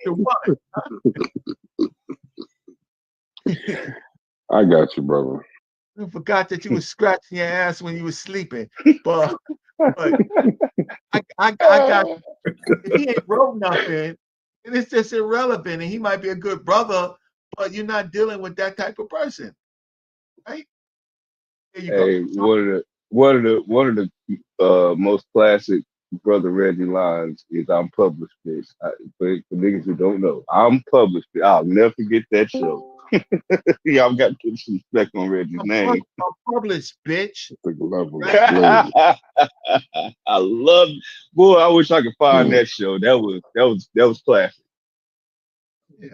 Speaker 4: the one.
Speaker 8: I got you, brother.
Speaker 4: I forgot that you was scratching your ass when you was sleeping, but I got you. If he ain't wrote nothing, then it's just irrelevant, and he might be a good brother, but you're not dealing with that type of person, right? There you go.
Speaker 5: Hey, one of the most classic Brother Reggie lines is "I'm published, bitch." For niggas who don't know, I'm published. I'll never forget that show. Y'all got to put some respect on Reggie's name.
Speaker 4: I'm published, bitch.
Speaker 8: The level of
Speaker 4: Right?
Speaker 8: flavor.
Speaker 5: I love, boy. I wish I could find that show. That was classic.
Speaker 4: Yeah.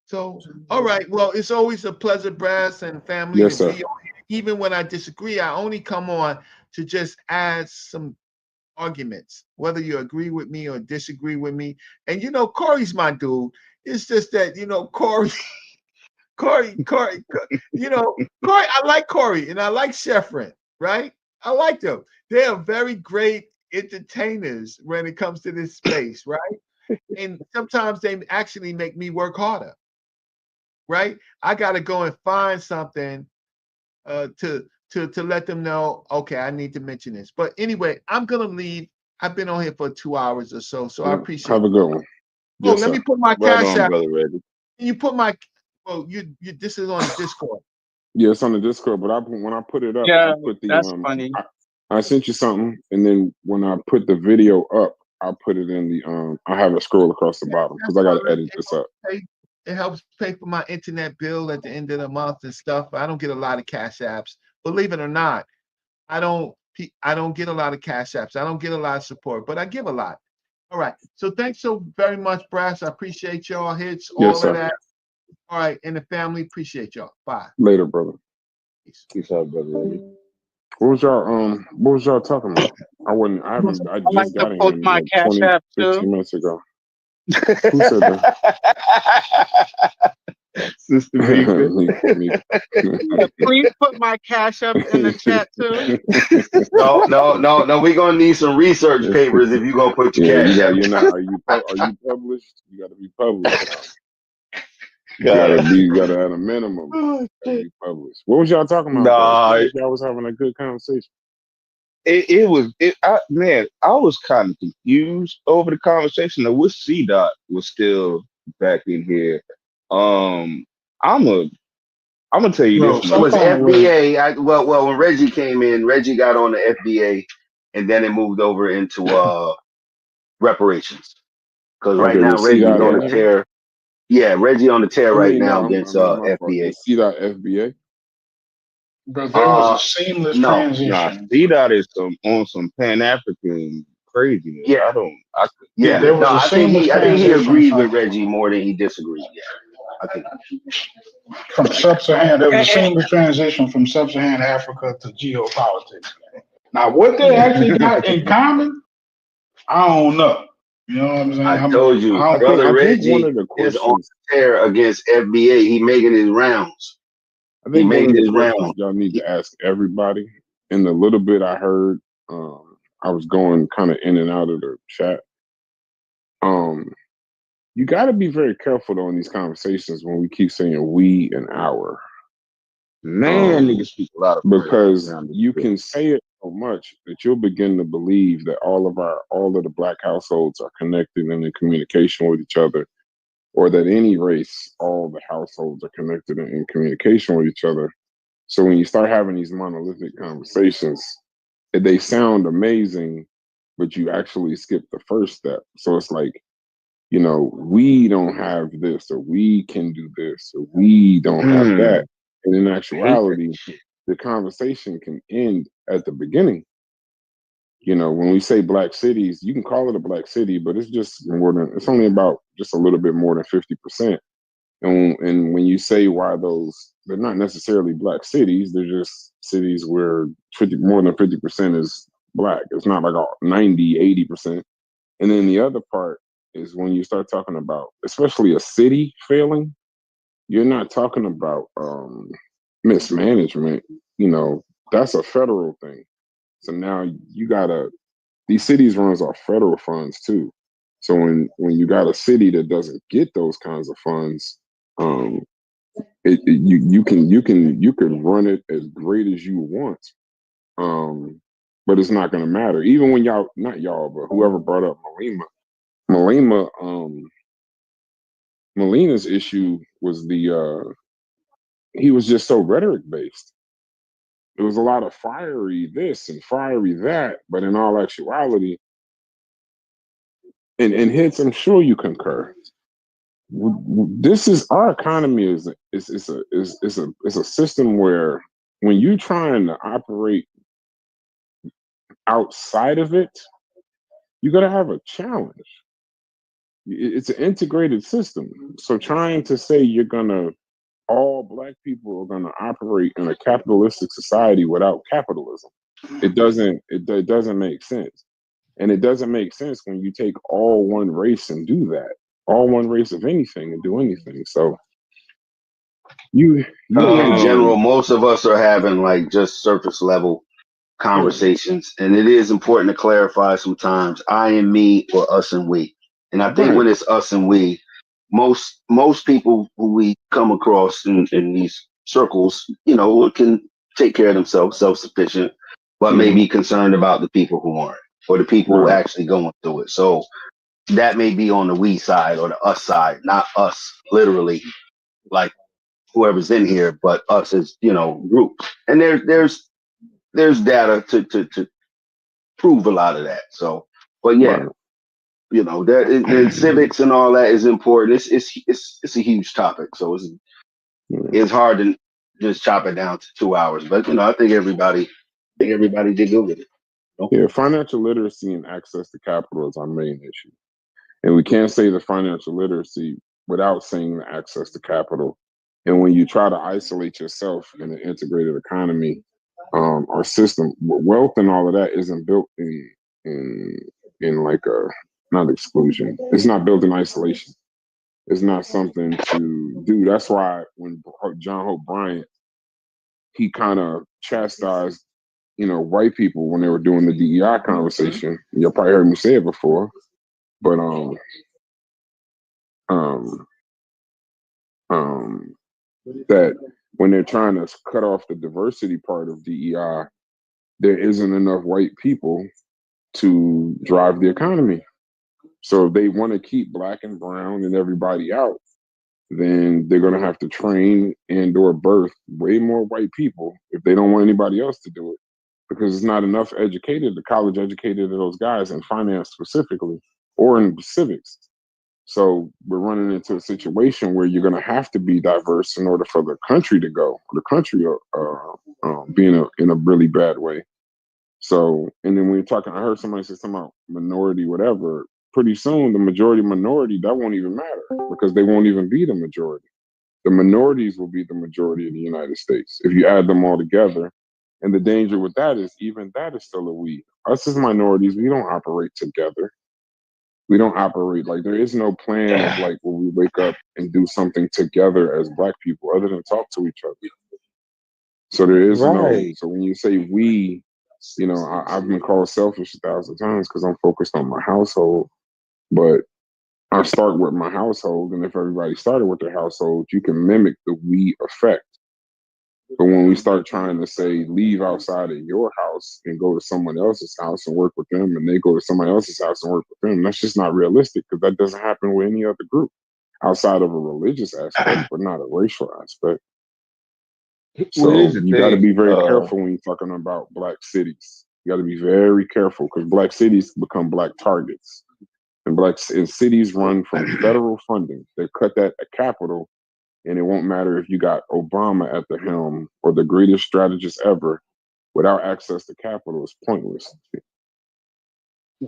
Speaker 4: So, all right. Well, it's always a pleasure, Brass and family,
Speaker 8: Yes,
Speaker 4: to
Speaker 8: sir.
Speaker 4: be on here. Even when I disagree, I only come on to just add some arguments, whether you agree with me or disagree with me. And Corey's my dude. It's just that Corey, Corey. Corey. I like Corey and I like Sheffrin, right? I like them. They are very great entertainers when it comes to this space, right? And sometimes they actually make me work harder, right? I got to go and find something to let them know, okay, I need to mention this. But anyway, I'm gonna leave. I've been on here for 2 hours or so, so I appreciate
Speaker 8: Have a good one.
Speaker 4: Oh,
Speaker 8: Yes,
Speaker 4: let
Speaker 8: sir.
Speaker 4: me put my
Speaker 5: Right
Speaker 4: cash
Speaker 5: on,
Speaker 4: app.
Speaker 5: Brother Reggie.
Speaker 4: Can you put my you this is on Discord.
Speaker 8: Yeah, it's on the Discord, but when I put it up,
Speaker 10: Yeah,
Speaker 8: I put the
Speaker 10: that's funny.
Speaker 8: I sent you something, and then when I put the video up, I put it in the I have it scroll across the bottom because I got to edit this up.
Speaker 4: It helps pay for my internet bill at the end of the month and stuff. I don't get a lot of cash apps. Believe it or not, I don't get a lot of cash apps. I don't get a lot of support, but I give a lot. All right. So thanks so very much, Brass. I appreciate y'all hits, all
Speaker 8: Yes,
Speaker 4: of
Speaker 8: sir.
Speaker 4: that. All right, and the family appreciate y'all. Bye.
Speaker 8: Later, brother.
Speaker 5: Peace out, Brother Reggie.
Speaker 8: What was y'all talking about? I
Speaker 10: I like
Speaker 8: just
Speaker 10: to
Speaker 8: got in
Speaker 10: post
Speaker 8: here
Speaker 10: my
Speaker 8: like
Speaker 10: Cash
Speaker 8: 20,
Speaker 10: App
Speaker 8: 15
Speaker 10: too.
Speaker 8: minutes ago. Who said that?
Speaker 5: Sister Mika.
Speaker 10: Yeah, please put my Cash App in the chat too.
Speaker 5: No. We're gonna need some research papers if you're gonna put your
Speaker 8: Yeah,
Speaker 5: cash out.
Speaker 8: are you published? You gotta be published now.
Speaker 5: Got
Speaker 8: You gotta at a minimum be published. What was y'all talking about though?
Speaker 5: Nah,
Speaker 8: Like y'all was having a good conversation.
Speaker 5: I was kind of confused over the conversation. I wish C-Dot was still back in here. I'm gonna tell you this
Speaker 3: Bro,
Speaker 5: much.
Speaker 3: I'm
Speaker 5: Was
Speaker 3: fine with it.
Speaker 5: FBA? Well, when Reggie came in, Reggie got on the FBA, and then it moved over into reparations. because right now Reggie's on the tear. Yeah, Reggie on the tear right now against FBA.
Speaker 8: C.FBA.
Speaker 3: But there was a seamless transition.
Speaker 5: Nah,
Speaker 11: C-Dot is on some Pan African craziness.
Speaker 5: Yeah.
Speaker 3: There was a seamless
Speaker 5: I think he
Speaker 3: transition
Speaker 5: agreed with Reggie more than he disagreed. Yeah, I think
Speaker 3: from sub-Saharan. There was a seamless transition from sub-Saharan Africa to geopolitics. Now, what they actually got in common, I don't know. You know what I'm saying?
Speaker 5: I told you, brother Reggie is on the tear against FBA. He making his rounds.
Speaker 8: I think one of the questions y'all need to ask everybody. In the little bit I heard, I was going kind of in and out of the chat. You got to be very careful on these conversations when we keep saying we and our.
Speaker 11: Man, niggas speak a lot of
Speaker 8: because you can say it so much that you'll begin to believe that all of the black households are connected and in communication with each other, or that any race, all the households are connected and in communication with each other. So when you start having these monolithic conversations, they sound amazing, but you actually skip the first step. So it's like, you know, we don't have this, or we can do this, or we don't have that. And in actuality, the conversation can end at the beginning. You know, when we say black cities, you can call it a black city, but it's just it's only about just a little bit more than 50%. And when you say why they're not necessarily black cities, they're just cities where more than 50% is black. It's not like 90, 80%. And then the other part is when you start talking about, especially a city failing, you're not talking about mismanagement. You know, that's a federal thing. So now these cities runs off federal funds too. So when you got a city that doesn't get those kinds of funds, you can run it as great as you want, but it's not going to matter. Even when not y'all, but whoever brought up Molina's issue was he was just so rhetoric based. There was a lot of fiery this and fiery that, but in all actuality, and hits, I'm sure you concur. This is our economy is a system where when you're trying to operate outside of it, you got to have a challenge. It's an integrated system. So trying to say all black people are gonna operate in a capitalistic society without capitalism, it doesn't make sense. And it doesn't make sense when you take all one race and do that. All one race of anything and do anything. So
Speaker 5: in general, most of us are having like just surface level conversations, and it is important to clarify sometimes I and me or us and we. And I think when it's us and we, most people who we come across in these circles, you know, can take care of themselves, self-sufficient, but may be concerned about the people who aren't, or the people who actually going through it. So that may be on the we side or the us side, not us literally, like whoever's in here, but us as, you know, group. And there's data to prove a lot of that. So, but yeah, you know, the civics and all that is important. It's a huge topic, so it's hard to just chop it down to 2 hours. But you know, I think everybody did good with it.
Speaker 8: Yeah, financial literacy and access to capital is our main issue, and we can't say the financial literacy without saying the access to capital. And when you try to isolate yourself in an integrated economy, our system, wealth and all of that isn't built in like a not exclusion. It's not built in isolation. It's not something to do. That's why when John Hope Bryant, he kind of chastised, you know, white people when they were doing the DEI conversation. You'll probably heard me say it before, but that when they're trying to cut off the diversity part of DEI, there isn't enough white people to drive the economy. So if they want to keep black and brown and everybody out, then they're going to have to train and or birth way more white people if they don't want anybody else to do it, because it's not enough college educated of those guys in finance specifically or in civics. So we're running into a situation where you're going to have to be diverse in order for the country to go, or the country being in a really bad way. So, and then when you're talking, I heard somebody say something about minority, whatever. Pretty soon, the majority minority, that won't even matter because they won't even be the majority. The minorities will be the majority of the United States if you add them all together. And the danger with that is even that is still a we. Us as minorities, we don't operate together. We don't operate like there is no plan of like when we wake up and do something together as Black people other than talk to each other. So there is no.
Speaker 5: Right.
Speaker 8: So when you say we, I've been called selfish 1,000 times because I'm focused on my household. But I start with my household, and if everybody started with their household, you can mimic the we effect. But when we start trying to say leave outside of your house and go to someone else's house and work with them, and they go to somebody else's house and work with them, that's just not realistic because that doesn't happen with any other group outside of a religious aspect, but not a racial aspect.
Speaker 5: Well,
Speaker 8: So
Speaker 5: here's the
Speaker 8: you got to
Speaker 5: thing.
Speaker 8: be very careful when you're talking about Black cities. You got to be very careful because Black cities become Black targets. And cities run from federal funding. They cut that at Capitol, and it won't matter if you got Obama at the helm or the greatest strategist ever. Without access to capital, is pointless.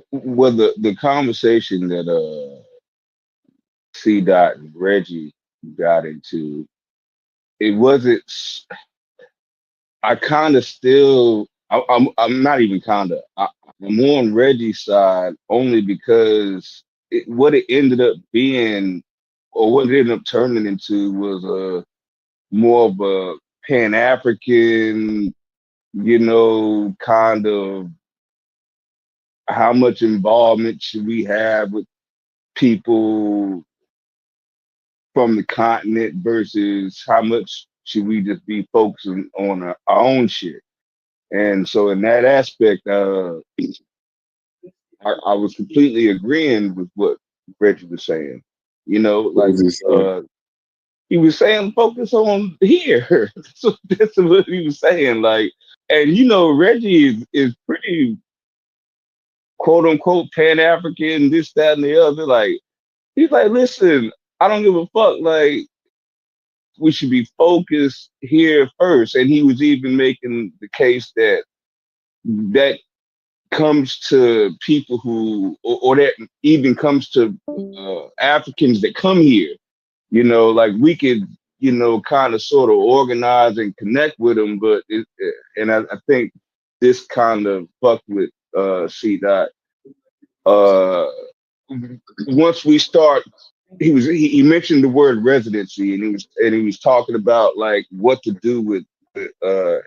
Speaker 5: Well, the conversation that C. Dot and Reggie got into, it wasn't. I kind of still. I'm not even kind of. I'm on Reggie's side only because what it ended up being, or what it ended up turning into, was a more of a Pan African, kind of how much involvement should we have with people from the continent versus how much should we just be focusing on our own shit. And so in that aspect, I was completely agreeing with what Reggie was saying.
Speaker 8: What
Speaker 5: Like
Speaker 8: was he saying?
Speaker 5: he was saying, focus on here. So that's what he was saying. Like, and Reggie is pretty quote unquote Pan African, this, that, and the other. Like, he's like, listen, I don't give a fuck. Like, we should be focused here first. And he was even making the case that comes to people who, or that even comes to Africans that come here. Like we could, kind of sort of organize and connect with them, but I think this kind of fucked with C. Dot. Once we start, he mentioned the word residency, and he was talking about like what to do with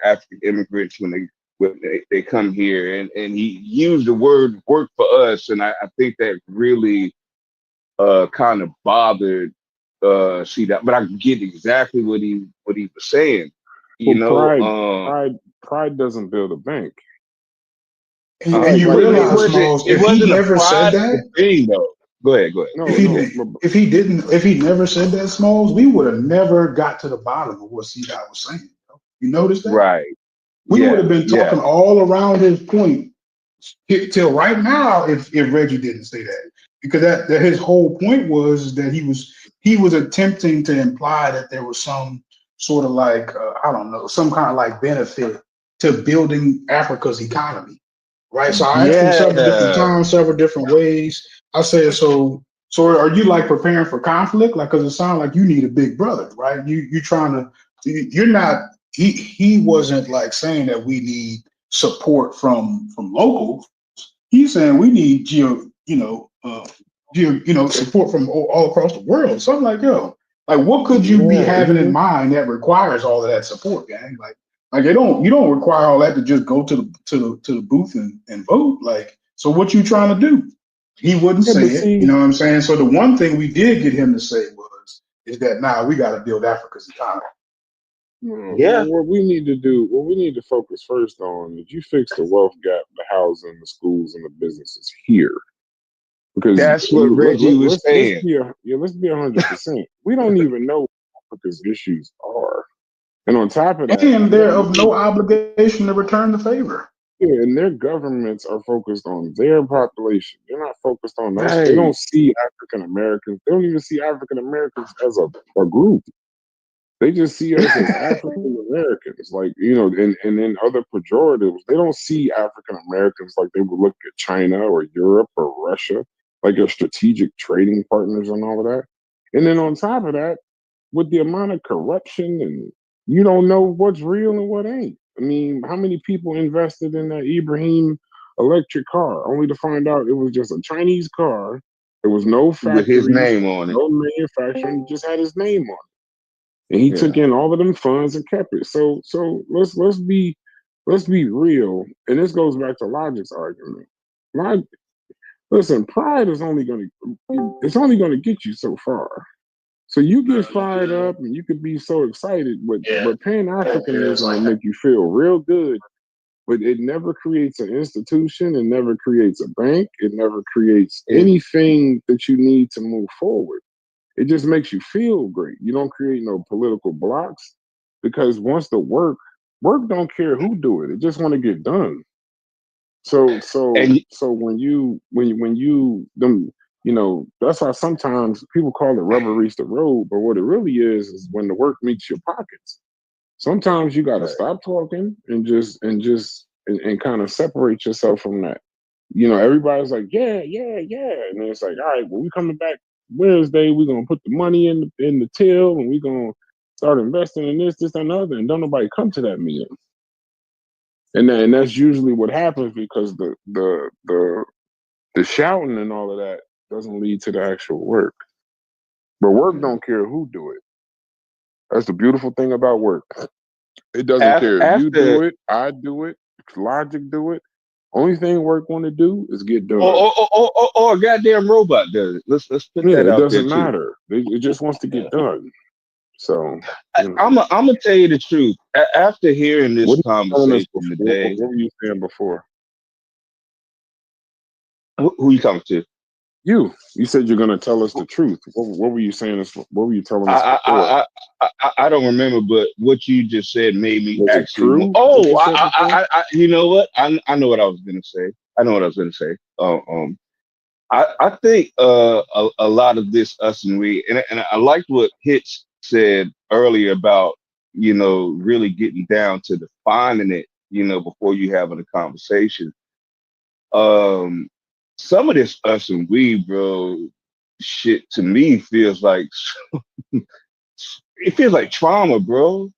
Speaker 5: African immigrants when they come here, and he used the word work for us, and I think that really kind of bothered see that, but I get exactly what he was saying.
Speaker 8: Well, pride doesn't build a bank.
Speaker 3: And you realize, Smalls,
Speaker 5: it
Speaker 3: if he
Speaker 5: wasn't a
Speaker 3: never said
Speaker 5: prideful
Speaker 3: that,
Speaker 5: thing though. Go ahead.
Speaker 8: No,
Speaker 3: if he never said that, Smalls, we would have never got to the bottom of what C-Dot was saying. You notice that?
Speaker 5: Right.
Speaker 3: We would have been talking all around his point till right now if Reggie didn't say that. Because that his whole point was that he was attempting to imply that there was some sort of like I don't know, some kind of like benefit to building Africa's economy. Right. So I asked him several different times, several different ways. I said, so are you like preparing for conflict? Like, cause it sounds like you need a big brother, right? You're trying to, you're not, he wasn't like saying that we need support from locals. He's saying we need support from all across the world. So I'm like, yo, like what could you be having in mind that requires all of that support, gang? Like you don't require all that to just go to the booth and vote. Like, so what you trying to do? He wouldn't say it. You know what I'm saying? So the one thing we did get him to say is that we got to build Africa's economy.
Speaker 8: What we need to focus first on is you fix the wealth gap, the housing, the schools, and the businesses here. Because
Speaker 5: that's what Reggie was saying.
Speaker 8: Let's be 100%. We don't even know what Africa's issues are. And on top of that,
Speaker 3: and they're of no obligation to return the favor.
Speaker 8: Yeah, and their governments are focused on their population. They're not focused on us. They
Speaker 5: Right.
Speaker 8: don't see African Americans. They don't even see African Americans as a group. They just see us as African Americans, like, and then other pejoratives. They don't see African Americans like they would look at China or Europe or Russia, like your strategic trading partners and all of that. And then on top of that, with the amount of corruption, and you don't know what's real and what ain't. I mean, how many people invested in that Ibrahim electric car only to find out it was just a Chinese car? There was no
Speaker 5: With his
Speaker 8: factories,
Speaker 5: name on it.
Speaker 8: no manufacturing, just had his name on it. And he took in all of them funds and kept it. So let's be real. And this goes back to Logic's argument. Listen, pride is only gonna get you so far. So you get fired up and you could be so excited, but Pan Africanism will make you feel real good. But it never creates an institution. It never creates a bank. It never creates anything that you need to move forward. It just makes you feel great. You don't create no political blocks, because once the work don't care who do it. It just want to get done. So
Speaker 5: And
Speaker 8: when you them, that's why sometimes people call it rubber reach the road, but what it really is when the work meets your pockets. Sometimes you got to stop talking and just kind of separate yourself from that. Everybody's like, yeah, yeah, yeah, and then it's like, all right, well, we coming back Wednesday. We're gonna put the money in the till, and we're gonna start investing in this, and the other, and don't nobody come to that meeting. And that's usually what happens, because the shouting and all of that doesn't lead to the actual work. But work don't care who do it. That's the beautiful thing about work. It doesn't care if you do it, I do it, Logic do it. Only thing work want to do is get done.
Speaker 5: Or a goddamn robot does it. Let's put that
Speaker 8: it
Speaker 5: out
Speaker 8: doesn't
Speaker 5: there too.
Speaker 8: matter. It just wants to get done. So
Speaker 5: I'm gonna tell you the truth. After hearing this conversation today,
Speaker 8: what were you saying before?
Speaker 5: Who you talking to?
Speaker 8: You said you're gonna tell us the truth. What were you saying? What were you telling us before?
Speaker 5: I don't remember, but what you just said made me
Speaker 8: Was
Speaker 5: actually.
Speaker 8: it true?
Speaker 5: Oh, I you know what? I know what I was gonna say. I think a lot of this us and we, and I liked what Hitch said earlier about really getting down to defining it before you having a conversation. Some of this us and we, bro, shit to me feels like it feels like trauma, bro.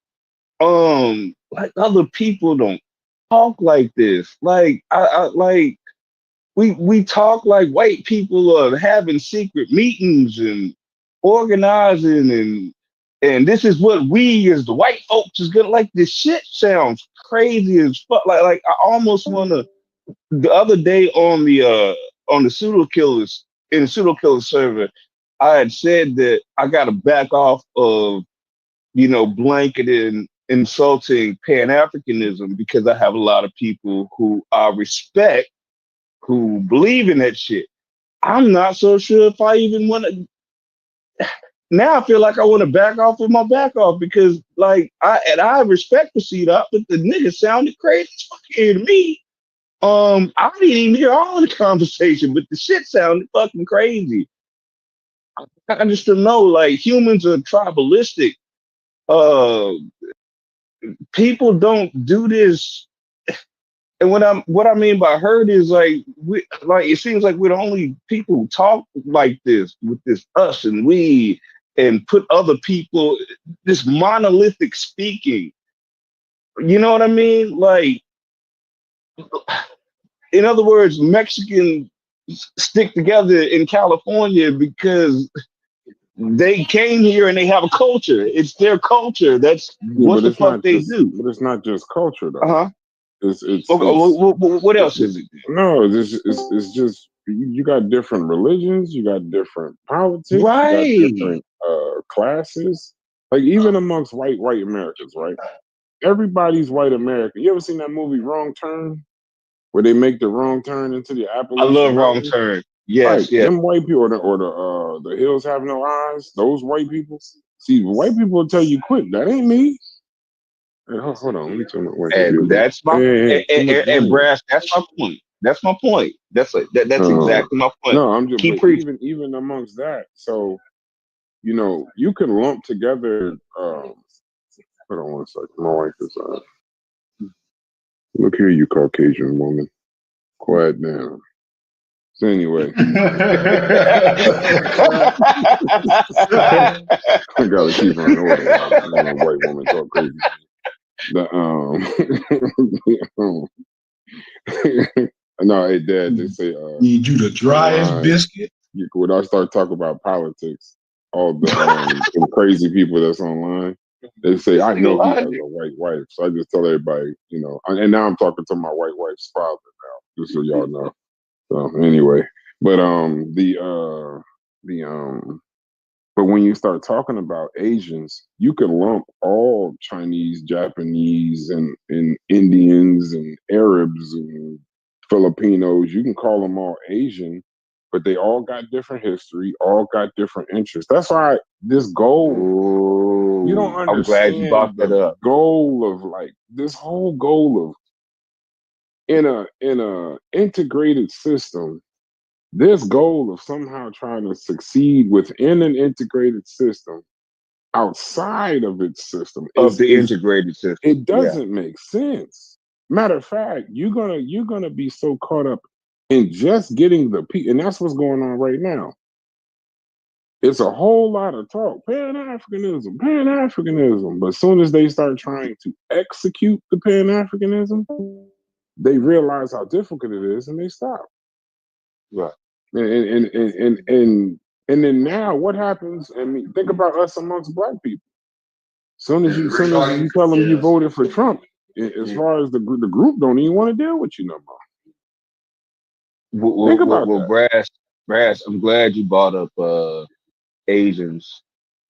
Speaker 5: Like other people don't talk like this. Like I like we talk like white people are having secret meetings and organizing and this is what we as the white folks is gonna like. This shit sounds crazy as fuck. Like I almost wanna. The other day on the pseudo killers in the pseudo killer server, I had said that I got to back off of blanketing insulting Pan Africanism, because I have a lot of people who I respect who believe in that shit. I'm not so sure if I even want to. Now I feel like I want to back off with my back off, because like I respect the seat up, but the nigga sounded crazy as fuck here to me. I didn't even hear all of the conversation, but the shit sounded fucking crazy. I just don't know. Like humans are tribalistic. Uh, People don't do this. And what I mean by hurt is like it seems like we're the only people who talk like this with this us and we, and put other people this monolithic speaking. You know what I mean? Like, in other words, Mexicans stick together in California because they came here and they have a culture. It's their culture. That's what the fuck they do.
Speaker 8: But it's not just culture, though.
Speaker 5: Uh-huh.
Speaker 8: It's
Speaker 5: what else is it?
Speaker 8: No, it's just you got different religions, you got different politics,
Speaker 5: right?
Speaker 8: You got different classes. Like even amongst white Americans, right? Everybody's white American. You ever seen that movie Wrong Turn, where they make the wrong turn into the Appalachian
Speaker 5: I love
Speaker 8: Mountains?
Speaker 5: Wrong Turn. Yes,
Speaker 8: right. Them white people, or the hills have no eyes. Those white people. See, white people will tell you quick, that ain't me. Hold on, let me turn my wait.
Speaker 5: And that's my and
Speaker 8: Brad.
Speaker 5: Brass. That's my point. That's my point. That's exactly my point.
Speaker 8: No, I'm just
Speaker 5: Keep
Speaker 8: but
Speaker 5: preaching.
Speaker 8: even amongst that. So you can lump together. Hold on one second. My wife is look here, you Caucasian woman. Quiet down. So anyway, I gotta keep her in order. White woman talk crazy. No, hey Dad, they say
Speaker 3: need you the driest biscuit.
Speaker 8: When I start talking about politics, all the crazy people that's online, they say I know he has a white wife. So I just tell everybody, and now I'm talking to my white wife's father now, just so y'all know. So anyway, but but when you start talking about Asians, you can lump all Chinese, Japanese, and Indians and Arabs and Filipinos. You can call them all Asian, but they all got different history, all got different interests. That's why this goal, you don't understand.
Speaker 5: I'm glad you brought that up.
Speaker 8: Goal of this whole goal of in a integrated system. This goal of somehow trying to succeed within an integrated system, outside of its system,
Speaker 5: integrated system,
Speaker 8: it doesn't make sense. Matter of fact, you're gonna be so caught up in just getting the people, and that's what's going on right now. It's a whole lot of talk, Pan-Africanism, but as soon as they start trying to execute the Pan-Africanism, they realize how difficult it is, and they stop.
Speaker 5: Right.
Speaker 8: And then now what happens? I mean, think about us amongst black people. Soon as you tell them you voted for Trump, as far as the group don't even want to deal with you no more. Think about that.
Speaker 5: Brass, I'm glad you brought up Asians,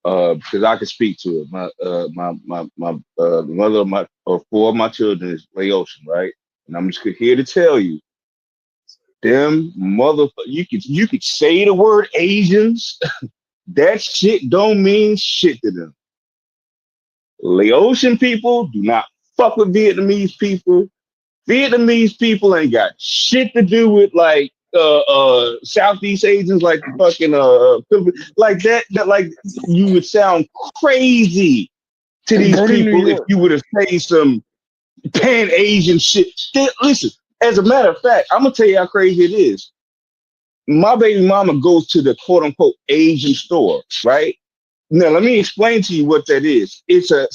Speaker 5: because I can speak to it. My mother of four of my children is Laotian, right? And I'm just here to tell you, them you could say the word Asians, that shit don't mean shit to them. Laotian people do not fuck with Vietnamese people. Vietnamese people ain't got shit to do with Southeast Asians, like the fucking like that like you would sound crazy to these people if you were to say some Pan-Asian shit. Listen, as a matter of fact, I'm gonna tell you how crazy it is. My baby mama goes to the quote unquote Asian store, right? Now let me explain to you what that is. It's a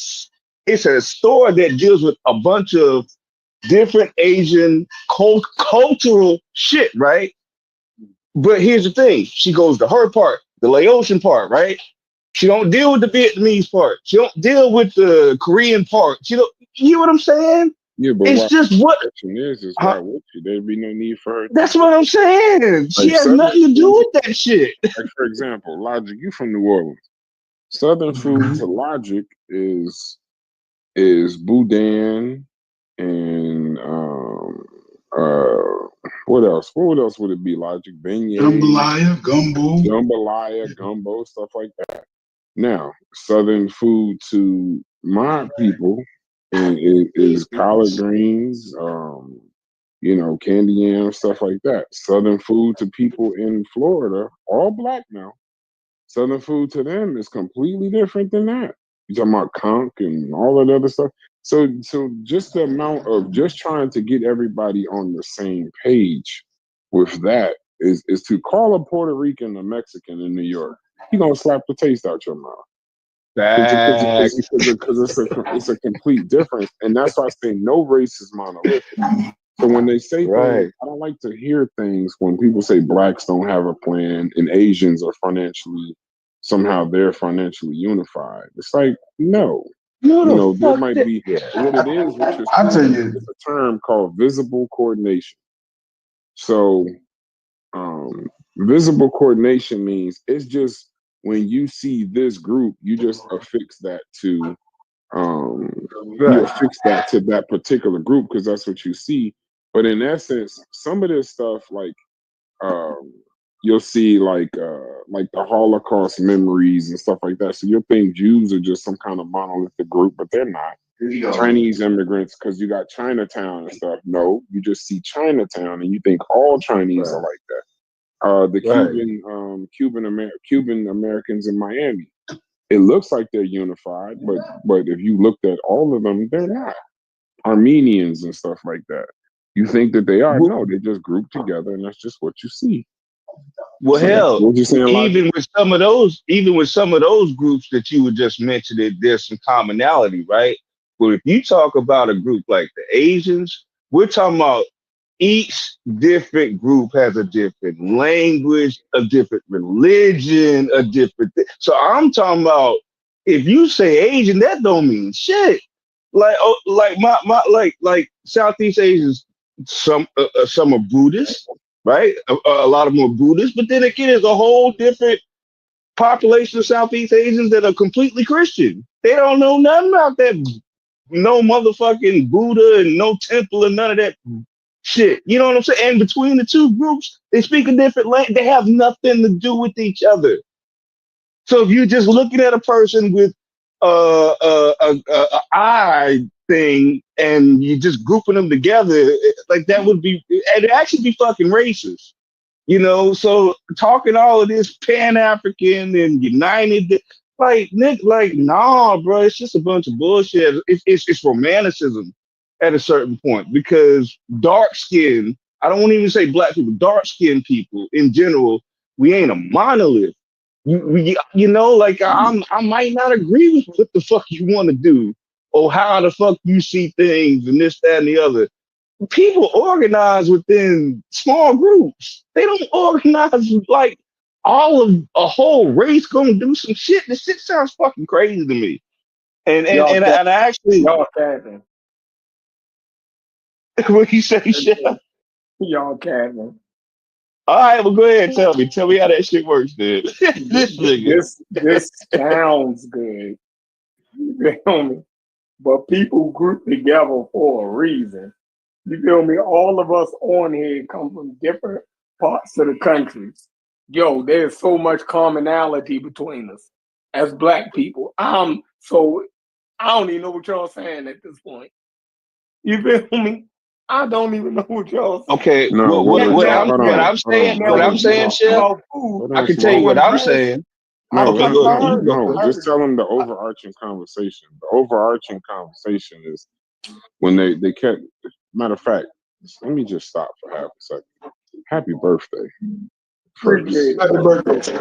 Speaker 5: store that deals with a bunch of different Asian cultural shit, right? But here's the thing: she goes to her part, the Laotian part, right? She don't deal with the Vietnamese part. She don't deal with the Korean part. You know what I'm saying?
Speaker 8: Yeah, but
Speaker 5: it's just what
Speaker 8: the question is why would you? There'd be no need for her.
Speaker 5: That's what I'm saying. She has nothing to do with that shit.
Speaker 8: Like, for example, Logic, you from New Orleans. Southern food to Logic is boudin and what else? What else would it be? Logic, beignet, jambalaya, gumbo, stuff like that. Now, Southern food to my people is collard greens, candy yams, stuff like that. Southern food to people in Florida, all black now. Southern food to them is completely different than that. You're talking about conch and all that other stuff. So just the amount of just trying to get everybody on the same page with that is to call a Puerto Rican a Mexican in New York. You're gonna slap the taste out your mouth. Because it's a complete difference. And that's why I say no race is monolithic. So when they say things, I don't like to hear things when people say blacks don't have a plan and Asians are somehow they're financially unified. It's like, no. There might be what it is, which is it's a term called visible coordination. So visible coordination means it's just when you see this group, you just affix that to that particular group because that's what you see. But in essence, some of this stuff like you'll see like the Holocaust memories and stuff like that. So you'll think Jews are just some kind of monolithic group, but they're not. Chinese immigrants, because you got Chinatown and stuff. No, you just see Chinatown and you think all Chinese are like that. The Cuban Americans in Miami. It looks like they're unified, but if you looked at all of them, they're not. Armenians and stuff like that. You think that they are? No, they just group together, and that's just what you see.
Speaker 5: Well,
Speaker 8: So,
Speaker 5: hell,
Speaker 8: what you saying,
Speaker 5: even with some of those groups that you were just mentioning, there's some commonality, right? But if you talk about a group like the Asians, we're talking about each different group has a different language, a different religion, a different thing. So I'm talking about if you say Asian, that don't mean shit. Like like Southeast Asians, some are Buddhists, right? A lot of them are Buddhists, but then again, there's a whole different population of Southeast Asians that are completely Christian. They don't know nothing about that, no motherfucking Buddha and no temple and none of that shit. You know what I'm saying? And between the two groups, they speak a different language. They have nothing to do with each other. So if you're just looking at a person with a eye thing and you just grouping them together, like that would be, it'd actually be fucking racist. You know, so talking all of this Pan-African and United, like nah, bro, it's just a bunch of bullshit. It's romanticism at a certain point because dark skin, I don't want to even say black people, dark skinned people in general, we ain't a monolith. You know, like I might not agree with what the fuck you want to do or how the fuck you see things and this, that, and the other. People organize within small groups. They don't organize like all of a whole race gonna do some shit. This shit sounds fucking crazy to me. And I actually
Speaker 12: y'all capping.
Speaker 5: What you say, Chef?
Speaker 12: Y'all capping.
Speaker 5: All right, well go ahead and tell me how that shit works, then. This nigga.
Speaker 12: This sounds good. You feel me? But people group together for a reason. You feel me? All of us on here come from different parts of the country. Yo, there's so much commonality between us as black people. So I don't even know what y'all saying at this point. You feel me? I don't even know what y'all saying.
Speaker 5: Okay,
Speaker 8: no,
Speaker 5: what I'm saying, Chef, I can tell you what I'm saying.
Speaker 8: Just tell them the overarching conversation. The overarching conversation is when they kept. Matter of fact, let me just stop for half a second. Happy birthday. First.
Speaker 3: Happy birthday.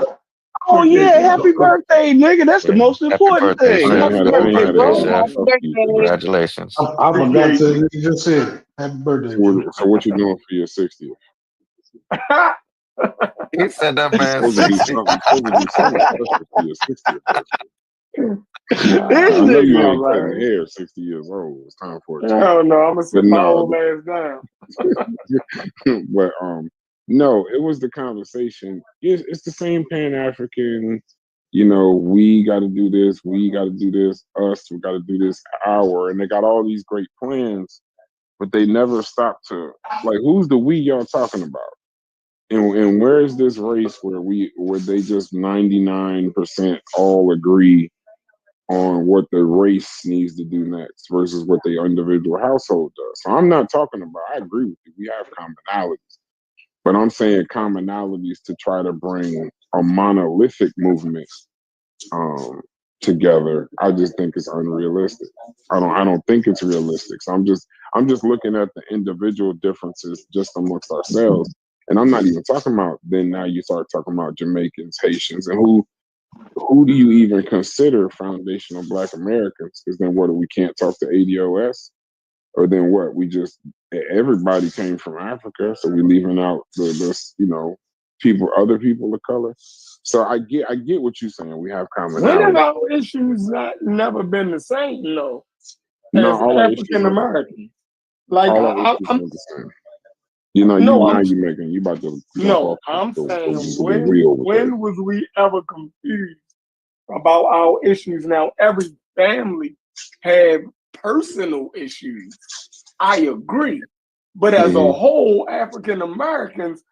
Speaker 5: Oh yeah, happy birthday, nigga. That's the most important thing.
Speaker 9: Happy birthday, Chef. Congratulations.
Speaker 3: I forgot to just say it. Happy birthday.
Speaker 8: So what you doing for your 60th?
Speaker 9: He said that man
Speaker 8: supposed to do
Speaker 9: 60.
Speaker 8: something special for your 60th birthday. I know you ain't cutting hair 60 years old. It's time for it.
Speaker 12: Hell no, I'm gonna sit my old ass down.
Speaker 8: But no, it was the conversation. It's the same Pan-African, you know, we got to do this, we got to do this, us, we got to do this hour. And they got all these great plans, but they never stop to, like, who's the we y'all talking about? And where is this race where they just 99% all agree on what the race needs to do next versus what the individual household does? So I'm not talking about, I agree with you, we have commonalities. But I'm saying commonalities to try to bring a monolithic movement together. I just think it's unrealistic. I don't think it's realistic. So I'm just looking at the individual differences just amongst ourselves. And I'm not even talking about, then now you start talking about Jamaicans, Haitians, and who do you even consider foundational Black Americans? Because then what, we can't talk to ADOS? Or then what? Everybody came from Africa, so we leaving out the you know, other people of color. So I get what you're saying. We have commonality.
Speaker 12: When have our issues never been the same though?
Speaker 8: No,
Speaker 12: as
Speaker 8: all
Speaker 12: African Americans. Like I'm
Speaker 8: the same. You know, you about to
Speaker 12: no, I'm saying when was we ever confused about our issues? Now every family had personal issues. I agree. But as a whole, African Americans,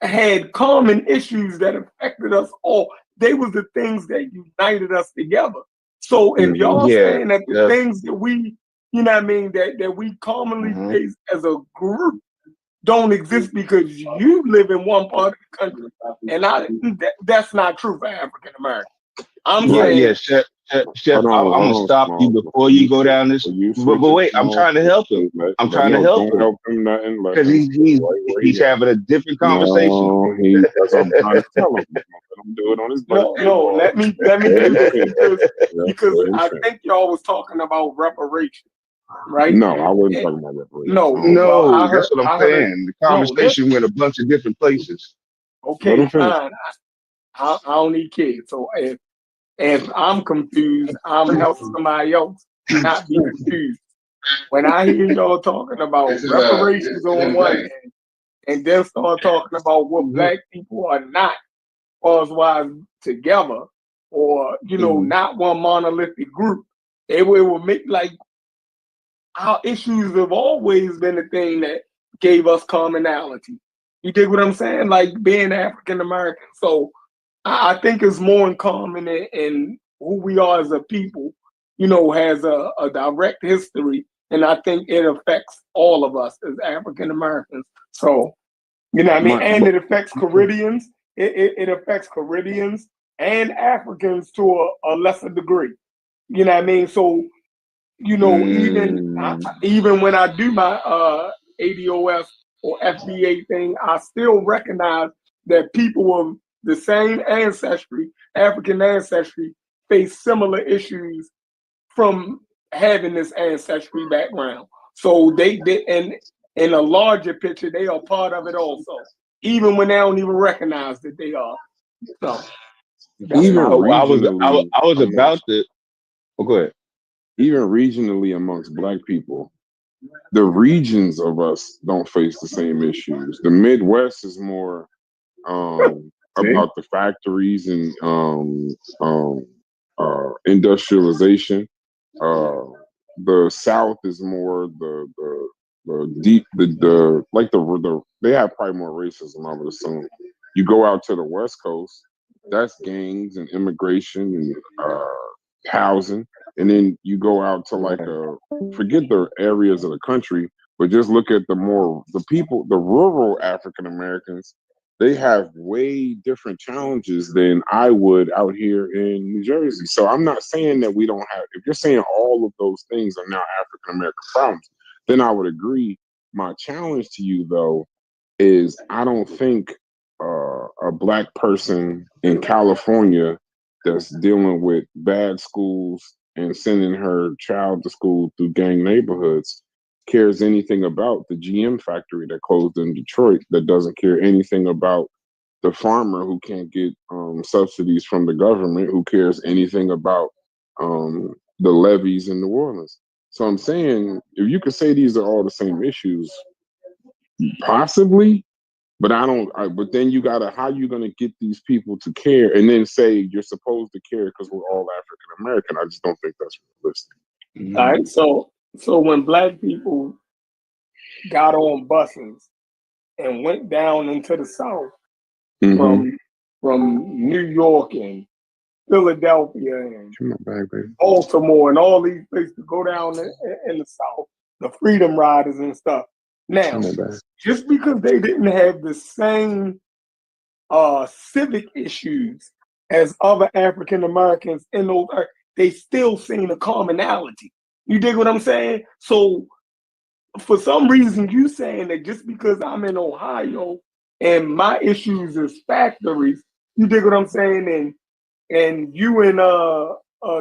Speaker 12: had common issues that affected us all. They was the things that united us together. So if y'all
Speaker 5: Yeah,
Speaker 12: saying that the
Speaker 5: yeah.
Speaker 12: things that we, you know what I mean, that we commonly face as a group don't exist because you live in one part of the country, and that's not true for African Americans. I'm saying,
Speaker 5: Chef,
Speaker 8: Hold
Speaker 5: I'm
Speaker 8: on,
Speaker 5: gonna
Speaker 8: hold on,
Speaker 5: stop you
Speaker 8: Small.
Speaker 5: before you go down this.
Speaker 8: Before you
Speaker 5: But
Speaker 8: switch it,
Speaker 5: wait, I'm
Speaker 8: Small.
Speaker 5: trying to help him. I'm trying to help
Speaker 8: Don't
Speaker 5: him
Speaker 8: help him nothing. Let
Speaker 5: because
Speaker 8: him stay right where he
Speaker 5: he's
Speaker 8: at.
Speaker 5: having a different conversation.
Speaker 8: No, that's what I'm trying to tell him. Let him do it on his birthday.
Speaker 12: no. Let me
Speaker 8: Go ahead
Speaker 12: do
Speaker 8: and
Speaker 12: this
Speaker 8: finish.
Speaker 12: because
Speaker 8: Go ahead and
Speaker 12: I
Speaker 8: finish.
Speaker 12: think y'all was talking about reparations, right?
Speaker 8: No, I wasn't talking about reparations.
Speaker 12: No,
Speaker 5: No,
Speaker 12: well, I
Speaker 5: that's
Speaker 12: heard,
Speaker 5: what I'm saying. The conversation went a bunch of different places.
Speaker 12: Okay,
Speaker 8: Let him finish.
Speaker 12: fine. I don't need kids, so if I'm confused, I'm helping somebody else not be confused. When I hear y'all talking about reparations on one hand, and then start talking about what black people are not, as wise together, or not one monolithic group, it will make like our issues have always been the thing that gave us commonality. You dig what I'm saying? Like being African American. So I think it's more in common in who we are as a people, has a direct history. And I think it affects all of us as African Americans. So, you know what I mean? And it affects Caribbeans. It affects Caribbeans and Africans to a lesser degree. You know what I mean? So, even when I do my ADOS or FBA thing, I still recognize that people of the same ancestry, African ancestry, face similar issues from having this ancestry background. So they and in a larger picture, they are part of it also, even when they don't even recognize that they are. So
Speaker 8: Even
Speaker 5: I was about to. Oh, go ahead.
Speaker 8: Even regionally amongst black people, the regions of us don't face the same issues. The Midwest is more about the factories and industrialization. The South is more the deep the like the they have probably more racism, I would assume. You go out to the West Coast, that's gangs and immigration and housing, and then you go out to like forget the areas of the country, but just look at the rural African Americans. They have way different challenges than I would out here in New Jersey. So I'm not saying that we don't have. If you're saying all of those things are now African American problems, then I would agree. My challenge to you though is I don't think a black person in California that's dealing with bad schools and sending her child to school through gang neighborhoods cares anything about the GM factory that closed in Detroit, that doesn't care anything about the farmer who can't get subsidies from the government, who cares anything about the levees in New Orleans. So I'm saying, if you could say these are all the same issues, possibly, but but then you gotta, how you gonna get these people to care and then say you're supposed to care because we're all African American? I just don't think that's realistic.
Speaker 12: All right. So when black people got on buses and went down into the South from New York and Philadelphia and Baltimore and all these places to go down in the South, the Freedom Riders and stuff. Now, just because they didn't have the same civic issues as other African Americans in those, they still seen a commonality. You dig what I'm saying? So for some reason, you saying that just because I'm in Ohio and my issues is factories, you dig what I'm saying? And you in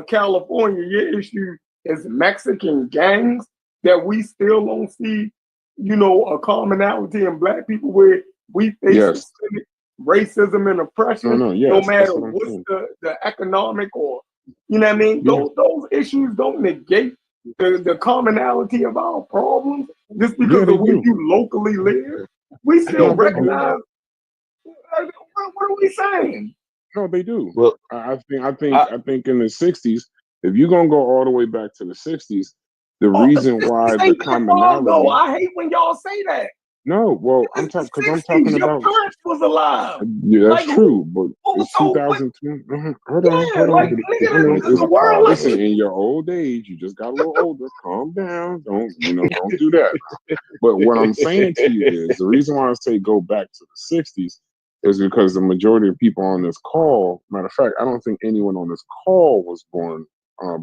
Speaker 12: California, your issue is Mexican gangs, that we still don't see, a commonality in black people where we face systemic racism and oppression, no matter what's the economic or, you know what I mean? Those issues don't negate the commonality of our problems just because of where you locally live. We still recognize. What are we saying?
Speaker 8: No, they do. Well, I think in the '60s, if you're gonna go all the way back to the '60s, the reason why the commonality.
Speaker 12: I hate when y'all say that.
Speaker 8: No, well, I'm talking because I'm talking
Speaker 12: Your
Speaker 8: about.
Speaker 12: parents was alive.
Speaker 8: Yeah, that's
Speaker 12: Like,
Speaker 8: true, but it's
Speaker 12: so
Speaker 8: 2020. Hold on,
Speaker 12: yeah, like nigga,
Speaker 8: hold on.
Speaker 12: the world.
Speaker 8: Listen, in your old age, you just got a little older. Calm down. Don't do that. But what I'm saying to you is the reason why I say go back to the 60s is because the majority of people on this call, matter of fact, I don't think anyone on this call was born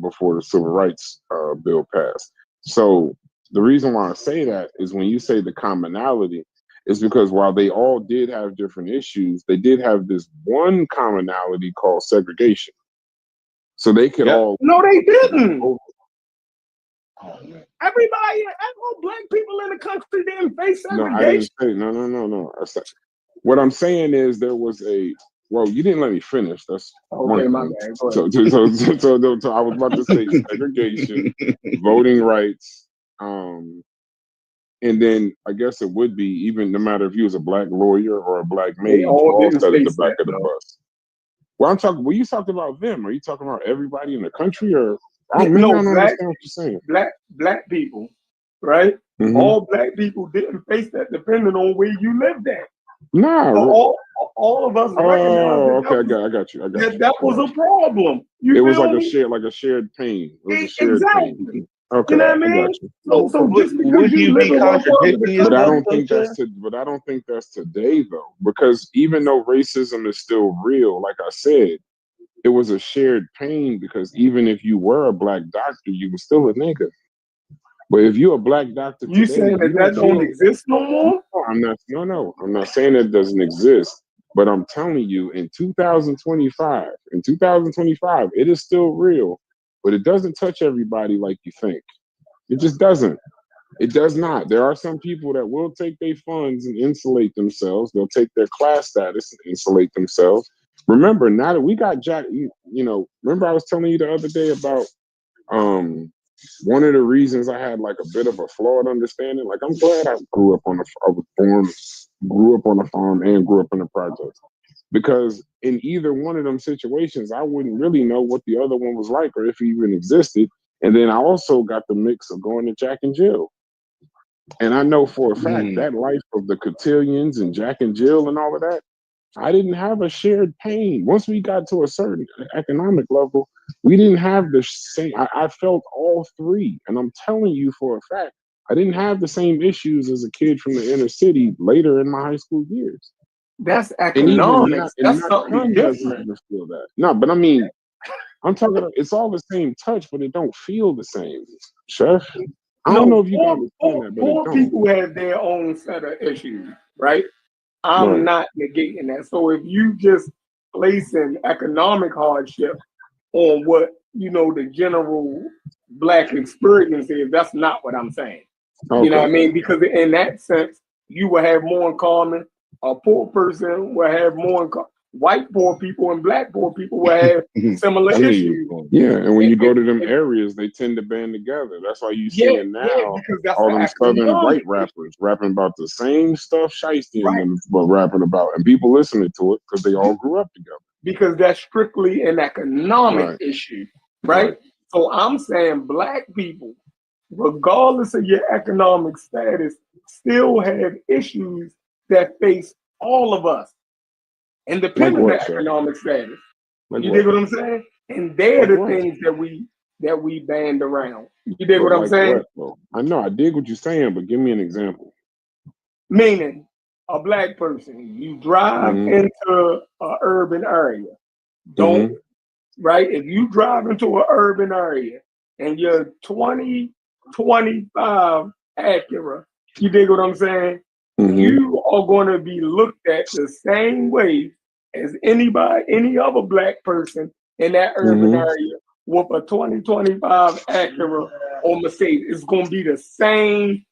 Speaker 8: before the Civil Rights Bill passed. So the reason why I say that is when you say the commonality, is because while they all did have different issues, they did have this one commonality called segregation. So they could all.
Speaker 12: No, they didn't. Everybody, all black people in the country didn't face segregation.
Speaker 8: No, I didn't say no. What I'm saying is there was a. Well, you didn't let me finish. That's
Speaker 12: okay,
Speaker 8: one thing. So I was about to say segregation, voting rights, and then I guess it would be even no matter if you was a black lawyer or a black maid, you all sat at the back of the bus. Well, I'm talking. Well, you talked about them. Are you talking about everybody in the country, or maybe I don't understand what you're saying?
Speaker 12: Black people, right?
Speaker 8: Mm-hmm.
Speaker 12: All black people didn't face that, depending on where you lived at.
Speaker 8: No,
Speaker 12: all of us recognize
Speaker 8: I got you.
Speaker 12: That was a problem.
Speaker 8: It was like a shared pain. It was a shared pain. Okay,
Speaker 12: you know what I mean? So just because you live in one part of the country,
Speaker 8: but I don't think that's today though, because even though racism is still real, like I said, it was a shared pain because even if you were a black doctor, you were still a nigga. But if you're a black doctor today,
Speaker 12: you saying that don't exist no more?
Speaker 8: No, I'm not saying it doesn't exist. But I'm telling you, in 2025, it is still real, but it doesn't touch everybody like you think. It just doesn't. It does not. There are some people that will take their funds and insulate themselves. They'll take their class status and insulate themselves. Remember, now that we got Jack, remember I was telling you the other day about one of the reasons I had like a bit of a flawed understanding. Like I'm glad I grew up on a farm and grew up in the projects. Because in either one of them situations, I wouldn't really know what the other one was like or if it even existed. And then I also got the mix of going to Jack and Jill. And I know for a fact that life of the cotillions and Jack and Jill and all of that, I didn't have a shared pain. Once we got to a certain economic level, we didn't have the same. I felt all three. And I'm telling you for a fact, I didn't have the same issues as a kid from the inner city later in my high school years.
Speaker 12: That's economics. That's something different.
Speaker 8: Feel that. No, but I mean, I'm talking about it's all the same touch, but it don't feel the same, Chef. I don't know if you can understand that, but
Speaker 12: poor people have their own set of issues, right? I'm not negating that. So if you just placing economic hardship on what the general black experience is, that's not what I'm saying. Okay. You know what I mean? Because in that sense, you will have more in common. A poor person will have more in common. White poor people and black poor people will have similar issues.
Speaker 8: Yeah, and when you go to them areas, they tend to band together. That's why you see it now. All them southern white rappers rapping about the same stuff Shiesty and them but rapping about, and people listening to it because they all grew up together.
Speaker 12: Because that's strictly an economic issue, right? So I'm saying black people, regardless of your economic status, still have issues that face all of us. Independent of economic status. You dig what I'm saying? And they're the things that we band around. You dig what I'm saying?
Speaker 8: I know, I dig what you're saying, but give me an example.
Speaker 12: Meaning, a black person, you drive into an urban area. Right? If you drive into an urban area and you're 2025 Acura, you dig what I'm saying? You are going to be looked at the same way as any other black person in that urban area with a 2025 Acura or Mercedes. It's going to be the same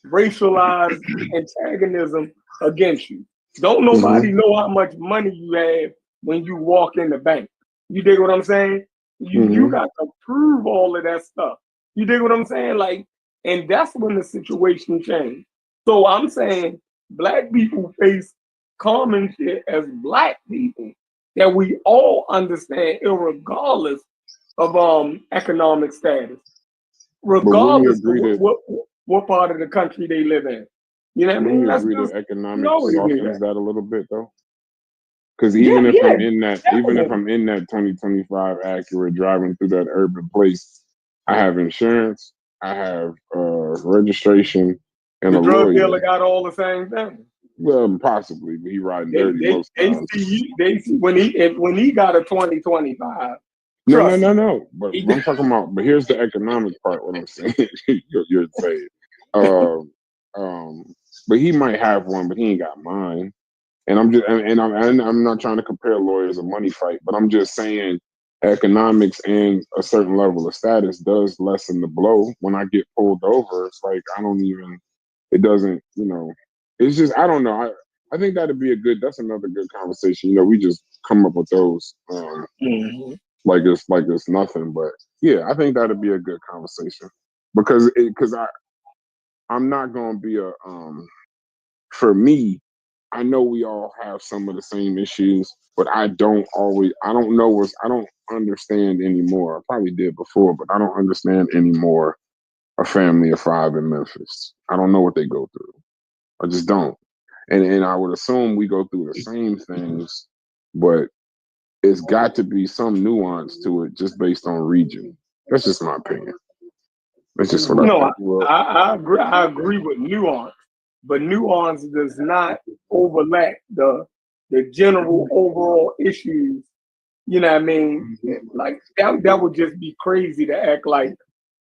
Speaker 12: racialized antagonism against you. Don't nobody know how much money you have when you walk in the bank. You dig what I'm saying? You got to prove all of that stuff. You dig what I'm saying? Like, and that's when the situation changed. So I'm saying black people face common shit as black people that we all understand, irregardless of economic status. Regardless of what part of the country they live in. You know what I
Speaker 8: Wouldn't
Speaker 12: mean?
Speaker 8: you
Speaker 12: Let's
Speaker 8: agree
Speaker 12: just
Speaker 8: that economics
Speaker 12: know it is.
Speaker 8: softens that a little bit though? Because
Speaker 12: Yeah,
Speaker 8: even if
Speaker 12: yeah,
Speaker 8: I'm in that, even if
Speaker 12: definitely.
Speaker 8: I'm in that 2025 Acura driving through that urban place, I have insurance, I have registration, and
Speaker 12: The
Speaker 8: a
Speaker 12: drug
Speaker 8: lawyer.
Speaker 12: dealer got all the same thing.
Speaker 8: Well, possibly, but he riding dirty
Speaker 12: They
Speaker 8: most times.
Speaker 12: they see when he got a 2025.
Speaker 8: No. But I'm talking about. But here's the economic part. What I'm saying, you're saying. Um, but he might have one, but he ain't got mine. And I'm not trying to compare lawyers a money fight, but I'm just saying economics and a certain level of status does lessen the blow. When I get pulled over, it's like it doesn't, it's just I don't know. I think that's another good conversation. We just come up with those like it's nothing. But yeah, I think that'd be a good conversation because I'm not gonna be for me, I know we all have some of the same issues, but I don't understand anymore. I probably did before, but I don't understand anymore a family of 5 in Memphis. I don't know what they go through. I just don't. And I would assume we go through the same things, but it's got to be some nuance to it just based on region. That's just my opinion. That's just what I think.
Speaker 12: I agree. I agree with nuance, but nuance does not overlap the general overall issues. You know what I mean? Like that would just be crazy to act like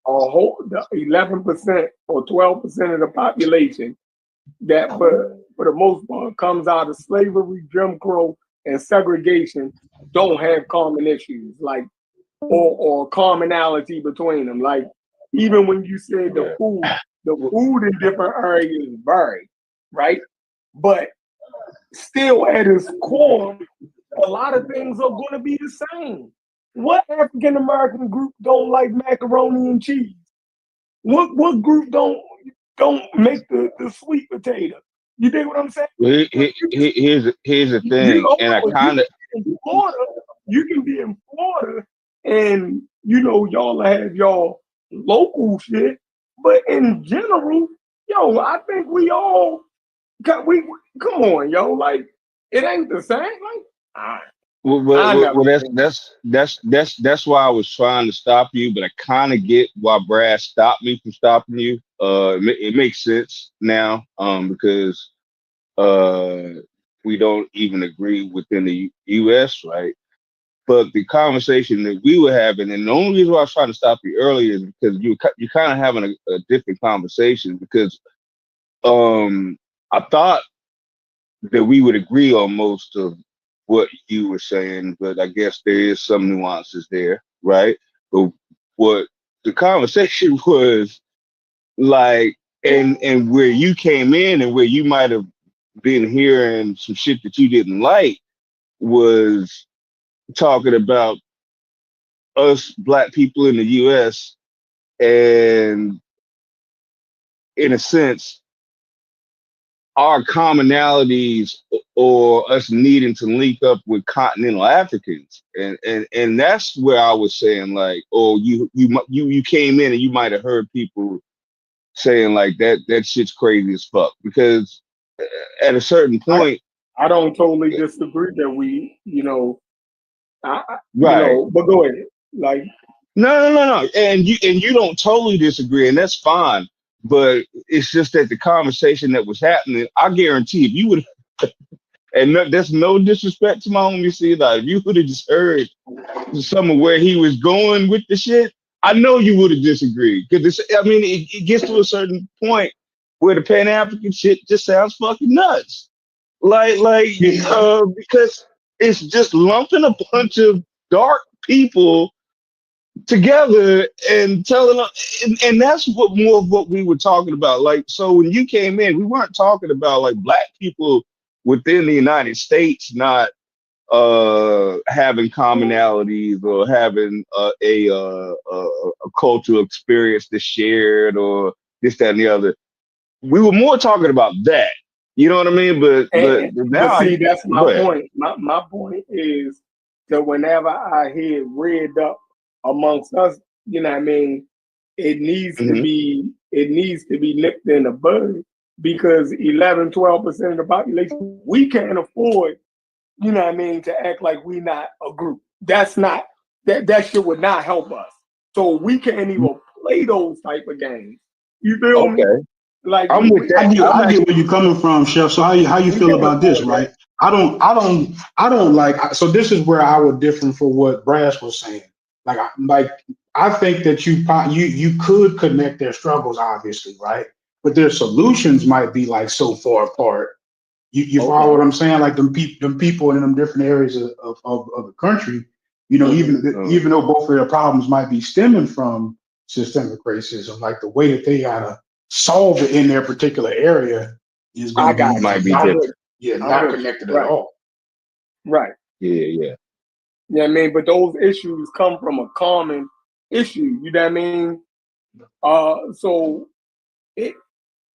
Speaker 12: the 11% or 12% of the population that for the most part comes out of slavery, Jim Crow, and segregation don't have common issues or commonality between them. Like even when you said the food in different areas vary, right? But still at its core, a lot of things are going to be the same. What African American group don't like macaroni and cheese? What group don't make the sweet potato? You dig what I'm saying?
Speaker 11: Here's the thing, and I kind of
Speaker 12: you can be in Florida, and y'all have y'all local shit, but in general, I think we all come on, like it ain't the same. Like,
Speaker 11: well, that's why I was trying to stop you, but I kind of get why Brad stopped me from stopping you. It makes sense now, because we don't even agree within the U.S., right? But the conversation that we were having, and the only reason why I was trying to stop you earlier is because you're kind of having a different conversation. Because I thought that we would agree on most of what you were saying, but I guess there is some nuances there, right? But what the conversation was like, and where you came in and where you might have been hearing some shit that you didn't like was talking about us black people in the US and in a sense our commonalities or us needing to link up with continental Africans, and that's where I was saying like, oh, you came in and you might have heard people saying like that shit's crazy as fuck, because at a certain point,
Speaker 12: I don't totally disagree that we,
Speaker 11: right?
Speaker 12: But go ahead, like.
Speaker 11: No, and you don't totally disagree, and that's fine. But it's just that the conversation that was happening, I guarantee if you would, and there's no disrespect to my homie C, like if you would have just heard some of where he was going with the shit, I know you would have disagreed. Because it gets to a certain point where the Pan African shit just sounds fucking nuts. Because it's just lumping a bunch of dark people together and telling them, and that's what more of what we were talking about. Like, so when you came in, we weren't talking about like black people within the United States not having commonalities or having a cultural experience that's shared or this, that, and the other. We were more talking about that. You know what I mean? But now,
Speaker 12: see, that's my point. My point is that whenever I hear read up amongst us, you know what I mean, it needs to be it needs to be nipped in the bud because 11, 12% of the population, we can't afford, you know what I mean, to act like we not a group. That's not, that shit would not help us. So we can't even play those type of games. You feel me?
Speaker 11: Okay,
Speaker 12: Like
Speaker 11: I'm with that.
Speaker 3: I get where you're coming from, Chef. So how you
Speaker 12: we
Speaker 3: feel
Speaker 12: can't
Speaker 3: about this,
Speaker 12: afford
Speaker 3: right?
Speaker 12: that.
Speaker 3: I don't like. So this is where I would differ from what Brass was saying. I think that you could connect their struggles, obviously, right? But their solutions might be like so far apart. You follow
Speaker 11: Okay.
Speaker 3: what I'm saying? Like them people in them different areas of the country, you know, even though both of their problems might be stemming from systemic racism, like the way that they gotta solve it in their particular area is
Speaker 12: I
Speaker 3: gonna
Speaker 12: got
Speaker 3: be
Speaker 11: Might
Speaker 12: you.
Speaker 11: be
Speaker 3: not,
Speaker 12: I'm with
Speaker 11: different.
Speaker 12: you. I'm
Speaker 3: not
Speaker 12: with you.
Speaker 3: connected at
Speaker 12: Right.
Speaker 3: all.
Speaker 12: Right.
Speaker 11: Yeah.
Speaker 12: You know what I mean? But those issues come from a common issue. You know what I mean? So it,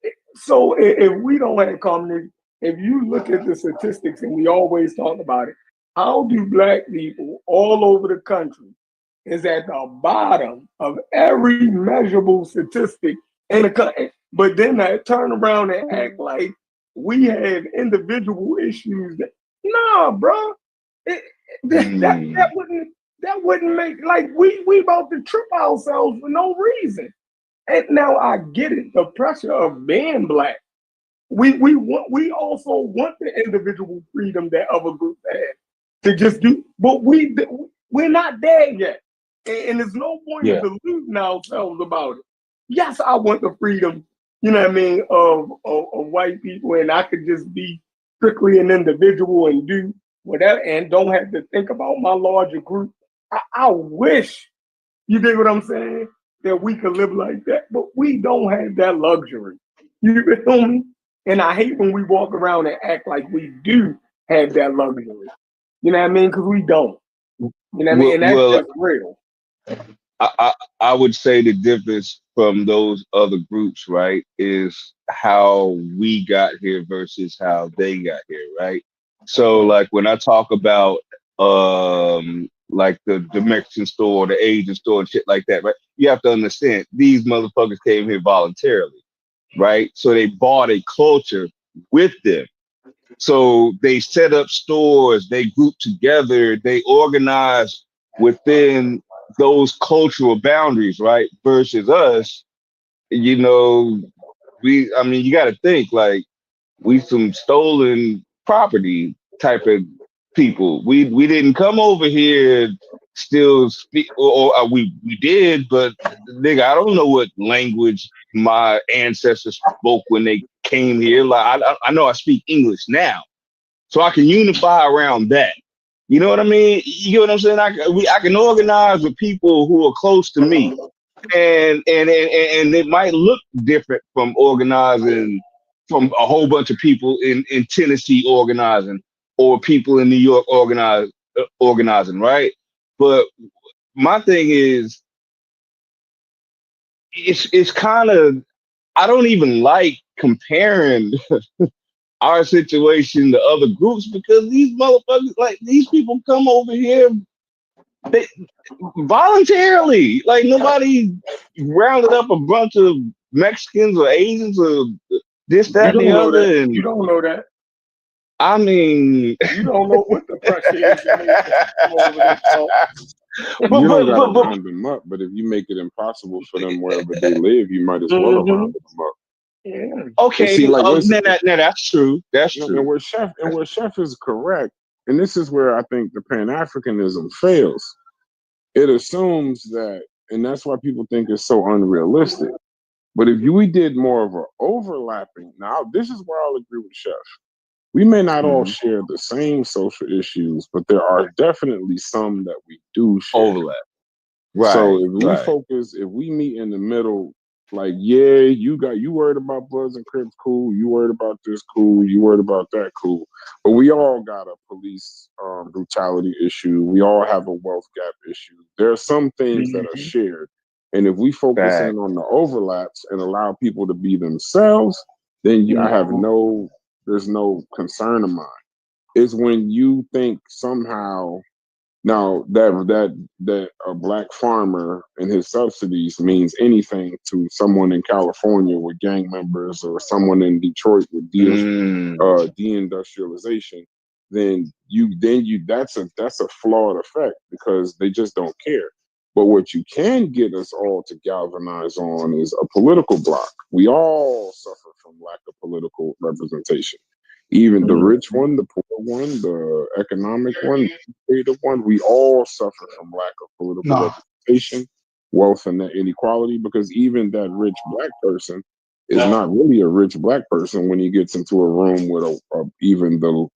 Speaker 12: if we don't have common, if you look at the statistics, and we always talk about it, how do Black people all over the country is at the bottom of every measurable statistic in the country? But then they turn around and act like we have individual issues. Nah, bro. That wouldn't make, like, we about to trip ourselves for no reason. And now I get it, the pressure of being Black. We also want the individual freedom that other groups have to just do, but we're not there yet, and there's no point in deluding ourselves about it. Yes, I want the freedom, you know what I mean, of white people, and I could just be strictly an individual and do whatever, and don't have to think about my larger group. I wish, you dig what I'm saying, that we could live like that, but we don't have that luxury. You feel me? And I hate when we walk around and act like we do have that luxury. You know what I mean? Because we don't. You know what I mean? And that's
Speaker 11: Well,
Speaker 12: just real.
Speaker 11: I would say the difference from those other groups, right, is how we got here versus how they got here, right? So like when I talk about like the Mexican store, the Asian store and shit like that, right? You have to understand these motherfuckers came here voluntarily, right? So they bought a culture with them. So they set up stores, they group together, they organize within those cultural boundaries, right? Versus us, you know, I mean, you got to think like we some stolen property type of people. We didn't come over here still speak, or we did, but nigga, I don't know what language my ancestors spoke when they came here. Like I know I speak English now, so I can unify around that. You know what I mean? You get what I'm saying? I can organize with people who are close to me, and it might look different from organizing from a whole bunch of people in Tennessee organizing or people in New York organizing, right? But my thing is, it's kind of, I don't even like comparing our situation to other groups because these motherfuckers, like these people come over here they, voluntarily. Like nobody rounded up a bunch of Mexicans or Asians or this,
Speaker 12: You
Speaker 11: that, and
Speaker 12: don't
Speaker 11: the
Speaker 12: know that.
Speaker 11: other.
Speaker 12: You
Speaker 11: And
Speaker 12: don't know that.
Speaker 11: I mean,
Speaker 12: You don't know what the pressure is to make them come over this stuff.
Speaker 8: You don't gotta round them up, but if you make it impossible for them wherever they live, you might as well have rounded them up.
Speaker 12: Yeah.
Speaker 11: Okay,
Speaker 8: and see, like,
Speaker 11: now that's true. That's
Speaker 8: you know,
Speaker 11: true.
Speaker 8: and where Chef is correct, and this is where I think the Pan Africanism fails. It assumes that, and that's why people think it's so unrealistic. But if we did more of an overlapping, now this is where I'll agree with Chef. We may not all share the same social issues, but there are definitely some that we do share.
Speaker 11: Overlap. Right.
Speaker 8: So if we
Speaker 11: right.
Speaker 8: focus, if we meet in the middle, like, yeah, you worried about Bloods and Crips, cool. You worried about this, cool. You worried about that, cool. But we all got a police brutality issue. We all have a wealth gap issue. There are some things that are shared. And if we focus in on the overlaps and allow people to be themselves, then there's no concern of mine. It's when you think somehow Now that a black farmer and his subsidies means anything to someone in California with gang members or someone in Detroit with deindustrialization, then that's a flawed effect because they just don't care. But what you can get us all to galvanize on is a political block. We all suffer from lack of political representation. Even the rich one, the poor one, the economic one, the creative one, we all suffer from lack of political representation, wealth, and that inequality. Because even that rich black person is not really a rich black person when he gets into a room with even the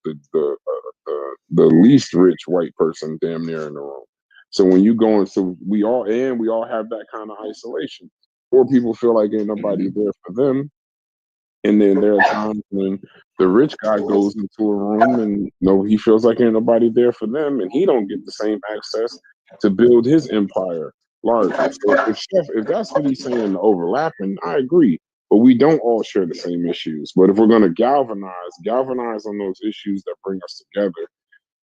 Speaker 8: least rich white person damn near in the room. So when you go into we all have that kind of isolation. Poor people feel like ain't nobody there for them. And then there are times when the rich guy goes into a room and he feels like ain't nobody there for them, and he don't get the same access to build his empire larger. So if that's what he's saying, overlapping, I agree. But we don't all share the same issues. But if we're gonna galvanize on those issues that bring us together,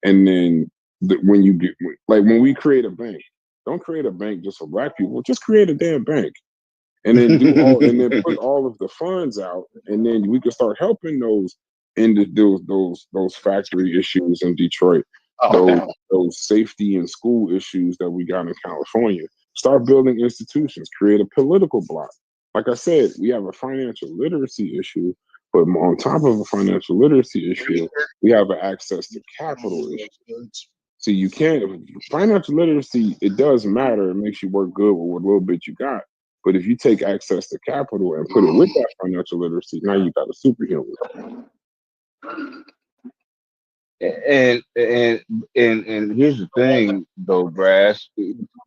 Speaker 8: and then when we create a bank, don't create a bank just for black people. Just create a damn bank. And then put all of the funds out, and then we can start helping those factory issues in Detroit, those safety and school issues that we got in California. Start building institutions, create a political bloc. Like I said, we have a financial literacy issue, but on top of a financial literacy issue, we have an access to capital issue. So you can't financial literacy. It does matter. It makes you work good with what little bit you got. But if you take access to capital and put it with that financial literacy, now you got a superhuman.
Speaker 11: And here's the thing, though, Brass.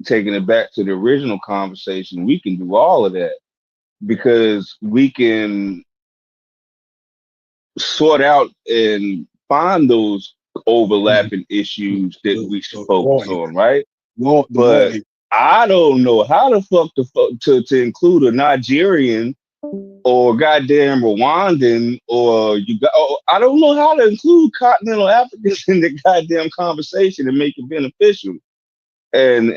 Speaker 11: Taking it back to the original conversation, we can do all of that because we can sort out and find those overlapping issues that we should focus on, right? But I don't know how the fuck to include a Nigerian or goddamn Rwandan I don't know how to include continental Africans in the goddamn conversation and make it beneficial. And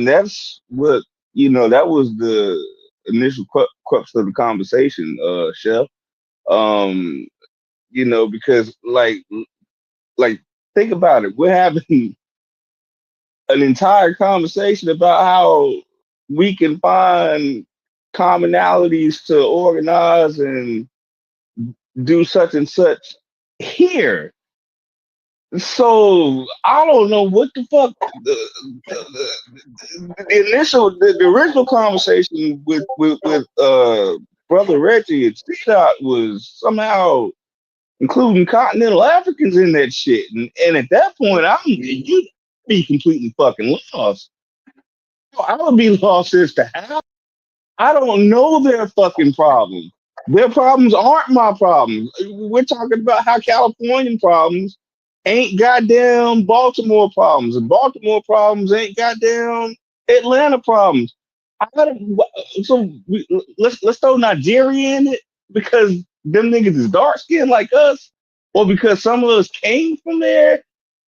Speaker 11: that's what that was the initial crux of the conversation, Chef. Because like think about it. We're having an entire conversation about how we can find commonalities to organize and do such and such here. So I don't know what the fuck the original conversation with brother Reggie and T-Dot was somehow including continental Africans in that shit, and at that point you'd be completely fucking lost. I would be lost as to how. I don't know their fucking problems. Their problems aren't my problems. We're talking about how Californian problems ain't goddamn Baltimore problems, and Baltimore problems ain't goddamn Atlanta problems. Let's throw Nigeria in it because them niggas is dark skinned like us, or because some of us came from there.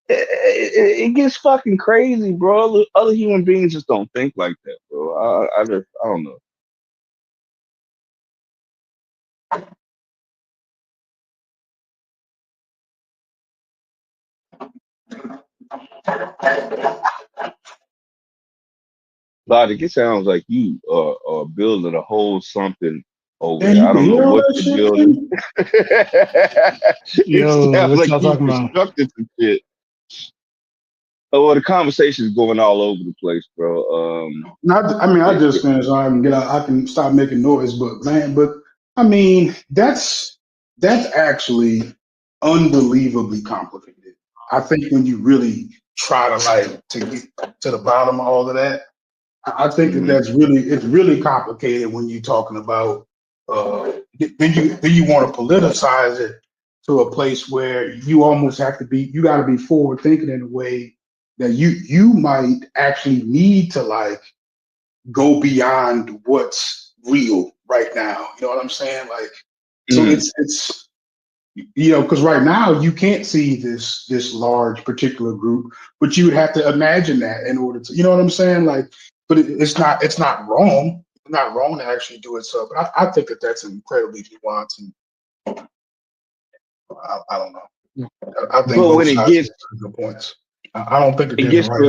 Speaker 11: It gets fucking crazy, bro. Other human beings just don't think like that, bro. I don't know. Logic, it sounds like you are building a whole something over there. I don't know what you're building.
Speaker 3: Yo,
Speaker 11: it sounds
Speaker 3: what
Speaker 11: like
Speaker 3: y'all
Speaker 11: you
Speaker 3: talking about?
Speaker 11: constructed some shit. Oh, well, the conversation is going all over the place, bro.
Speaker 3: I just finished. I can get out. I can stop making noise, but I mean, that's actually unbelievably complicated. I think when you really try to get to the bottom of all of that, I think it's really complicated when you're talking about. Then you want to politicize it to a place where you almost have to be. You got to be forward thinking in a way that you might actually need to go beyond what's real right now. You know what I'm saying? So Because right now you can't see this large particular group, but you would have to imagine that in order to, you know what I'm saying? Like, but it's not wrong. It's not wrong to actually do it. So, but I think that's incredibly nuanced, and I don't know. I think
Speaker 11: But
Speaker 3: both
Speaker 11: when it
Speaker 3: sides
Speaker 11: gets
Speaker 3: have good points. I don't think that
Speaker 11: it
Speaker 3: there's a
Speaker 11: gets to
Speaker 3: right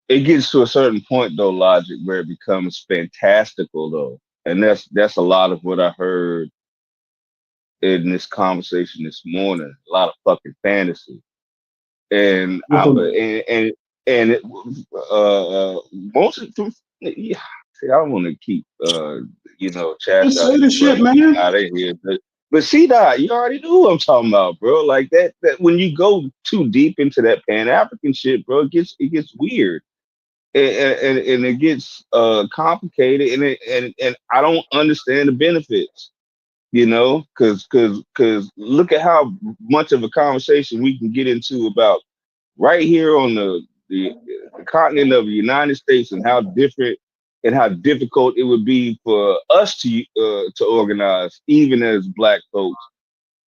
Speaker 11: a
Speaker 3: answer.
Speaker 11: certain point though, Logic, where it becomes fantastical though. And that's a lot of what I heard in this conversation this morning. A lot of fucking fantasy. And I and it, most of them, yeah. See, I don't want to keep
Speaker 3: Just say
Speaker 11: chastising
Speaker 3: the
Speaker 11: the
Speaker 3: shit,
Speaker 11: brother.
Speaker 3: man.
Speaker 11: Out of here. But see that you already knew what I'm talking about, bro. Like that when you go too deep into that Pan African shit, bro, it gets weird. And it gets complicated and I don't understand the benefits, because look at how much of a conversation we can get into about right here on the continent of the United States and how different and how difficult it would be for us to organize, even as Black folks.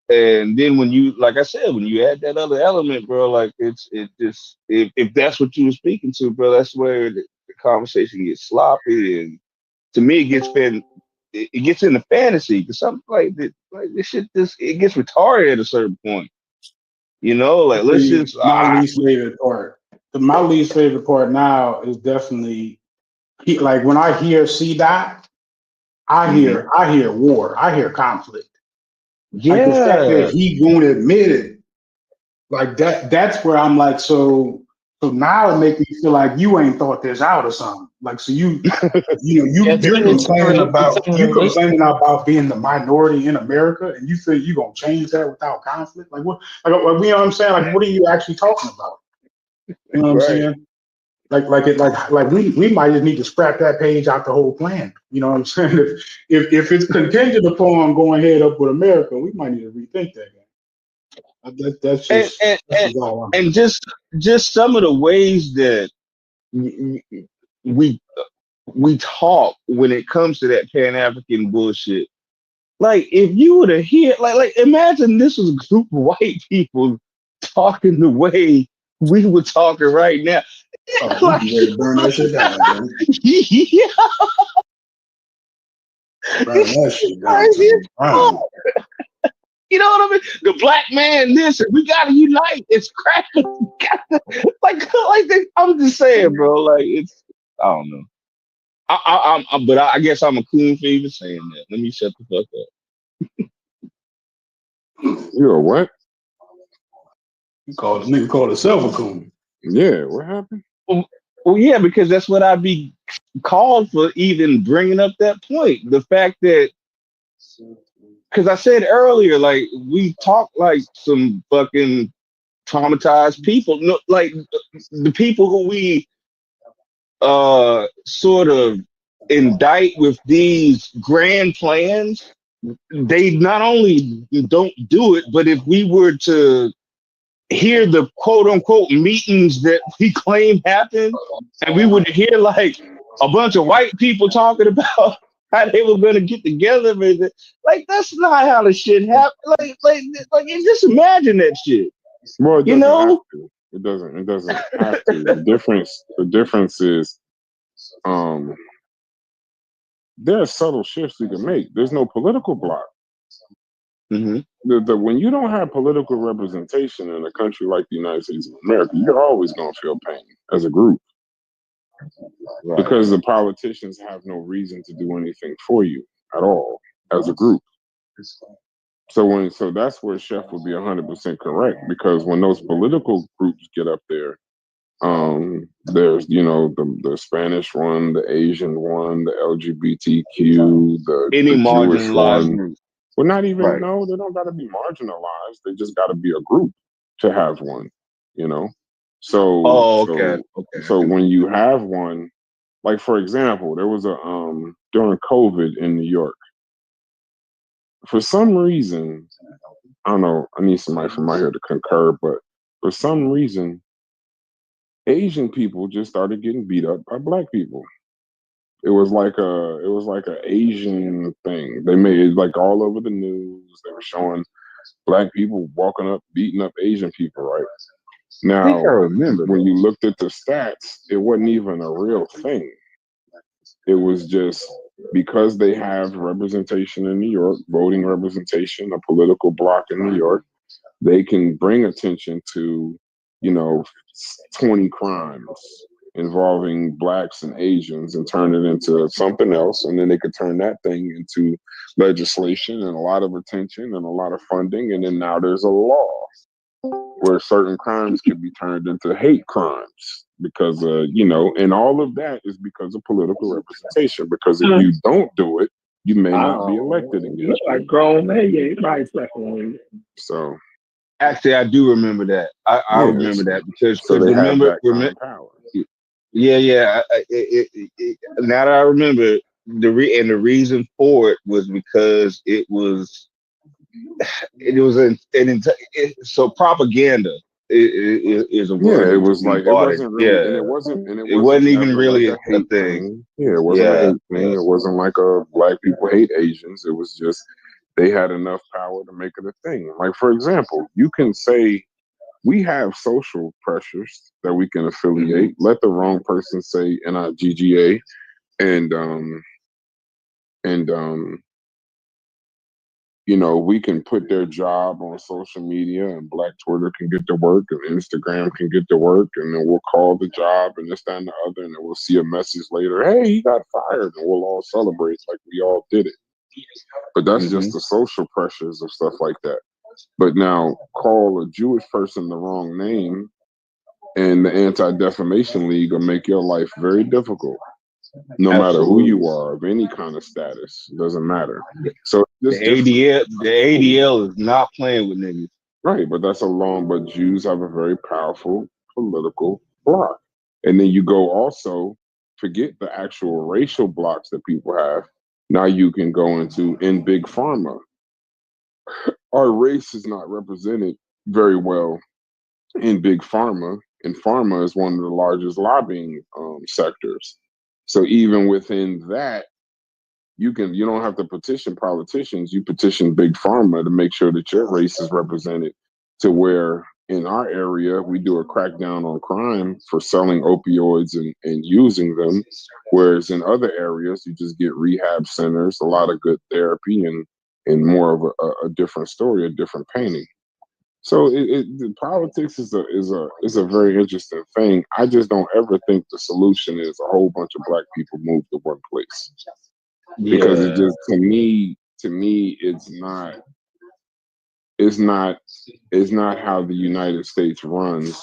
Speaker 11: And then when you, like I said, when you add that other element, bro, like it just if that's what you were speaking to, bro, that's where the conversation gets sloppy, and to me it gets into fantasy because something like this shit just it gets retarded at a certain point. Like let's just
Speaker 3: My least favorite part. My least favorite part now is definitely like when I hear CDOT, I hear war, I hear conflict. Like the fact that
Speaker 11: yeah.
Speaker 3: he won't admit it, like that's where I'm like, so now it makes me feel like you ain't thought this out or something. Like so you're complaining about being the minority in America, and you think you're gonna change that without conflict? Like what? Like you know what I'm saying? Like what are you actually talking about? You know what I'm saying? Like we might just need to scrap that page out the whole plan. You know what I'm saying? If it's contingent upon going head up with America, we might need to rethink that. That's just all I'm
Speaker 11: and just some of the ways that we talk when it comes to that Pan African bullshit. Like if you were to hear, like imagine this was a group of white people talking the way we were talking right now.
Speaker 3: Oh, like, we ready to burn that shit down, man.
Speaker 11: Yeah.
Speaker 3: Burn that shit down.
Speaker 11: You know what I mean? The Black man, this, we gotta unite. It's cracking. I'm just saying, bro. Like it's, I don't know. But I guess I'm a coon for even saying that. Let me shut the fuck
Speaker 8: up. You're a what?
Speaker 3: You called itself a coon.
Speaker 8: Yeah, what happened?
Speaker 11: Well, yeah, because that's what I'd be called for even bringing up that point. The fact that, because I said earlier, like we talk like some fucking traumatized people. No, like the people who we sort of indict with these grand plans, they not only don't do it, but if we were to hear the quote unquote meetings that we claim happen, and we would hear like a bunch of white people talking about how they were going to get together, like that's not how the shit happened. Like just imagine that shit.
Speaker 8: Well, it doesn't have to. It doesn't have to. The difference is there are subtle shifts you can make. There's no political block.
Speaker 11: Mm-hmm.
Speaker 8: When you don't have political representation in a country like the United States of America, you're always going to feel pain as a group. Right. Because the politicians have no reason to do anything for you at all as a group. So that's where Chef would be 100% correct, because when those political groups get up there, there's the Spanish one, the Asian one, the LGBTQ, the Jewish one.
Speaker 11: Group.
Speaker 8: Well, not even no, they don't got to be marginalized. They just got to be a group to have one. So So when you have one, like for example, there was a during COVID in New York. For some reason, I don't know, I need somebody from out here to concur, but for some reason, Asian people just started getting beat up by Black people. It was like a Asian thing. They made it like all over the news. They were showing black people walking up, beating up Asian people, right?
Speaker 5: I
Speaker 8: Now,
Speaker 5: think I remember
Speaker 8: when
Speaker 5: that.
Speaker 8: you looked at the stats, it wasn't even a real thing. It was just because they have representation in New York, voting representation, a political bloc in New York, they can bring attention to, 20 crimes involving blacks and Asians and turn it into something else. And then they could turn that thing into legislation and a lot of attention and a lot of funding. And then now there's a law where certain crimes can be turned into hate crimes because, and all of that is because of political representation. Because if you don't do it, you may not be elected again.
Speaker 12: Like grown man, yeah, everybody's fucking.
Speaker 8: So
Speaker 11: Actually, I do remember that. I remember that because
Speaker 8: they have
Speaker 11: remember,
Speaker 8: that kind of power.
Speaker 11: Yeah. Now that I remember, the reason for it was because it was so propaganda is a word.
Speaker 8: It was like it wasn't really, and it wasn't
Speaker 11: even
Speaker 8: never
Speaker 11: really
Speaker 8: like a
Speaker 11: a
Speaker 8: hate
Speaker 11: thing.
Speaker 8: Yeah, it wasn't a hate thing. It wasn't like a black people hate Asians. It was just they had enough power to make it a thing. Like for example, you can say we have social pressures that we can affiliate.
Speaker 11: Mm-hmm.
Speaker 8: Let the wrong person say NIGGA and we can put their job on social media and Black Twitter can get to work and Instagram can get to work and then we'll call the job and this, that, and the other. And then we'll see a message later, hey, he got fired. And we'll all celebrate like we all did it. But that's just the social pressures of stuff like that. But now call a Jewish person the wrong name and the Anti-Defamation League will make your life very difficult. No matter who you are, of any kind of status, it doesn't matter. So
Speaker 11: the ADL is not playing with niggas,
Speaker 8: right? But but Jews have a very powerful political bloc, and then you go also forget the actual racial blocks that people have. Now you can go in big pharma. Our race is not represented very well in big pharma, and pharma is one of the largest lobbying sectors. So even within that, you don't have to petition politicians. You petition big pharma to make sure that your race is represented. To where in our area we do a crackdown on crime for selling opioids and using them, whereas in other areas you just get rehab centers, a lot of good therapy, and more of a different story, a different painting. So the politics is a very interesting thing. I just don't ever think the solution is a whole bunch of black people move to one place. Because it just to me it's not how the United States runs.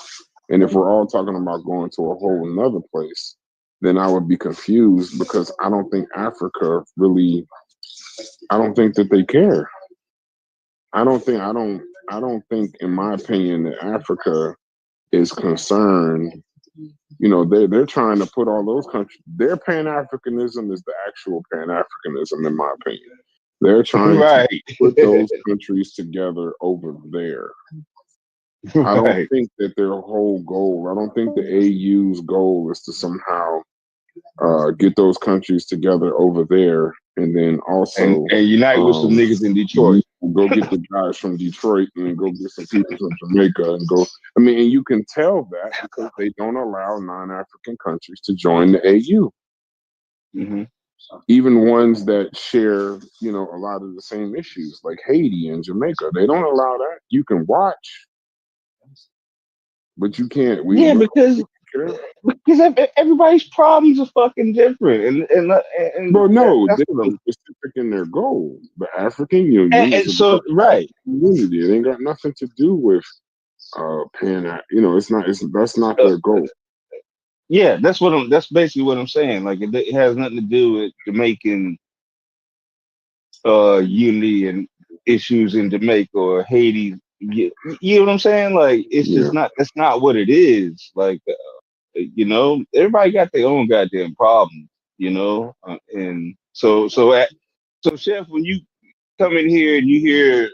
Speaker 8: And if we're all talking about going to a whole another place, then I would be confused because I don't think Africa really I don't think that they care. I don't think in my opinion that Africa is concerned. They're trying to put all those countries. Their Pan-Africanism is the actual Pan-Africanism, in my opinion. They're trying to put those countries together over there. I don't think that their whole goal. I don't think the AU's goal is to somehow get those countries together over there, and then also
Speaker 11: and unite with some niggas in Detroit.
Speaker 8: Go get the guys from Detroit and go get some people from Jamaica and go. I mean, and you can tell that because they don't allow non-African countries to join the AU.
Speaker 11: Mm-hmm.
Speaker 8: Even ones that share, a lot of the same issues, like Haiti and Jamaica, they don't allow that. You can watch, but you can't.
Speaker 11: Because everybody's problems are fucking different, and
Speaker 8: well, no, they're specific in their goal. The African Union is community. It ain't got nothing to do with Pan. That's not their goal.
Speaker 11: Yeah, that's basically what I'm saying. Like it has nothing to do with Jamaican unity and issues in Jamaica or Haiti. You know what I'm saying? Like it's just not. That's not what it is. Like everybody got their own goddamn problems. And so Chef, when you come in here and you hear